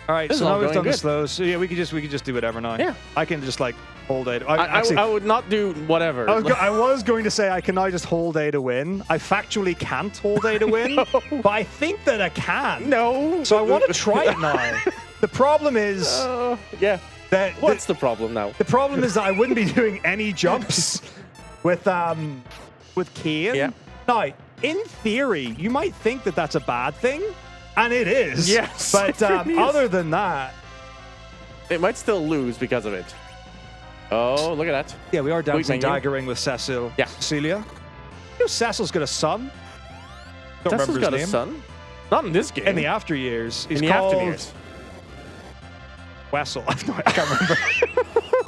All right, so now we've done the slow. So yeah, we could just do whatever now. Yeah. I can just like hold A. I would not do whatever. I was going to say I can now just hold A to win. I factually can't hold A to win, No. but I think that I can. No. So I want to try it now. The problem is. Yeah. That What's the problem now? The problem is that I wouldn't be doing any jumps with Kane. Yeah. Now, in theory, you might think that that's a bad thing, and it is. Yes. But other than that, it might still lose because of it. Oh, look at that. Yeah, we are dancing daggering with Cecil. Yeah. Cecilia. You know Cecil's got a son. Don't Cecil's remember his got name. a son? Not in this game. In the after years. He's in the called after years. Wessel. I can't remember.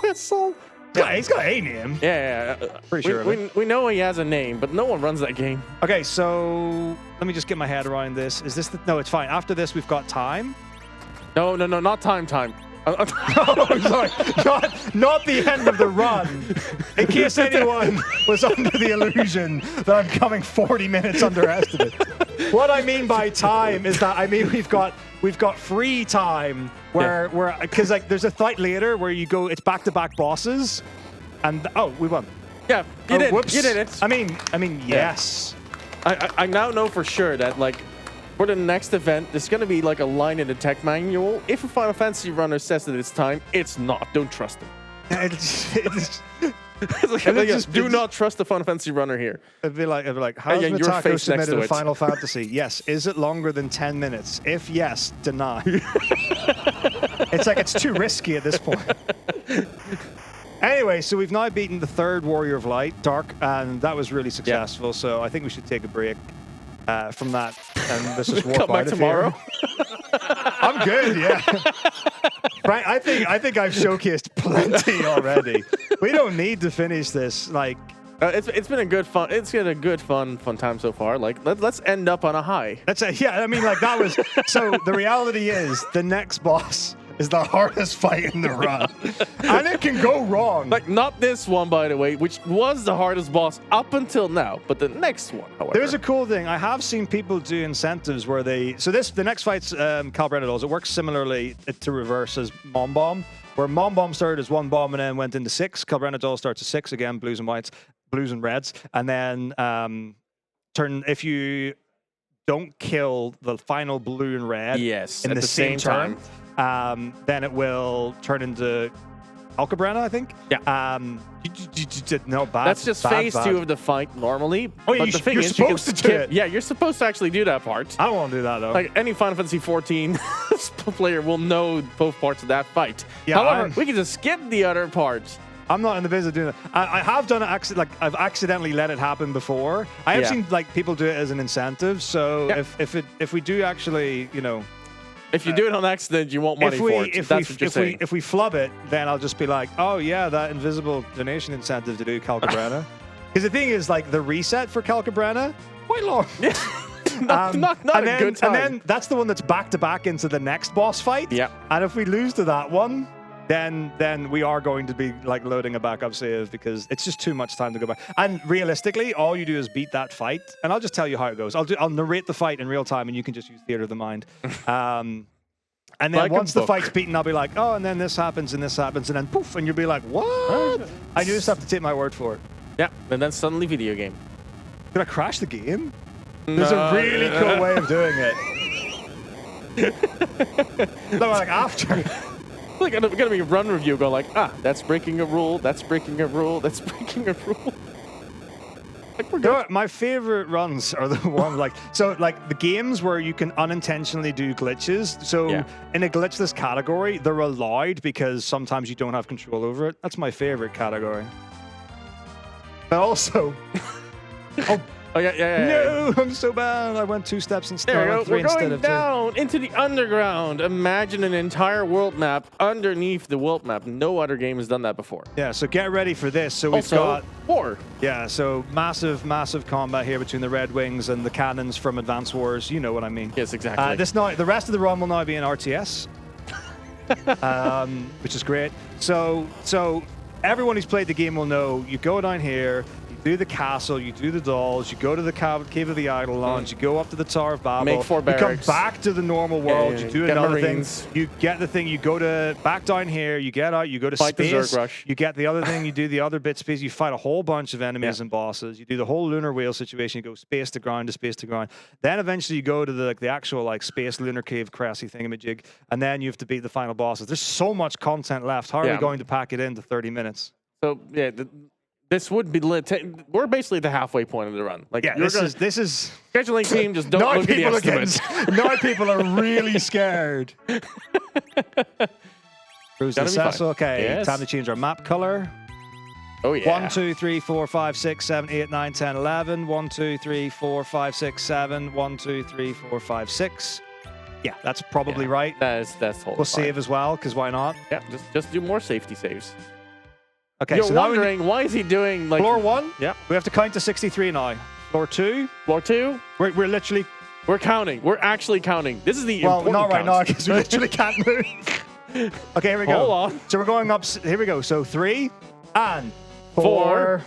Wessel. Yeah, he's got a name. Yeah. Pretty sure. We know he has a name, but no one runs that game. Okay, so let me just get my head around this. Is this no, it's fine. After this, we've got time. No, not time. Oh, sorry. Not the end of the run. In case anyone was under the illusion that I'm coming 40 minutes underestimate. What I mean by time is that we've got free time where because like there's a fight later where you go, it's back-to-back bosses, and we won. Yeah, you did. Whoops. You did it. I mean, yes. I now know for sure that like for the next event, there's going to be like a line in the tech manual. If a Final Fantasy runner says that it's time, it's not. Don't trust them. Do not trust the Final Fantasy runner here. It'd be like, how's Metako submitted a Final Fantasy? Yes. Is it longer than 10 minutes? If yes, deny. It's like it's too risky at this point. Anyway, so we've now beaten the third Warrior of Light, Dark, and that was really successful. So I think we should take a break from that and let's just walk Come back tomorrow. I'm good, yeah. Frank, I think I've showcased plenty already. We don't need to finish this. Like, it's been a good fun. It's been a good fun time so far. Like let's end up on a high. yeah. I mean, like that was. So the reality is, the next boss is the hardest fight in the run, and it can go wrong. Like not this one, by the way, which was the hardest boss up until now, but the next one, however. There's a cool thing. I have seen people do incentives where they. So the next fight's Calbretta does. It works similarly to reverse as Mom Bomb, where Mom Bomb started as 1 bomb and then went into 6. Calbretta doll starts at 6 again, blues and reds, and then if you don't kill the final blue and red in the same turn. Then it will turn into Alcabrana, I think. Yeah. No, bad. That's just phase 2 of the fight normally. Oh, yeah, but the thing you're is, supposed you to can do skip. it. Yeah, you're supposed to actually do that part. I don't want to do that though. Like any Final Fantasy 14 player will know both parts of that fight. Yeah, however, we can just skip the other part. I'm not in the business of doing that. I have done it. Like I've accidentally let it happen before. I have seen like people do it as an incentive. So if we do actually, you know. If you do it on accident, you want money for it. That's what you're saying. If we flub it, then I'll just be like, oh yeah, that invisible donation incentive to do Calcabrana. Because the thing is, like the reset for Calcabrana, quite long. not a good time. And then that's the one that's back to back into the next boss fight. Yeah. And if we lose to that one, then we are going to be like loading a backup save because it's just too much time to go back. And realistically, all you do is beat that fight, and I'll just tell you how it goes. I'll narrate the fight in real time, and you can just use theater of the mind. And then like once the fight's beaten, I'll be like, oh, and then this happens, and then poof, and you'll be like, what? I just have to take my word for it. Yeah, and then suddenly video game. Did I crash the game? There's a really cool way of doing it. No, like after. Like, gonna be a run review go like, that's breaking a rule, that's breaking a rule, that's breaking a rule. Like, we're good. My favorite runs are the ones like the games where you can unintentionally do glitches. So in a glitchless category, they're allowed because sometimes you don't have control over it. That's my favorite category. But also, no, I'm so bad. I went 2 steps instead. There we go. 3 We're instead going of 2. down into the underground. Imagine an entire world map underneath the world map. No other game has done that before. Yeah, so get ready for this. So we've also, got war. Yeah, so massive combat here between the Red Wings and the cannons from Advance Wars. You know what I mean? Yes, exactly. The rest of the run will now be in RTS, which is great. So everyone who's played the game will know you go down here. Do the castle, you do the dolls, you go to the cave of the Eidolons, you go up to the Tower of Babel, Make 4 barracks. You come back to the normal world, you do get another Marines. thing, you get the thing, you go to back down here, you get out, you go to Fight the space, Zerg Rush. you get the other thing, you do the other bits, space, you fight a whole bunch of enemies and bosses, you do the whole lunar whale situation, you go space to ground to space to ground, then eventually you go to the actual like space lunar cave crassy thingamajig, and then you have to beat the final bosses. There's so much content left. How are we going to pack it into 30 minutes? So yeah. This would be lit. We're basically at the halfway point of the run. Like, this is scheduling team. Just don't look at the estimates. Now people are really scared. Cruise the Cecil. Okay, yes. Time to change our map color. Oh yeah. 1, 2, 3, 4, 5, 6, 7, 8, 9, 10, 11. 1, 2, 3, 4, 5, 6, 7. 1, 2, 3, 4, 5, 6. Yeah, that's probably right. That's totally We'll fine. save as well, because why not? Yeah, just do more safety saves. Okay, You're so now wondering why is he doing like floor 1? Yeah. We have to count to 63 now. Floor 2? Floor 2? We're literally... We're counting. We're actually counting. This is the Well, important not right count. now, because we literally can't move. Okay, here we go. Hold on. So we're going up. Here we go. So 3 and 4, 4,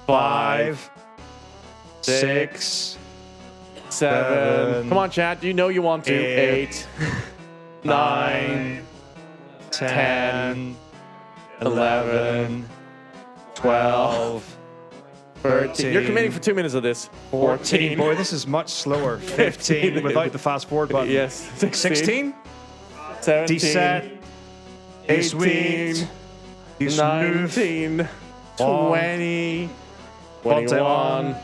5, 6, 6, 7. Come on, chat. You know you want to. 8, 9, 10, 11, 12, 13. You're committing for 2 minutes of this. 14. Boy, this is much slower. 15 without the fast forward button. Yes. 16. 17. Set. 18. 19. 20. 21.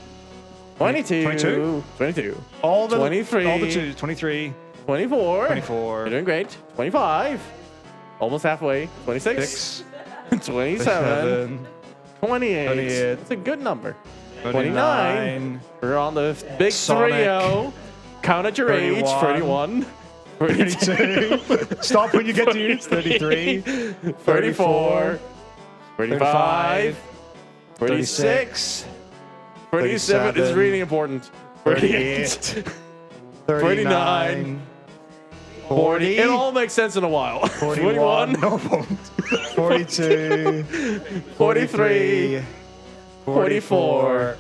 22. 22. All the 23. All the 2s. 23. 24. 24. You're doing great. 25. Almost halfway. 26. 6. 27. 28. 28. That's a good number. 29. We're on the big Sonic. 3-0. Count at your age. 31. 32. Stop when you get to units. 33. 34. 35. 36. 37 is really important. 38. 39. 40. It all makes sense in a while. 41. No point. 42. 43. 44.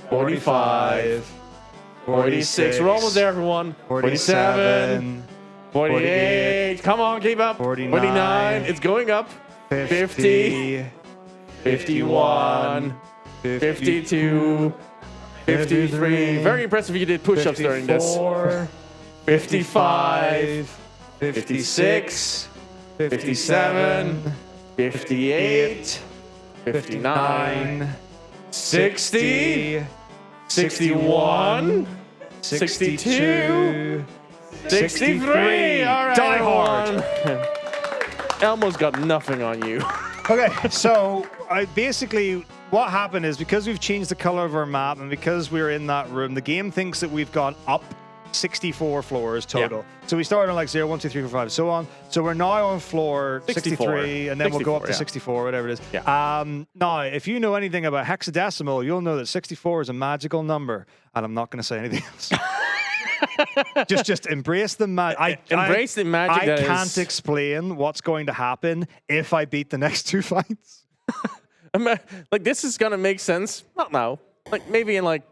45. 46. We're almost there, everyone. 47. 48. Come on, keep up. 49. It's going up. 50. 51. 52. 53. Very impressive you did push-ups during this. 55. 56. 57. 58. 59. 60. 61. 62. 63. All right, Die hard. Elmo's got nothing on you. Okay, so basically what happened is because we've changed the color of our map and because we're in that room, the game thinks that we've gone up 64 floors total. Yeah. So we started on like 0, 1, 2, 3, 4, 5, so on. So we're now on floor 64. 63, and then we'll go up to 64, 64, whatever it is. Yeah. Now, if you know anything about hexadecimal, you'll know that 64 is a magical number, and I'm not going to say anything else. just embrace the magic. Embrace the magic. I can't explain what's going to happen if I beat the next 2 fights. Like, this is going to make sense. Not now. Like, maybe in like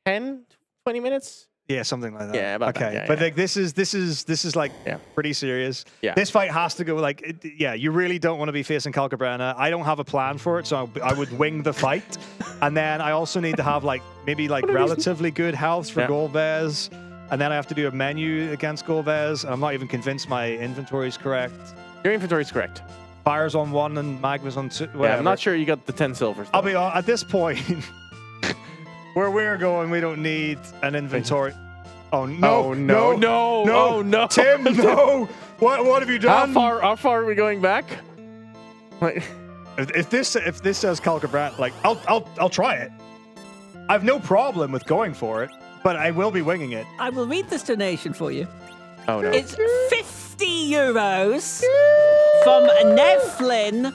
10, 20 minutes. Yeah, something like that. Yeah, about okay. that. Yeah, but yeah. like this is like pretty serious. Yeah. This fight has to go like you really don't want to be facing Calcabrana. I don't have a plan for it, so I would wing the fight. And then I also need to have like maybe like relatively good health for Golbez. And then I have to do a menu against Golbez. I'm not even convinced my inventory is correct. Your inventory is correct. Fire's on 1 and Magma's on 2. Whatever. Yeah, I'm not sure you got the 10 silvers. I'll be at this point where we're going, we don't need an inventory. Oh no! Oh, no! No! Oh no! Tim, no! What have you done? How far are we going back? Like, If this says Calcabrat, like I'll try it. I have no problem with going for it, but I will be winging it. I will read this donation for you. oh no! It's 50 euros from Nevlin.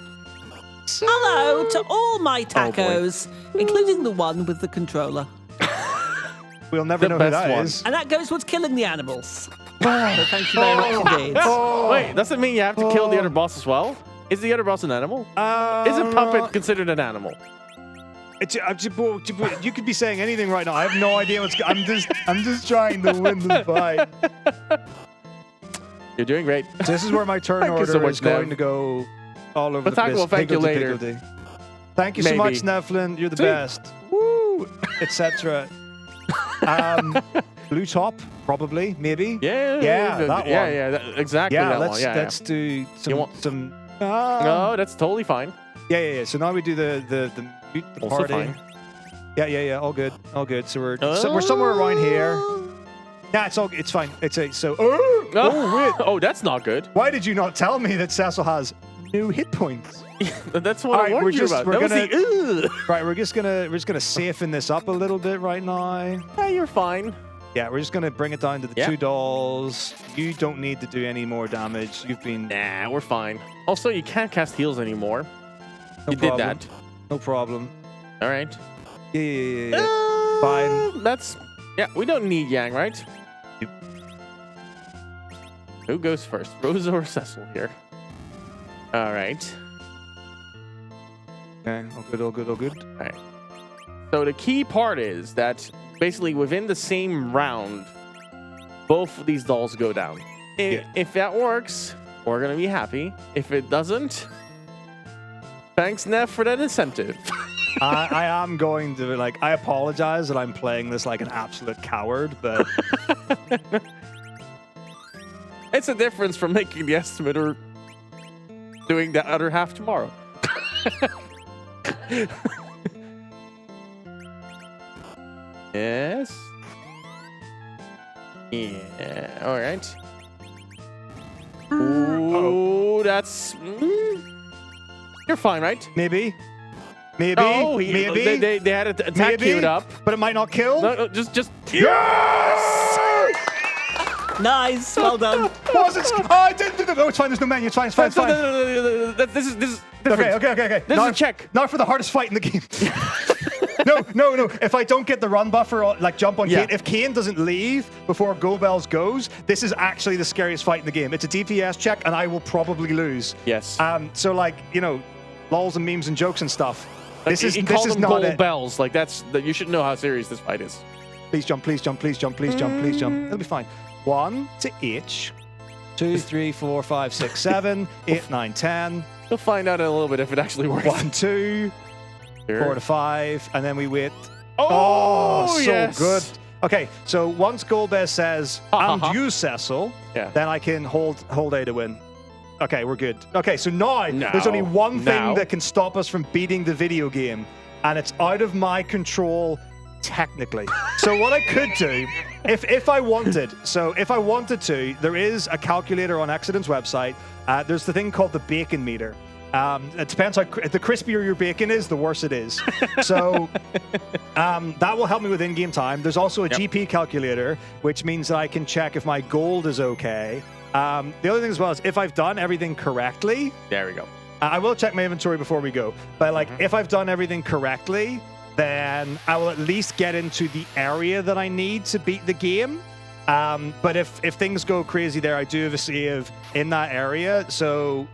Hello to all my tacos, including the one with the controller. We'll never The know who best that one. is. And that goes towards killing the animals. So thank you very much indeed. Wait, does it mean you have to kill the other boss as well? Is the other boss an animal? Is a puppet considered an animal? You could be saying anything right now. I have no idea what's. I'm just trying to win the fight. You're doing great. This is where my turn Thank you order so much, is going Nev. to go all over the Metako place. will thank you later. Higgledy-piggledy. Thank you so Maybe. much, Nevlin. You're the See? best. Woo! Etc. Blue top, probably, maybe. Yeah. Yeah, that one. Exactly Yeah, that one. let's do some. No, that's totally fine. Yeah. So now we do the Also party. fine. Yeah. All good. So we're somewhere around here. Yeah, it's fine. Oh, that's not good. Why did you not tell me that Cecil has no hit points? That's what All I right, warned you about. That was the, Right, we're just gonna safeten this up a little bit right now. Yeah, you're fine. Yeah, we're just gonna bring it down to the Yeah. 2 dolls. You don't need to do any more damage. You've been Nah, we're fine. Also, you can't cast heals anymore. no You problem. did that. No problem. All right. Yeah. Fine. Yeah, we don't need Yang, right? Yep. Who goes first? Rosa or Cecil here? All right. Okay, all good. All right. So the key part is that basically within the same round, both of these dolls go down. If that works, we're going to be happy. If it doesn't, thanks, Nev, for that incentive. I am going to, like, I apologize that I'm playing this like an absolute coward, but It's a difference from making the estimate or doing the other half tomorrow. Yes. Yeah. All right. Ooh, that's. You're fine, right? maybe. Oh, maybe. They had an attack Maybe. queued up. But it might not kill. No, just. Yes! Nice. Well done. What was it? Oh, I didn't do the. Oh, it's fine. There's no menu. It's fine. It's fine. It's fine. No. This is different. Okay. This is a check. Not for the hardest fight in the game. No. If I don't get the run buffer, like jump on Kane, if Kane doesn't leave before Go Bells goes, this is actually the scariest fight in the game. It's a DPS check, and I will probably lose. Yes. So like, you know, lols and memes and jokes and stuff. This is them not gold it. bells. Like you should know how serious this fight is. Please jump. Please jump. Please jump. Please jump. Please jump. It'll be fine. 1 to H. 2, 3, 4, 5, 6, 7, 8, 9, 10. You'll find out in a little bit if it actually works. 1, 2, Sure. 4 to 5, and then we wait. Oh, so yes. good. Okay, so once Golbez says, and you, Cecil, then I can hold A to win. Okay, we're good. Okay, so now there's only one thing that can stop us from beating the video game, and it's out of my control technically. So what I could do, if I wanted, to, there is a calculator on Accident's website. There's the thing called the bacon meter. It depends how the crispier your bacon is, the worse it is. So that will help me with in-game time. There's also a GP calculator, which means that I can check if my gold is okay. The other thing as well is if I've done everything correctly. There we go. I will check my inventory before we go. But like, if I've done everything correctly, then I will at least get into the area that I need to beat the game. But if things go crazy there, I do have a save in that area. So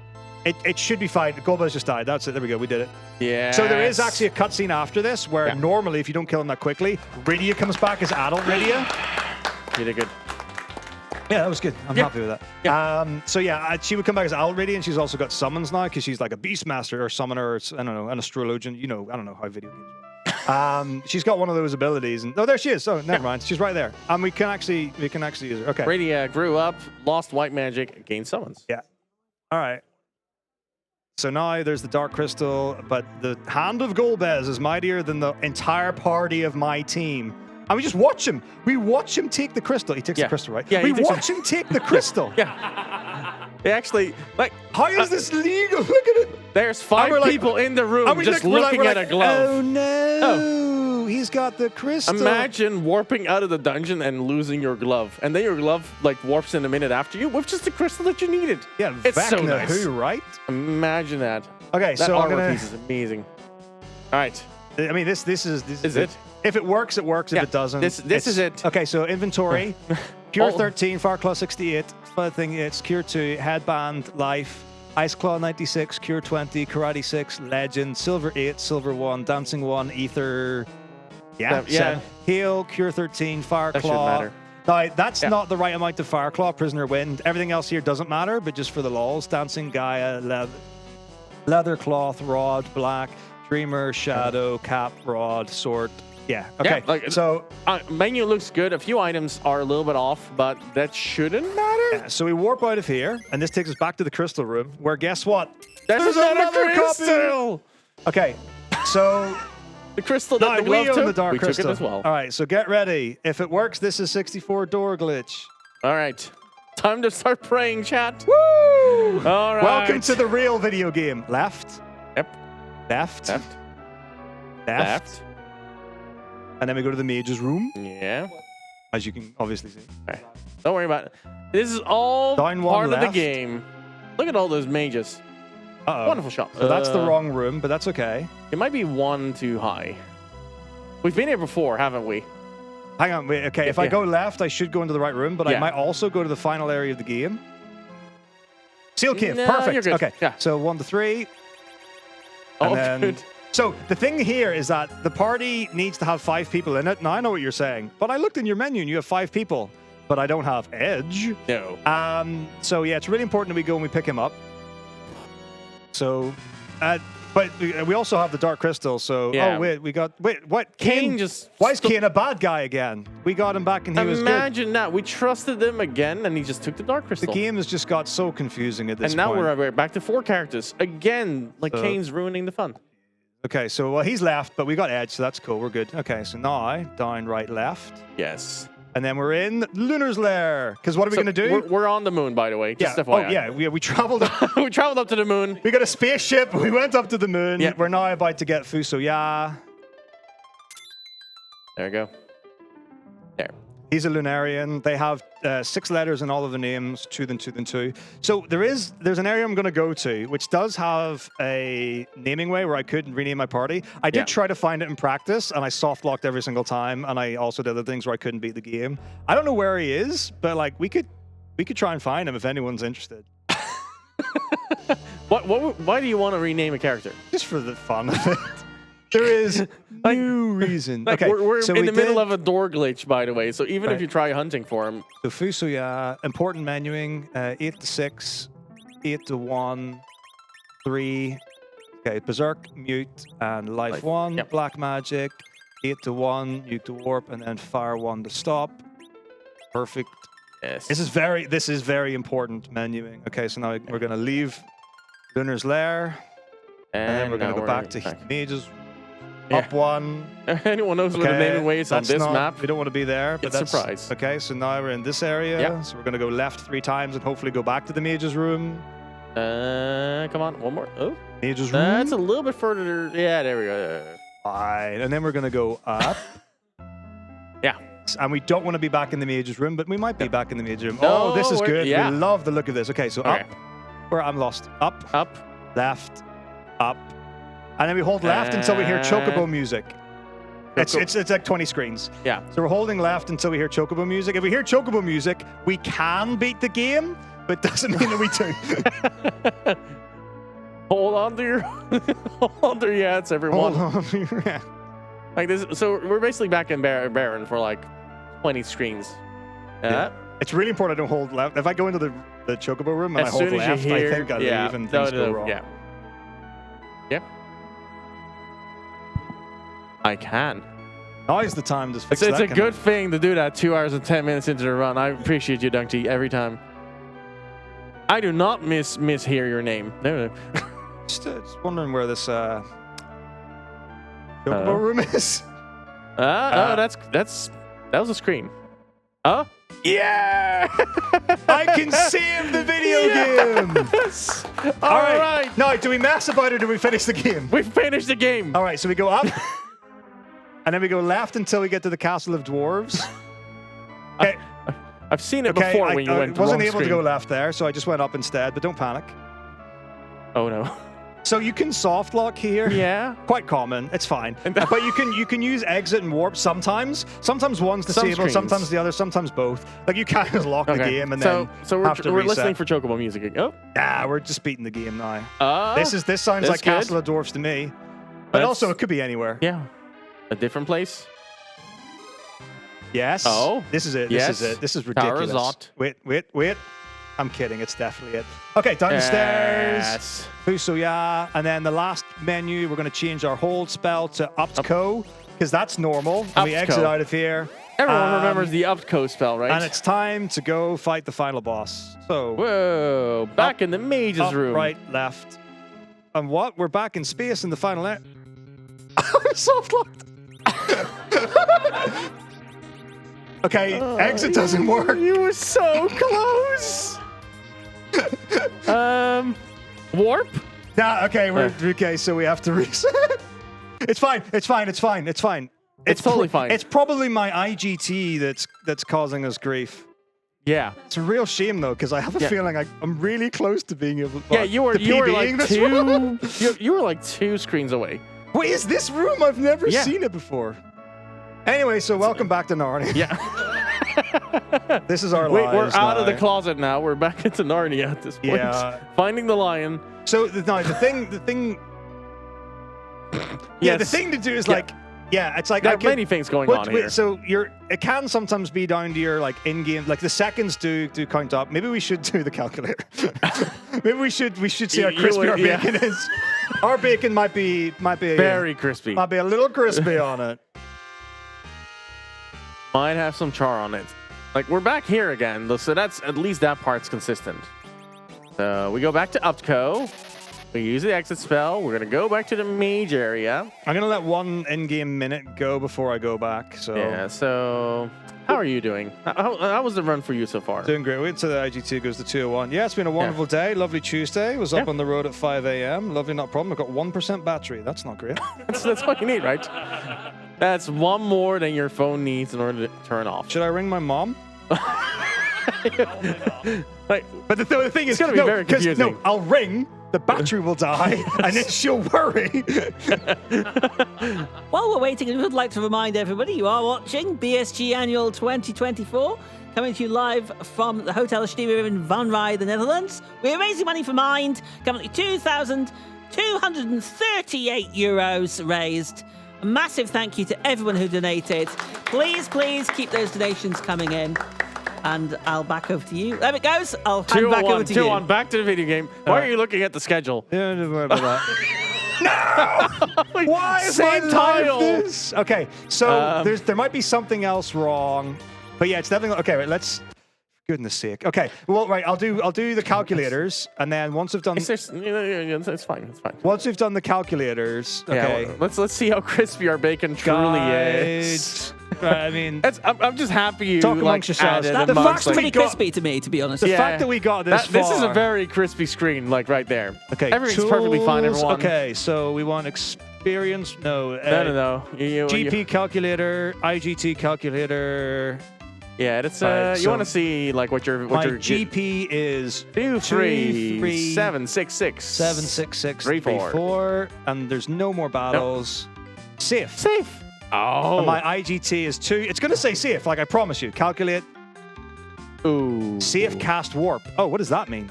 it should be fine. Golbez just died. That's it. There we go. We did it. Yeah. So there is actually a cutscene after this where normally, if you don't kill him that quickly, Rydia comes back as adult Rydia. You did good. Yeah, that was good. I'm happy with that. Yeah. So yeah, she would come back as adult Rydia, and she's also got summons now because she's like a Beastmaster or Summoner or, I don't know, an Astrologian. You know, I don't know how video games work. She's got one of those abilities, and there she is. Oh, never mind. She's right there. And we can actually use her. Okay. Rydia grew up, lost white magic, gained summons. Yeah. All right. So now there's the Dark Crystal, but the hand of Golbez is mightier than the entire party of my team. And we just watch him. We watch him take the crystal. He takes the crystal, right? Yeah, we watch him take the crystal. They actually, like... How is this legal? Look at it. There's 5 people in the room just looking at a glove. Oh, no. He's got the crystal. Imagine warping out of the dungeon and losing your glove. And then your glove, like, warps in a minute after you with just the crystal that you needed. Yeah, it's so nice. Who, right? Imagine that. Okay, that so armor piece is amazing. All right. I mean, this is it. If it works, it works. If it doesn't, this is it. Okay, so inventory. Cure 13, Fire Claw 68. Fun thing, it's Cure 2, Headband, Life, Ice Claw 96, Cure 20, Karate 6, Legend, Silver 8, Silver 1, Dancing 1, Ether. Yeah. Heal, Cure 13, Fire That Claw. shouldn't Now, that's not the right amount of Fire Claw, Prisoner Wind. Everything else here doesn't matter, but just for the lols. Dancing Gaia, Leather Cloth, Rod, Black, Dreamer, Shadow, Cap, Rod, Sword. Yeah, okay. So menu looks good. A few items are a little bit off, but that shouldn't matter. Yeah, so we warp out of here, and this takes us back to the crystal room, where guess what? There's another crystal. Okay, so the crystal that we own the dark we crystal. took it as well. All right, so get ready. If it works, this is 64 door glitch. All right, time to start praying, chat. Woo! All right. Welcome to the real video game. Left. Yep. Left. And then we go to the mage's room. Yeah. As you can obviously see. All right. Don't worry about it. This is all Down one part left. of the game. Look at all those mages. Uh-oh. Wonderful shot. So that's the wrong room, but that's okay. It might be one too high. We've been here before, haven't we? Hang on, wait. Okay, if I go left, I should go into the right room, but I might also go to the final area of the game. Seal cave. No, Perfect. you're good. Okay. Yeah. So 1 to 3. Oh, then, good. So the thing here is that the party needs to have 5 people in it. Now I know what you're saying, but I looked in your menu and you have 5 people, but I don't have Edge. No. So yeah, it's really important that we go and we pick him up. So, but we also have the Dark Crystal. So what? Kane just. Why is Kane a bad guy again? We got him back and he was good. Imagine that. We trusted him again and he just took the Dark Crystal. The game has just got so confusing at this point. And now point. we're back to 4 characters. Again, like Kane's ruining the fun. Okay, so he's left, but we got Edge, so that's cool. We're good. Okay, so now down, right, left. Yes. And then we're in Lunar's Lair. Because what are we going to do? We're on the moon, by the way. Just FYI. Oh, yeah. We traveled. We traveled up to the moon. We got a spaceship. We went up to the moon. Yeah. We're now about to get Fusoya. There we go. There. He's a Lunarian. They have 6 letters in all of the names, 2 then 2 then 2. So there's an area I'm going to go to, which does have a naming way where I could rename my party. I did try to find it in practice, and I soft locked every single time, and I also did other things where I couldn't beat the game. I don't know where he is, but like we could try and find him if anyone's interested. Why do you want to rename a character? Just for the fun of it. There is no reason. Like, okay, we're so in the middle did- of a door glitch, by the way. So even if Right. you try hunting for him, So Fusuya, important menuing, 8 to 6, 8 to 1, 3. Okay, Berserk, Mute, and Life 1. Yep. Black Magic, 8 to 1, Nuke to Warp, and then Fire 1 to stop. Perfect. yes. This is very important menuing. Okay, so now we're gonna leave Lunar's Lair, and then we're gonna now go back to Mage's. Up 1. Anyone knows where the naming way is on that's this not- map? We don't want to be there, but It's that's surprise. Okay, so now we're in this area. Yep. So we're going to go left 3 times and hopefully go back to the Mage's room. Come on, one more. Oh, Mage's room. that's a little bit further. Yeah, there we go. Fine. And then we're going to go up. Yeah. And we don't want to be back in the Mage's room, but we might be back in the Mage's room. No, Oh, this is we're- good. yeah. We love the look of this. Okay, so Okay. up. Where I'm lost. Up, Up. left, up. And then we hold left until we hear Chocobo music. It's like 20 screens. Yeah. So we're holding left until we hear Chocobo music. If we hear Chocobo music, we can beat the game, but doesn't mean that we do. Hold on to your, hold on to your hats, everyone. Hold on. Yeah. Like this. So we're basically back in Baron for like 20 screens. Yeah. It's really important I don't hold left. If I go into the Chocobo room and As I hold soon as left, you hear, I think I leave and things go wrong. Yeah. Yep. I can. Now's the time to fix It's that. a good thing to do that 2 hours and 10 minutes into the run. I appreciate you, Dunkty, every time. I do not mishear your name. No. Just wondering where this Chocobo room is. Oh, that was a screen. Oh. Yeah! I can save the video game! Yes! All All right. Now, do we mess about or do we finish the game? We finished the game. All right, so we go up, and then we go left until we get to the Castle of Dwarves. Okay, I've seen it before when you went I wasn't wrong able screen. to go left there, so I just went up instead, but don't panic. Oh, no. So you can soft lock here. Yeah. Quite common. It's fine. But you can use exit and warp sometimes. Sometimes one's Some disabled, screens. sometimes the other, sometimes both. Like you can't just lock the game and so, then so have to we're reset. listening for Chocobo music. Oh. Nah, we're just beating the game now. This sounds that's like good. Castle of Dwarfs to me. But That's- also it could be anywhere. Yeah. A different place. Yes. Oh. This is it. Yes. This is it. This is ridiculous. Tarazot. Wait. I'm kidding. It's definitely it. Okay, down the stairs. Yes. Fusuya. And then the last menu, we're going to change our hold spell to Upco, because that's normal. And we Upco. exit out of here. Everyone remembers the Upco spell, right? And it's time to go fight the final boss. So, Whoa. Back Up- in the mage's up, room. right, left. And what? We're back in space in the final net. Soft locked. Okay, exit doesn't work. You were so close. Warp? Nah, okay, okay, so we have to reset. It's fine. It's totally fine. It's probably my IGT that's causing us grief. Yeah. It's a real shame though, because I have a feeling I'm really close to being able. Yeah, you were PBing like this one. you were like 2 screens away. Wait, is this room? I've never Yeah. seen it before. Anyway, so welcome back to Narnia. Yeah. This is our Wait, lives we're out of the now. closet now. We're back into Narnia at this point. Yeah. Finding the lion. So the thing. Yeah, the Yes. thing to do is Yeah. like, yeah, it's like There I are could- many things going But on wait, here. so it can sometimes be down to your like in-game, like the seconds do count up. Maybe we should do the calculator. Maybe we should see how You crispy would- our yeah. bacon is. Our bacon might be Very crispy. might be a little crispy on it. Might have some char on it. Like, we're back here again, though, so that's at least that part's consistent. So we go back to Upco. We use the exit spell. We're gonna go back to the mage area. I'm gonna let one in-game minute go before I go back. So Yeah. So, how are you doing? How was the run for you so far? doing great. Wait till the IG2 goes to 201. Yeah, it's been a wonderful day. Lovely Tuesday. Was up Yeah. on the road at 5 a.m. Lovely, not a problem. I've got 1% battery. That's not great. That's all you need, right? That's one more than your phone needs in order to turn off. Should I ring my mom? Like, But the thing is, it's gonna be very 'cause, confusing. No, I'll ring, the battery will die, and then she'll worry. While we're waiting, I would like to remind everybody you are watching BSG Annual 2024, coming to you live from the Hotel Studio in Van Rij, the Netherlands. We're raising money for Mind, currently €2,238 raised. A massive thank you to everyone who donated. Please keep those donations coming in. And I'll back over to you. There it goes. I'll hand back over to you. 2-1, back to the video game. Why are you looking at the schedule? Yeah, don't worry about that. No! Why is Same my tile. life this? Okay, so there might be something else wrong, but yeah, it's definitely okay. Right, let's. Goodness sake. Okay, well, right, I'll do the calculators, and then once I've done. It's fine. It's fine. Once we've done the calculators, okay. Yeah, let's see how crispy our bacon truly is. I mean, I'm just happy you talk amongst yourselves. added The amongst, fact That's that pretty we got- crispy to me, to be honest. the Yeah. fact that we got this far. This is a very crispy screen, like right there. Okay, everything's perfectly fine, tools. everyone. Okay, so we want experience. No. No. GP calculator, IGT calculator. Yeah, it's Right, you so want to see like what your My GP is 2, 3, 7, 6, 6, 7, 6, 6, 3, 3, 4. 4, and there's no more battles. Safe. Safe. Oh. And my IGT is 2. It's going to say safe, like I promise you. Calculate. Ooh. Safe cast warp. Oh, what does that mean?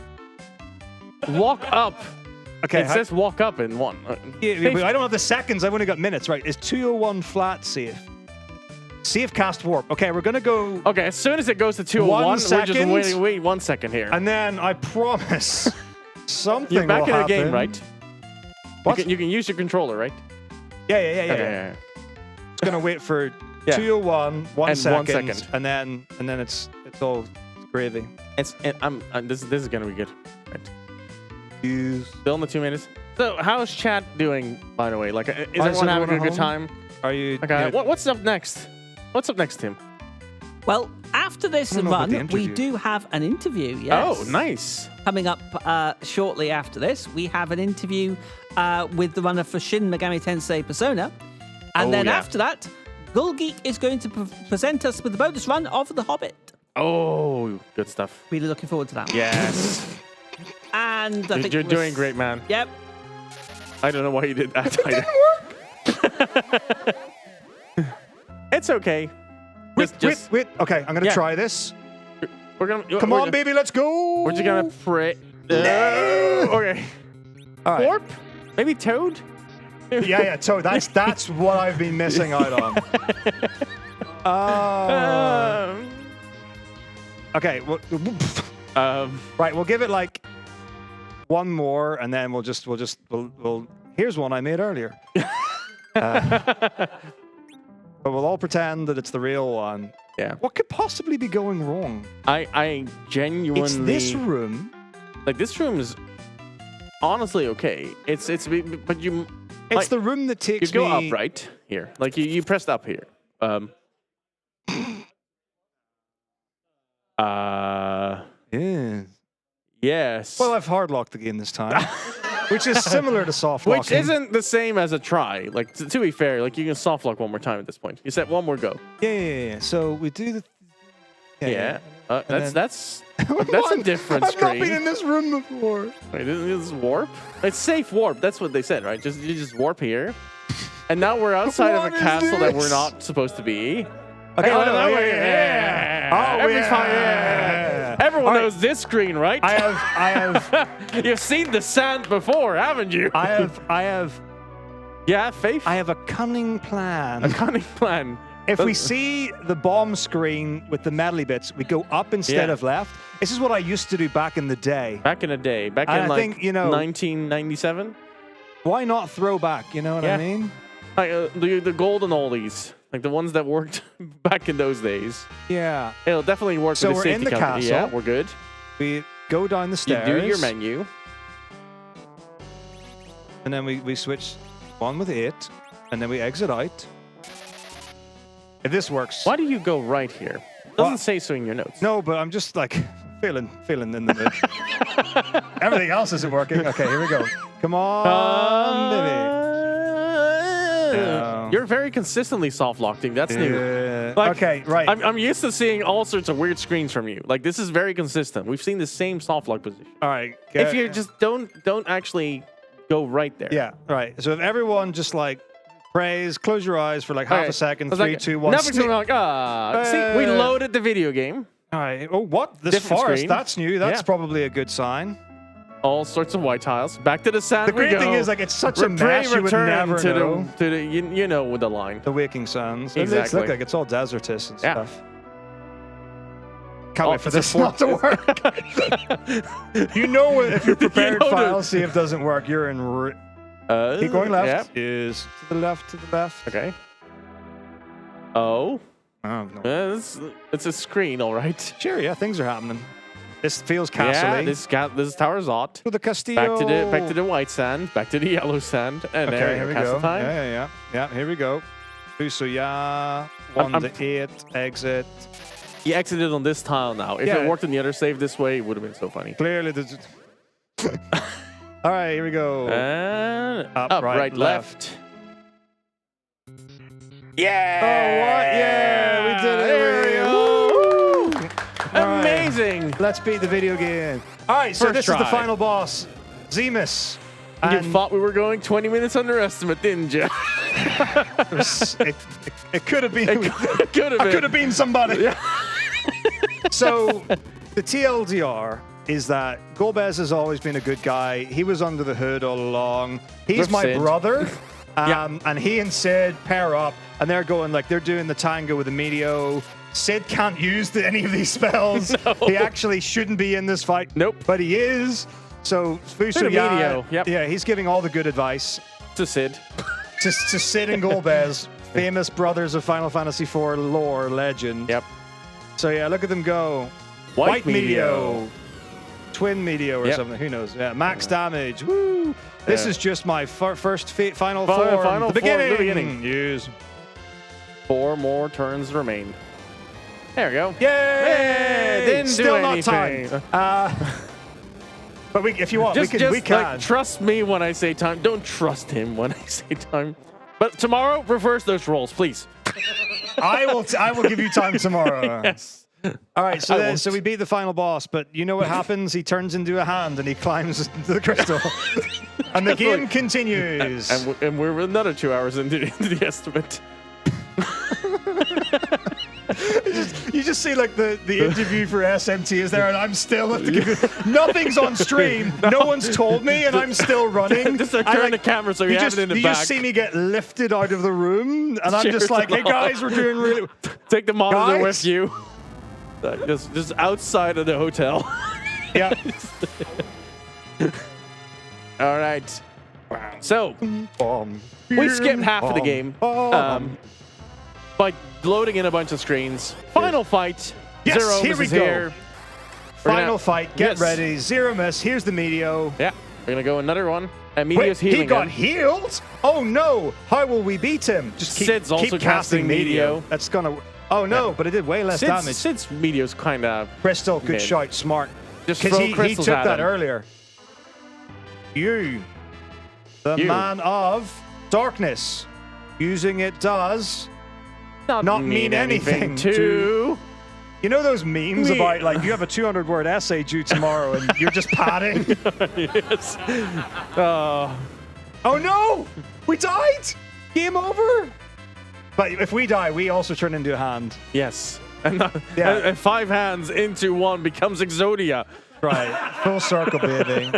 Walk up. Okay. It says walk up in one. Yeah, but I don't have the seconds. I've only got minutes. Right. Is 201 flat safe? Safe cast warp. Okay, we're going to go. Okay, as soon as it goes to 201, 1 we're just second. wait 1 second here. And then I promise something You're back will in the game, happen. right? What? You can use your controller, right? Yeah. Okay. Just going to wait for Yeah. 201, 1 And second, 1 second. and then it's all gravy. I'm this is gonna be good. Right. Use. Still in the 2 minutes. So how's chat doing, by the way? Like, is everyone everyone having a at good home? time? Are you? Okay. yeah. What's up next? What's up next, Tim? Well, after this I don't know about the run, we interview. do have an interview, yes. Oh, nice. Coming up shortly after this, we have an interview with the runner for Shin Megami Tensei Persona. And Oh, then yeah. after that, Gulgeek is going to present us with the bonus run of The Hobbit. Oh, good stuff. Really looking forward to that. Yes. And I think You're we're- doing great, man. Yep. I don't know why you did that. It didn't work. It's okay. Wait. Okay, I'm gonna Yeah. try this. We're gonna Come on, baby, let's go. We're just gonna pray. Okay. All right. Warp? Maybe Toad? Yeah. So that's what I've been missing out on. Okay. Well, right. We'll give it like one more, and then we'll. Here's one I made earlier. But we'll all pretend that it's the real one. Yeah. What could possibly be going wrong? I genuinely. It's this room. Like this room is honestly okay. It's but you. It's like, the room that You takes go me. up right here. Like you pressed up here. Yeah. Yes. Well, I've hard locked the game this time, which is similar to soft locking. Which isn't the same as a try. Like to be fair, like you can soft lock one more time at this point. You said one more go. Yeah. So we do the. Yeah. And then- That's a different I've not screen. been in this room before. Wait, this is warp? It's safe warp. That's what they said, right? You just warp here. And now we're outside of What a is castle that we're this? not supposed to be. Okay, Oh, oh, no, yeah. Oh, Every yeah. time, yeah. Everyone All right. knows this screen, right? I have, You've seen the sand before, haven't you? I have Yeah, faith. a cunning plan. A cunning plan. If we see the bomb screen with the medley bits, we go up instead Yeah. of left. This is what I used to do back in the day. Back in the day, back And in I like think, you know- 1997. Why not throw back? You know what Yeah. I mean? Like the golden oldies, like the ones that worked back in those days. Yeah. It'll definitely work So with the we're safety in the company. castle. Yeah, we're good. We go down the You stairs. do your menu. And then we switch one with 8. And then we exit out. If this works. Why do you go right here? It doesn't What? say so in your notes. No, but I'm just like feeling in the mood. Everything else isn't working. Okay, here we go. Come on, baby. No. You're very consistently soft locked. That's new. Yeah. Like, Okay, right. I'm used to seeing all sorts of weird screens from you. Like, this is very consistent. We've seen the same soft lock position. All right. If you just don't actually go right there. Yeah, right. So if everyone just like prays, close your eyes for like half a second, 3, 2, 1. Never too long. See, we loaded the video game. All right. Oh, what? This Different forest? screen. That's new. That's Yeah. probably a good sign. All sorts of white tiles. Back to the sand. The great thing is, like, it's such a mess you would never know. To the you know with the line. The waking sands. It Exactly. looks like it's all desertous and Yeah. stuff. Can't Oh, wait for it's a this not to work. You know, if your prepared file save doesn't work, you're in. Keep going left. Yeah. Is to the left, to the left. Okay. Oh. Oh, no. It's a screen, all right. Sure, yeah, things are happening. This feels Yeah, castle-y. this tower's hot. To the Castillo. Back to the white sand, back to the yellow sand, and Okay, there here we castle go. time. Yeah, here we go. Usuya, 1 to 8, exit. He exited on this tile now. If Yeah. it worked on the other save this way, it would have been so funny. Clearly, there's. All right, here we go. And Up, right, left. Yeah! Oh, what? Yeah, we did it. There we go. Woo! All right. Amazing. Let's beat the video game. All right, so First this is the try. final boss, Zemus. You thought we were going 20 minutes underestimate, didn't you? It could have been. It could have I been. could have been somebody. Yeah. So the TLDR is that Golbez has always been a good guy. He was under the hood all along. He's With my Sid. brother. Yeah. And he and Sid pair up, and they're going like they're doing the tango with the Medio. Sid can't use any of these spells. No. He actually shouldn't be in this fight. Nope. But he is. So Bit of Fusuya, Medio, yep. yeah, he's giving all the good advice To Sid. to Sid and Golbez, famous brothers of Final Fantasy IV lore legend. Yep. So yeah, look at them go. White Medio. Twin Medio or Yep. something. Who knows? Yeah, max damage. Woo! This is just my first final form. Final the form, beginning. the beginning. Yes. 4 more turns remain. There we go. Yay! Yay! Didn't do Still not anything. time. But if you want, we can. Like, trust me when I say time. Don't trust him when I say time. But tomorrow, reverse those roles, please. I will give you time tomorrow. Yes. All right, I won't. so we beat the final boss, but you know what happens? He turns into a hand and he climbs into the crystal, and the game continues. And we're another 2 hours into the estimate. You just see like the interview for SMT is there, and I'm still at the nothing's on stream. No one's told me, and I'm still running. Just And, turn like, the camera so you have it in the you back. just see me get lifted out of the room, and I'm just Cheers like, "Hey off. guys, we're doing really." Take the monitor Guys? with you. Just outside of the hotel. Yeah. All right. So we skipped half of the game by loading in a bunch of screens. Final fight. Yes, Zero here we is go. here. We're Final gonna- fight. Get Yes. ready. Zero miss. Here's the Medio. Yeah, we're gonna go another one. And Wait, Meteor's healing he got him. healed? Oh no! How will we beat him? Just keep, Sid's also keep casting Medio. That's gonna. Oh no! But it did way less damage. Sid's Meteor's kind of Crystal, good mid. shot, smart. Just Because throw he crystals took at that him. earlier. You, the You. man of darkness, using it does not mean anything to. You know those memes Me. about like you have a 200-word essay due tomorrow and you're just padding? Yes. Oh no! We died! Game over! But if we die, we also turn into a hand. Yes. And, Yeah. and 5 hands into 1 becomes Exodia. Right. Full circle, baby.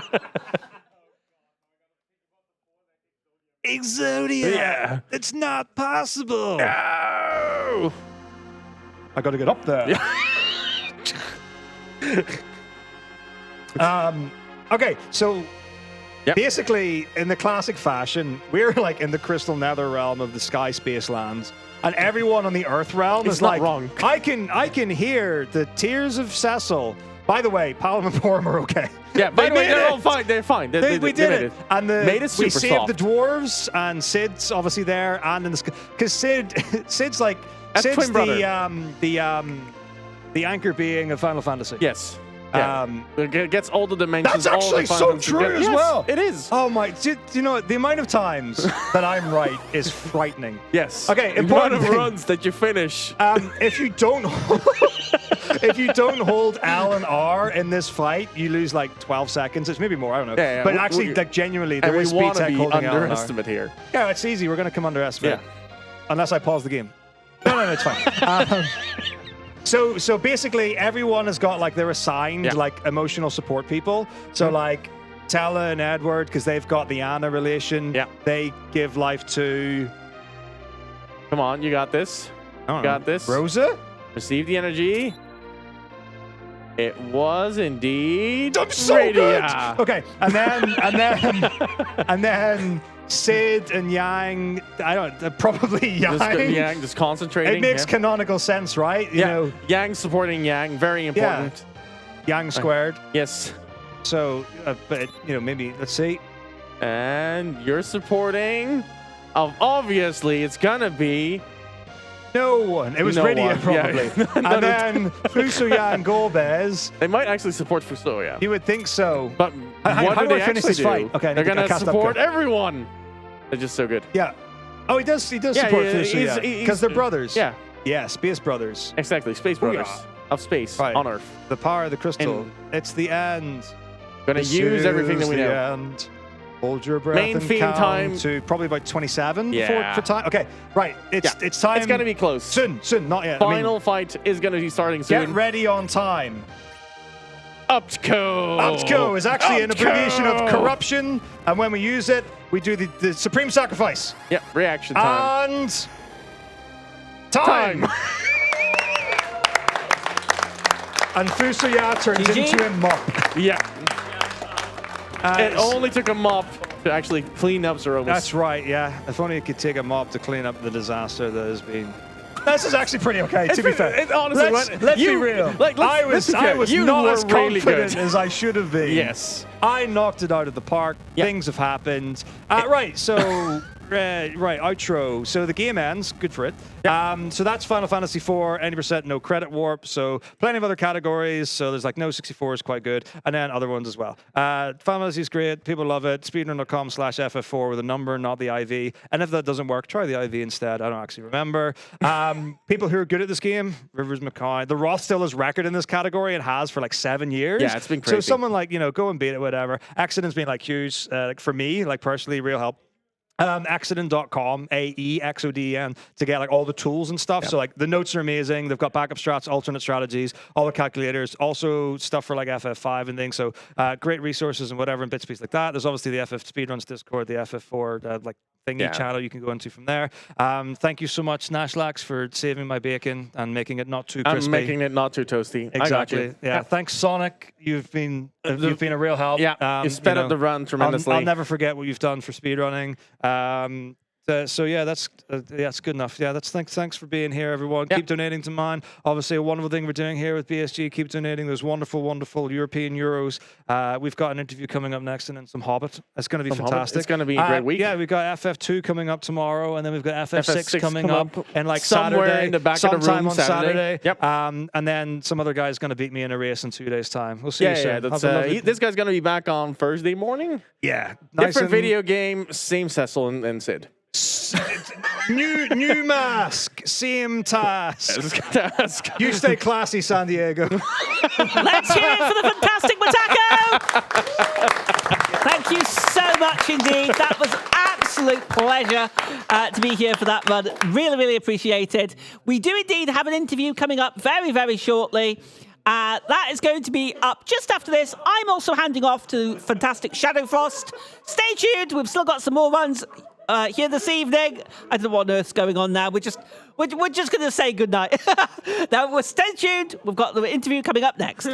Exodia! Yeah. It's not possible! Oh. I gotta get up there. Okay, so Yep. basically, in the classic fashion, we're like in the crystal nether realm of the sky space lands, and everyone on the Earth realm He's is not like, wrong. I can hear the tears of Cecil. By the way, Palom and Porum are okay. Yeah, by They the way, made they're it. all fine. They're fine. We did made it. And Made it we super saved soft. the dwarves, and Sid's obviously there, and in the sky. Because Sid's like, That's Sid's twin brother. the anchor being of Final Fantasy. Yes. Yeah. It gets all the dimensions. That's actually all the so true as well. It is. Oh my! Do you know what? The amount of times that I'm right is frightening. Yes. Okay. The amount Important of thing. runs that you finish. If you don't hold L and R in this fight, you lose like 12 seconds. It's maybe more. I don't know. Yeah, but actually, like genuinely, there is speed tech holding L and R. Underestimate here. Yeah, it's easy. We're gonna come underestimate. Yeah. Unless I pause the game. No, it's fine. So basically, everyone has got like they're assigned like emotional support people. So like Tella and Edward, because they've got the Anna relation. Yeah. They give life to. Come on, you got this. You got this. Rosa. Receive the energy. It was indeed. I'm so Radia. good. Okay, and then Sid and Yang. I don't. Probably Yang. Just concentrating. It makes canonical sense, right? You know, Yang supporting Yang, very important. Yang squared. Yes. So, but you know, maybe let's see. And you're supporting. Obviously, it's gonna be. No one. It was Rydia, probably. Yeah. And then Fusoya and Golbez. They might actually support Fusoya. You would think so. But how what do do they I finish actually this do? fight? Okay, they're gonna cast support upgrade. everyone. They're just so good. Yeah. Oh, he does support Fusoya. Because they're brothers. Yeah. Yeah, Space Brothers. Exactly. Space Brothers of space on Earth. The power of the crystal. It's the end. Gonna use everything that we know. End. Hold your breath Main and theme count time to probably about 27 Yeah. for time. Okay, right. It's time. It's gonna be close. Soon, not yet. Final fight is gonna be starting soon. Get ready on time. UPTCO. UPTCO is actually an abbreviation of corruption, and when we use it, we do the supreme sacrifice. Yep, reaction time. And time. And Fusoya turns into a mop. Yeah. It only took a mop to actually clean up Zeromus. That's right, yeah. If only it could take a mop to clean up the disaster that has been. This is actually pretty okay, to be fair. Honestly, let's be real. I was not as really confident good. as I should have been. Yes. I knocked it out of the park. Yep. Things have happened. Right, so... right, outro. So the game ends. Good for it. Yep. So that's Final Fantasy IV, 90% no credit warp. So plenty of other categories. So there's like no 64 is quite good. And then other ones as well. Final Fantasy is great. People love it. Speedrun.com/FF4 with a number, not the IV. And if that doesn't work, try the IV instead. I don't actually remember. People who are good at this game, Rivers McCoy. The Roth still has record in this category. It has for like 7 years. Yeah, it's been crazy. So someone like, go and beat it, whatever. Accident's been like huge. Like for me, like personally, real help. Accident.com, AEXODEN, to get like all the tools and stuff. Yep. So like the notes are amazing. They've got backup strats, alternate strategies, all the calculators, also stuff for like FF5 and things. So great resources and whatever and bits and pieces like that. There's obviously the FF Speedruns Discord, the FF4 like thingy channel you can go into from there. Thank you so much, Nashlax, for saving my bacon and making it not too crispy. And making it not too toasty. Exactly. Yeah. Thanks, Sonic. You've been a real help. Yeah. You sped up the run tremendously. I'll never forget what you've done for speedrunning. So yeah, that's good enough. Yeah, thanks for being here, everyone. Keep donating to mine. Obviously, a wonderful thing we're doing here with BSG. Keep donating those wonderful European Euros. We've got an interview coming up next, and then some Hobbit. It's going to be fantastic. It's going to be a great week. Yeah, we've got FF2 coming up tomorrow, and then we've got FF6 coming up, and like somewhere Saturday, in the back sometime of the room on Saturday. Yep. And then some other guy's going to beat me in a race in 2 days' time. We'll see you soon. This guy's going to be back on Thursday morning. Yeah, different video game, same Cecil and Sid. New mask, same task. You stay classy, San Diego. Let's hear it for the fantastic Metako! Thank you so much indeed. That was absolute pleasure to be here for that run. Really, really appreciate it. We do indeed have an interview coming up very, very shortly. That is going to be up just after this. I'm also handing off to fantastic Shadowfrost. Stay tuned. We've still got some more runs here this evening. I don't know what on earth's going on now. We're just going to say goodnight. Now, stay tuned. We've got the interview coming up next.